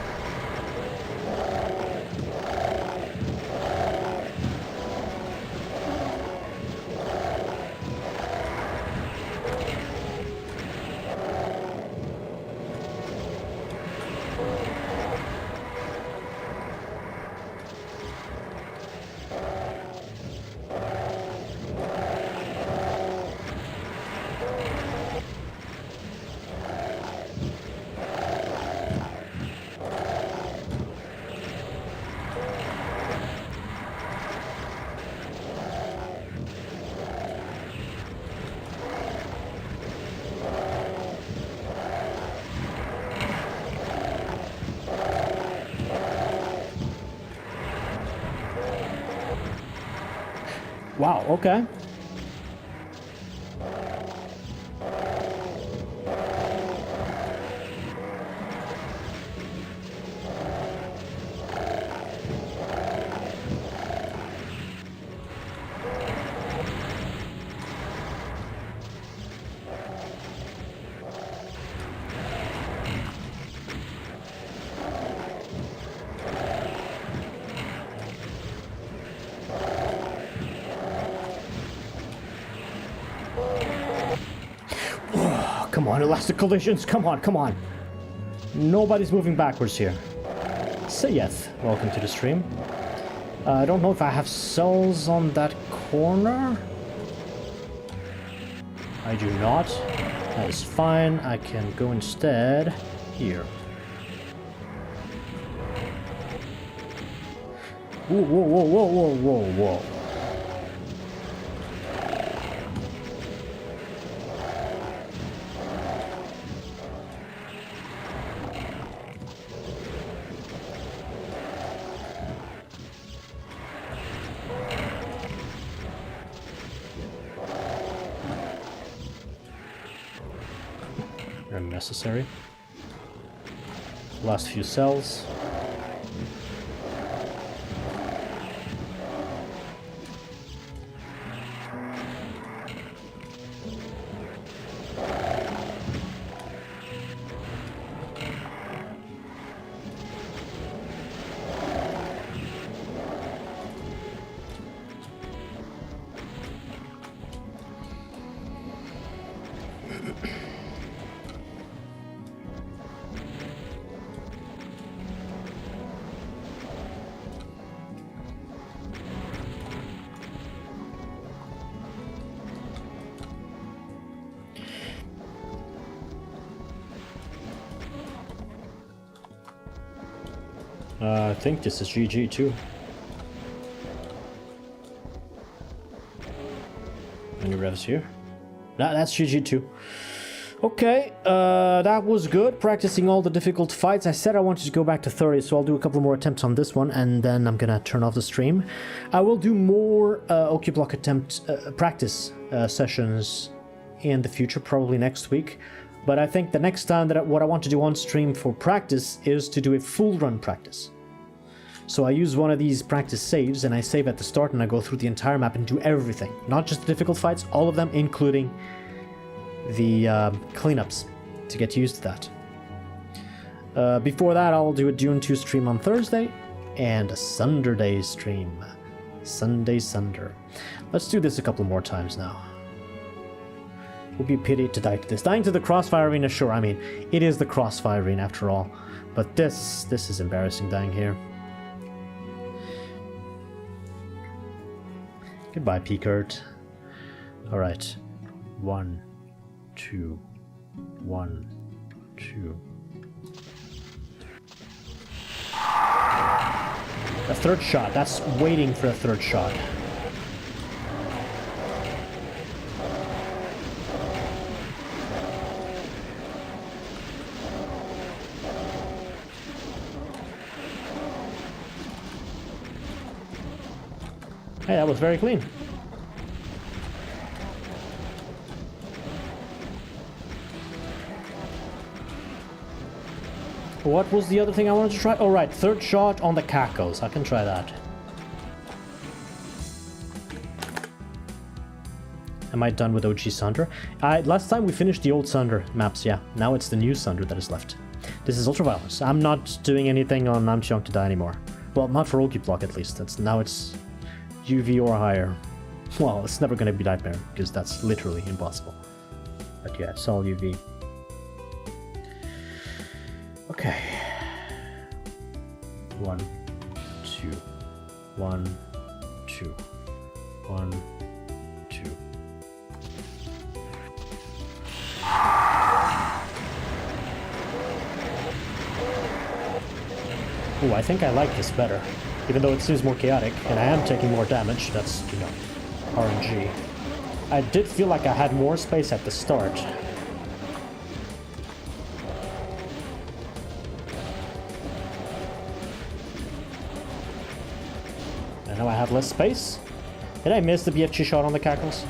Wow, okay. Come on, elastic collisions, come on, come on. Nobody's moving backwards here. Sayeth, welcome to the stream. I don't know if I have cells on that corner. I do not. That is fine. I can go instead here. Whoa, whoa, whoa, whoa, whoa, whoa, whoa. Unnecessary. Last few cells. I think this is GG too. Any revs here? That's GG too. Okay, that was good. Practicing all the difficult fights. I said I wanted to go back to 30, so I'll do a couple more attempts on this one, and then I'm gonna turn off the stream. I will do more Okuplok attempt practice sessions in the future, probably next week. But I think the next time that what I want to do on stream for practice is to do a full run practice. So I use one of these practice saves, and I save at the start, and I go through the entire map and do everything. Not just the difficult fights, all of them, including the cleanups, to get used to that. Before that, I'll do a Dune 2 stream on Thursday, and a Sunday stream. Sunday Sunder. Let's do this a couple more times now. It would be a pity to die to this. Dying to the Crossfire Arena, sure, I mean, it is the Crossfire Arena after all. But this is embarrassing dying here. Goodbye, Picard. Alright. 1, 2, 1, 2. A third shot. That's waiting for a third shot. Hey, that was very clean. What was the other thing I wanted to try? Oh, right. Third shot on the cackles. I can try that. Am I done with OG Sunder? Last time we finished the old Sunder maps, yeah. Now it's the new Sunder that is left. This is Ultraviolence. I'm not doing anything on I'm Too Young to Die anymore. Well, not for Okuplok at least. Now it's UV or higher. Well, it's never going to be Nightmare, because that's literally impossible. But yeah, it's all UV. Okay. 1, 2, 1, 2, 1, 2. Ooh, I think I like this better. Even though it seems more chaotic, and I am taking more damage, that's, you know, RNG. I did feel like I had more space at the start. And now I have less space. Did I miss the BFG shot on the cackles?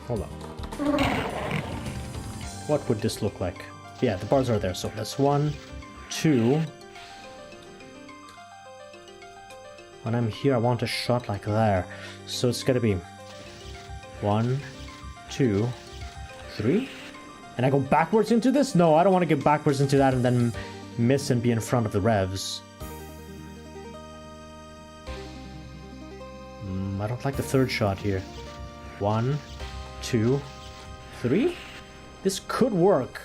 Hold on. What would this look like? Yeah, the bars are there, so that's 1, 2. When I'm here, I want a shot like there. So it's gotta be 1, 2, 3. And I go backwards into this? No, I don't want to get backwards into that and then miss and be in front of the revs. I don't like the third shot here. 1, 2, 3. This could work.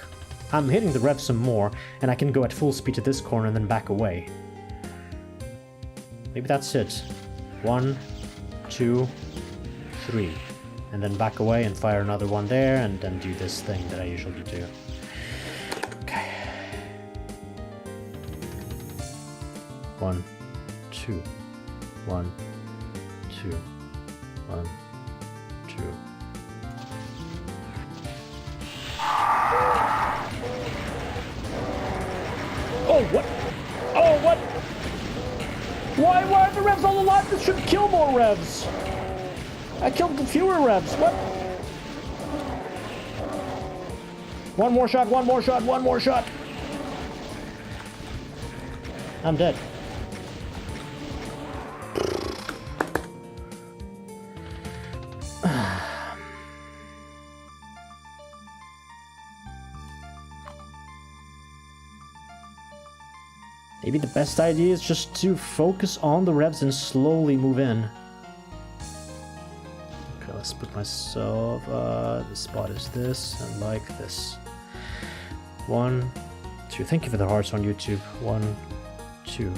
I'm hitting the rev some more, and I can go at full speed to this corner and then back away. Maybe that's it. 1, 2, 3. And then back away and fire another one there, and then do this thing that I usually do. Okay. 1, 2. 1, 2. 1, 2. Oh, what? Oh, what? Why are the revs all alive? This should kill more revs. I killed the fewer revs. What? One more shot, one more shot, one more shot. I'm dead. Maybe the best idea is just to focus on the revs and slowly move in. Okay, let's put myself, the spot is this, and like this. 1, 2, thank you for the hearts on YouTube. 1, 2.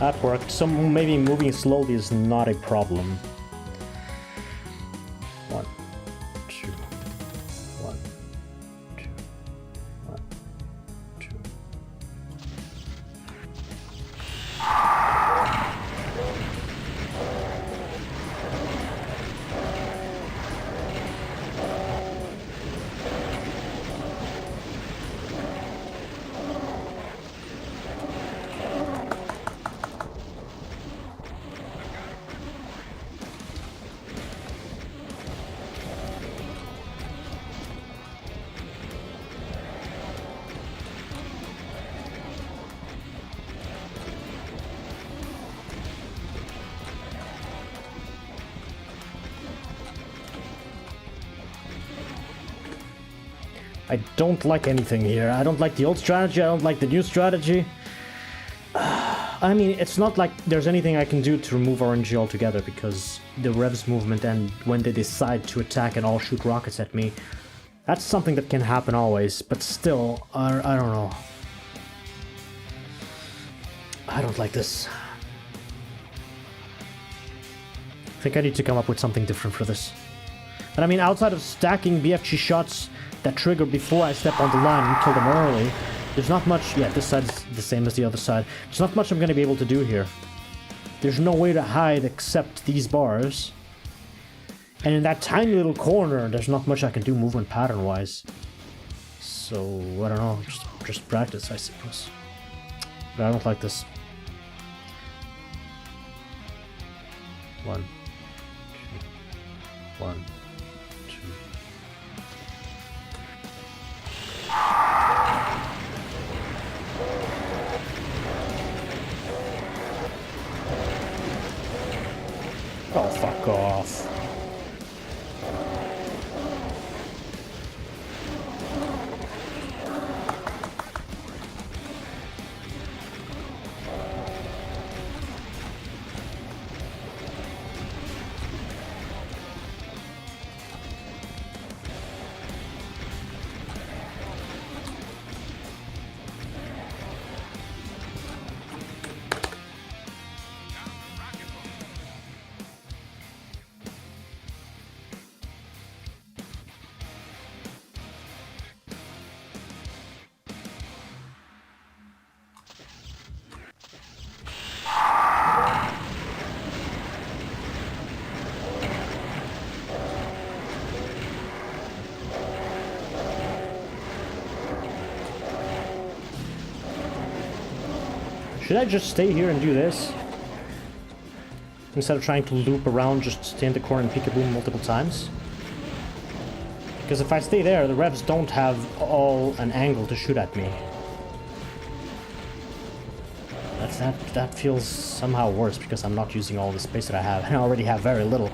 That worked. So maybe moving slowly is not a problem. 1, 2, 1, 2, 1, 2. I don't like anything here. I don't like the old strategy, I don't like the new strategy. I mean, it's not like there's anything I can do to remove RNG altogether, because the revs movement and when they decide to attack and all shoot rockets at me, That's something that can happen always, but still, I don't know. I don't like this. I think I need to come up with something different for this. But I mean, outside of stacking BFG shots that trigger before I step on the line and kill them early, there's not much. Yeah, this side's the same as the other side. There's not much I'm going to be able to do here. There's no way to hide except these bars. And in that tiny little corner, there's not much I can do movement pattern-wise. So, I don't know, just practice, I suppose. But I don't like this. 1, 2, 1, 2. Oh, fuck off. Should I just stay here and do this? Instead of trying to loop around, just stay in the corner and peekaboo multiple times? Because if I stay there, the revs don't have all an angle to shoot at me. That feels somehow worse because I'm not using all the space that I have, and I already have very little.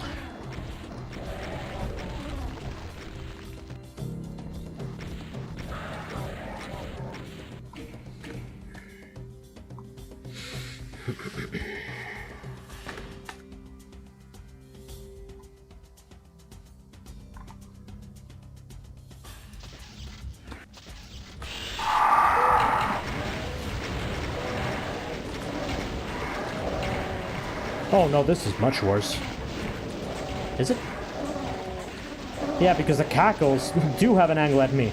Oh no, this is much worse. Is it? Yeah, because the cackles do have an angle at me.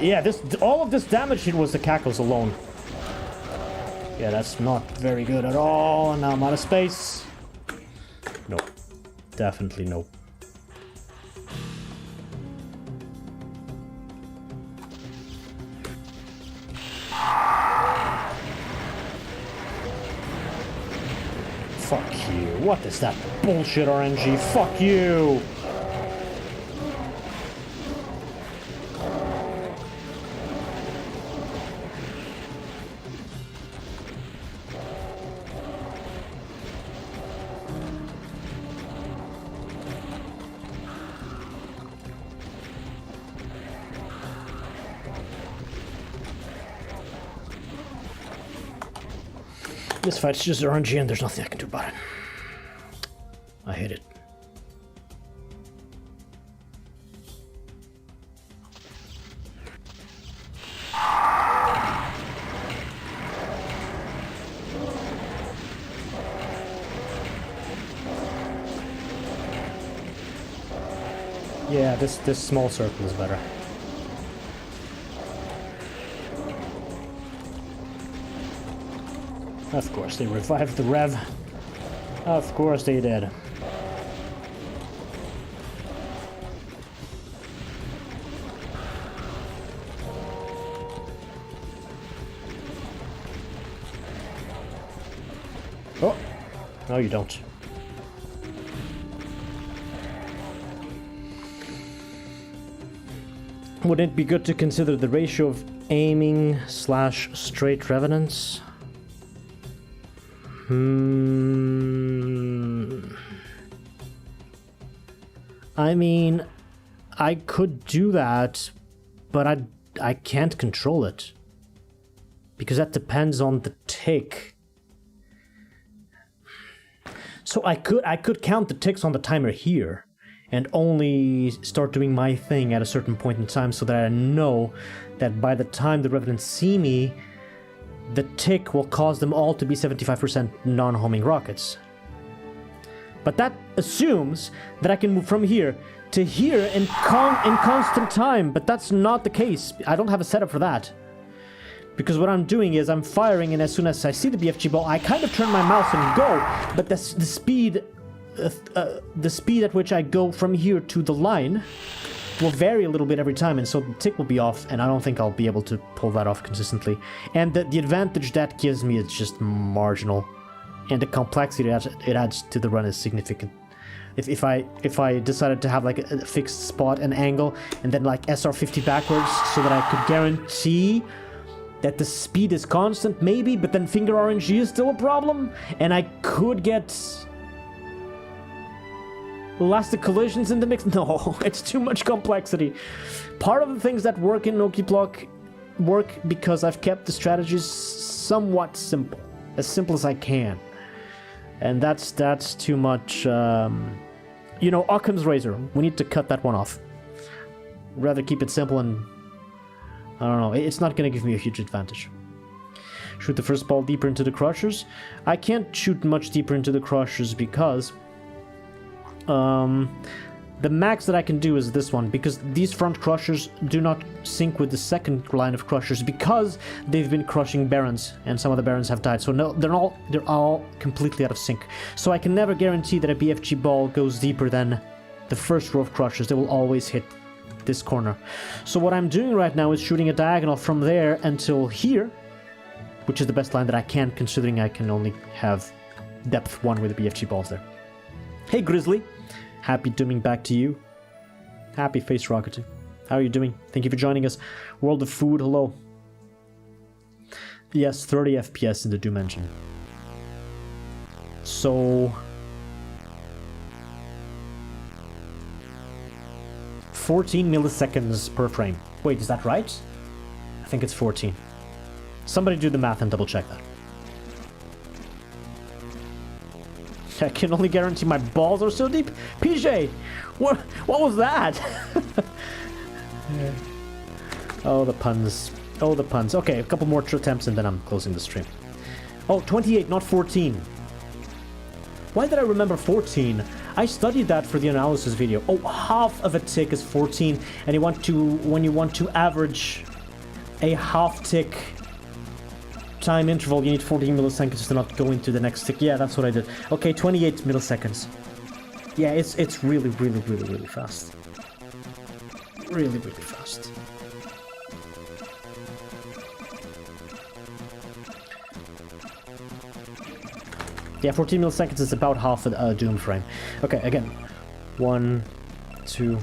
Yeah, all of this damage hit was the cackles alone. Yeah, that's not very good at all. And now I'm out of space. Nope. Definitely nope. Fuck you. What is that bullshit RNG? Fuck you! This fight's just RNG and there's nothing I can do about it. I hate it. Yeah, this small circle is better. Of course, they revived the Rev. Of course they did. Oh! No, you don't. Wouldn't it be good to consider the ratio of aiming / straight revenants? I mean, I could do that, but I can't control it. Because that depends on the tick. So I could count the ticks on the timer here. and only start doing my thing at a certain point in time so that I know that by the time the Revenants see me, the tick will cause them all to be 75% non-homing rockets. But that assumes that I can move from here to here in constant time, but that's not the case. I don't have a setup for that. Because what I'm doing is I'm firing, and as soon as I see the BFG ball, I kind of turn my mouse and go, but the speed at which I go from here to the line will vary a little bit every time, and so the tick will be off, and I don't think I'll be able to pull that off consistently. And the advantage that gives me is just marginal, and the complexity it adds to the run is significant. If I decided to have like a fixed spot and angle, and then like SR50 backwards, so that I could guarantee that the speed is constant, maybe, but then finger RNG is still a problem, and I could get elastic collisions in the mix. No, it's too much complexity. Part of the things that work in Okuplok work because I've kept the strategies somewhat simple as I can, and that's too much. You know, Occam's razor. We need to cut that one off. Rather keep it simple, and I don't know. It's not going to give me a huge advantage. Shoot the first ball deeper into the crushers. I can't shoot much deeper into the crushers because the max that I can do is this one, because these front crushers do not sync with the second line of crushers because they've been crushing barons, and some of the barons have died. So no, they're all completely out of sync. So I can never guarantee that a BFG ball goes deeper than the first row of crushers. They will always hit this corner. So what I'm doing right now is shooting a diagonal from there until here, which is the best line that I can, considering I can only have depth 1 with the BFG balls there. Hey Grizzly, happy dooming back to you. Happy face rocketing. How are you doing? Thank you for joining us. World of Food, hello. Yes, 30 FPS in the Doom engine. So 14 milliseconds per frame. Wait, is that right? I think it's 14. Somebody do the math and double check that. I can only guarantee my balls are so deep. PJ, what was that? Oh, the puns. Oh, the puns. Okay, a couple more attempts and then I'm closing the stream. Oh, 28, not 14. Why did I remember 14? I studied that for the analysis video. Oh, half of a tick is 14, and when you want to average a half tick time interval, you need 14 milliseconds to not go into the next tick. Yeah, that's what I did. Okay, 28 milliseconds. Yeah, it's really fast. Really fast. Yeah, 14 milliseconds is about half a Doom frame. Okay, again. 1, 2,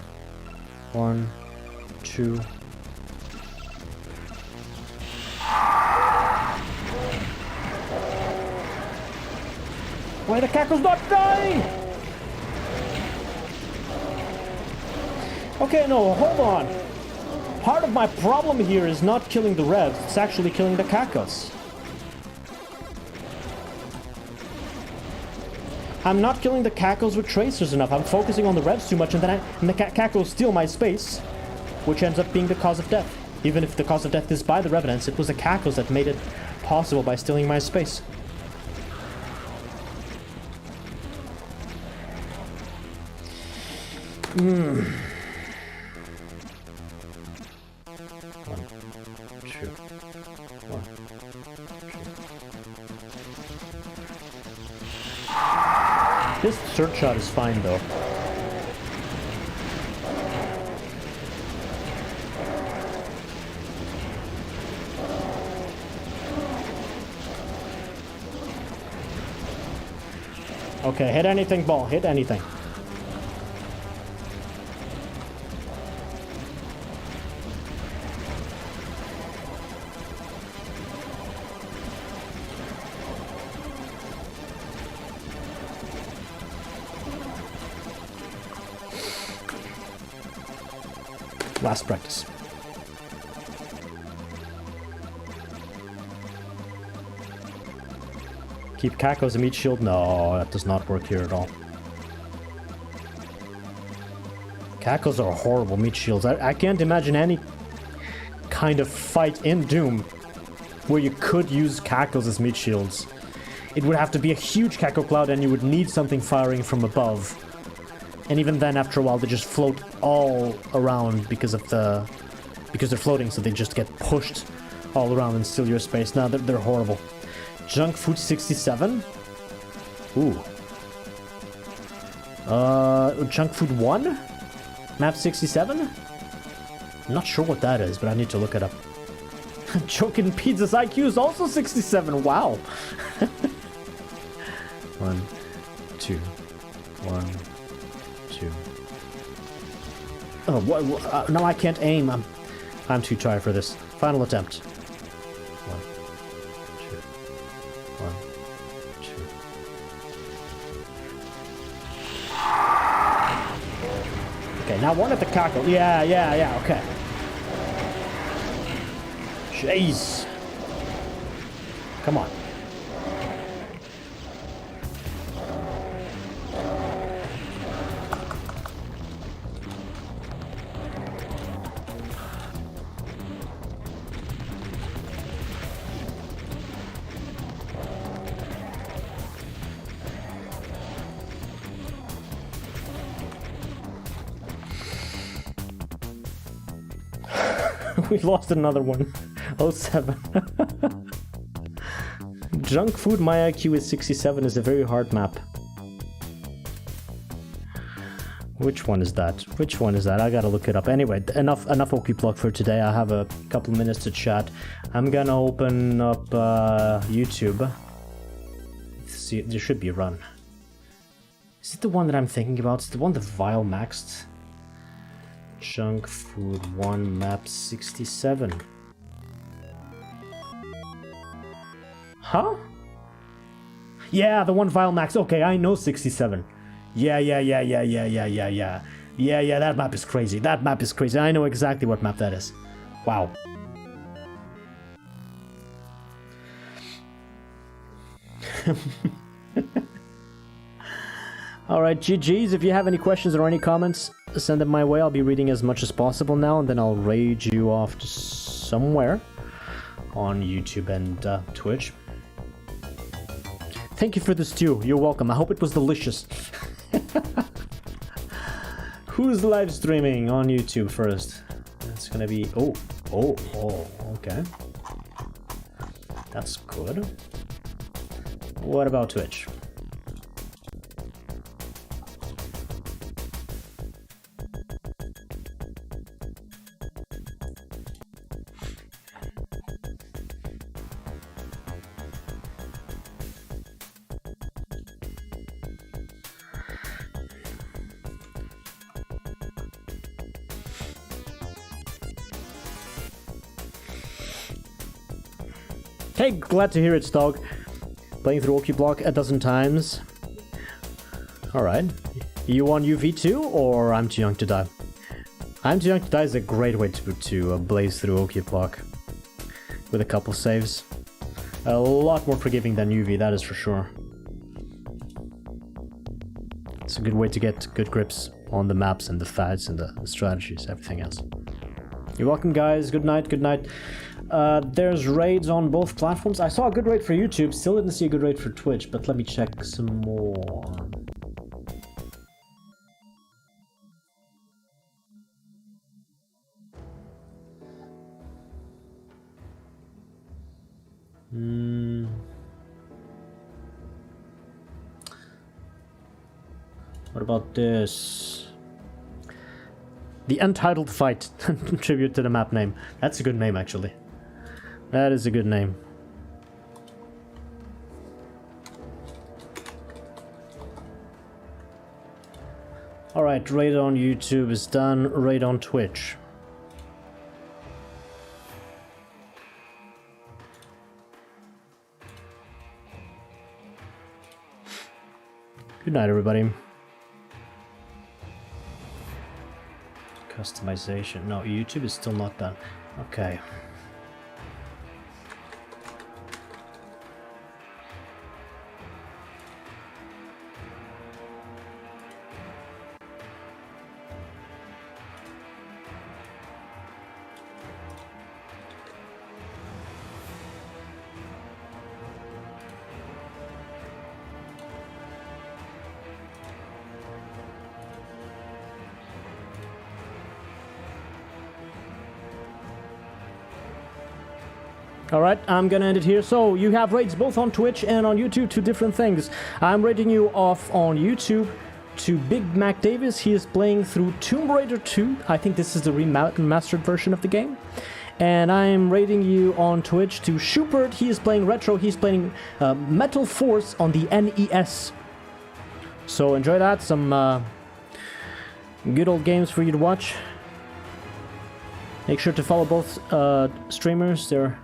1, 2. Why the cackle's not dying? Okay, no, hold on. Part of my problem here is not killing the revs, it's actually killing the cacos. I'm not killing the cacos with tracers enough. I'm focusing on the revs too much, and then the cacos steal my space, which ends up being the cause of death. Even if the cause of death is by the Revenants, it was the cacos that made it possible by stealing my space. This third shot is fine though. Okay, hit anything, ball, hit anything. Last practice. Keep cacos and meat shield. No, that does not work here at all. Cackles are horrible meat shields. I can't imagine any kind of fight in Doom where you could use cackles as meat shields. It would have to be a huge cackle cloud and you would need something firing from above. And even then, after a while, they just float all around because they're floating, so they just get pushed all around and steal your space. Now they're horrible. Junk food 67? Ooh. Junk food 1? Map 67? I'm not sure what that is, but I need to look it up. Joking Pizza's IQ is also 67. Wow. 1, 2, 1, 2. Oh, what? No, I can't aim. I'm too tired for this. Final attempt. 1, 2, 1, 2. Okay, now one at the cackle. Yeah, okay. Jeez. Come on. We lost another one. 07. Junk food, my IQ is 67, is a very hard map. Which one is that? Which one is that? I gotta look it up. Anyway, enough Okuplok for today. I have a couple minutes to chat. I'm gonna open up YouTube. Let's see, there should be a run. Is it the one that I'm thinking about? It's the one that Vile maxed. Junk food 1 map 67. Huh? Yeah, the one Vile max. Okay, I know 67. Yeah, that map is crazy. That map is crazy. I know exactly what map that is. Wow. Alright, GG's. If you have any questions or any comments, send them my way. I'll be reading as much as possible now, and then I'll raid you off to somewhere on YouTube and Twitch. Thank you for the stew. You're welcome. I hope it was delicious. Who's live streaming on YouTube first? That's gonna be... Oh, okay. That's good. What about Twitch? Hey, glad to hear it, Stog. Playing through Okuplok a dozen times. Alright. You on UV2 or I'm Too Young to Die? I'm Too Young to Die is a great way to blaze through Okuplok. With a couple saves. A lot more forgiving than UV, that is for sure. It's a good way to get good grips on the maps and the fads and the strategies, everything else. You're welcome, guys. Good night, good night. There's raids on both platforms. I saw a good raid for YouTube, still didn't see a good raid for Twitch, but let me check some more. What about this? The Untitled Fight. Tribute to the map name. That's a good name, actually. That is a good name. Alright, raid on YouTube is done. Raid on Twitch. Good night, everybody. Customization. No, YouTube is still not done. Okay. Alright, I'm gonna end it here. So, you have raids both on Twitch and on YouTube, two different things. I'm rating you off on YouTube to Big Mac Davis. He is playing through Tomb Raider 2. I think this is the remastered version of the game. And I'm rating you on Twitch to Schubert. He is playing retro. He's playing Metal Force on the NES. So enjoy that. Some good old games for you to watch. Make sure to follow both streamers. They're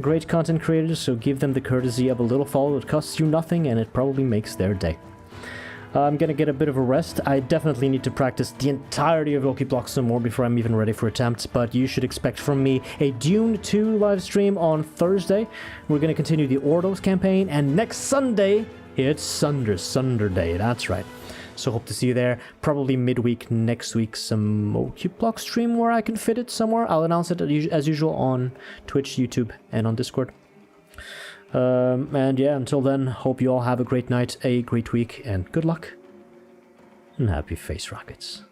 great content creators, so give them the courtesy of a little follow. It costs you nothing, and it probably makes their day. I'm gonna get a bit of a rest. I definitely need to practice the entirety of Okuplok some more before I'm even ready for attempts, but you should expect from me a Dune 2 live stream on Thursday. We're gonna continue the Ordos campaign, and next Sunday, it's Sunder Day, that's right. So hope to see you there. Probably midweek next week, some Okuplok stream where I can fit it somewhere. I'll announce it as usual on Twitch, YouTube, and on Discord. And yeah, until then, hope you all have a great night, a great week, and good luck, and happy face rockets.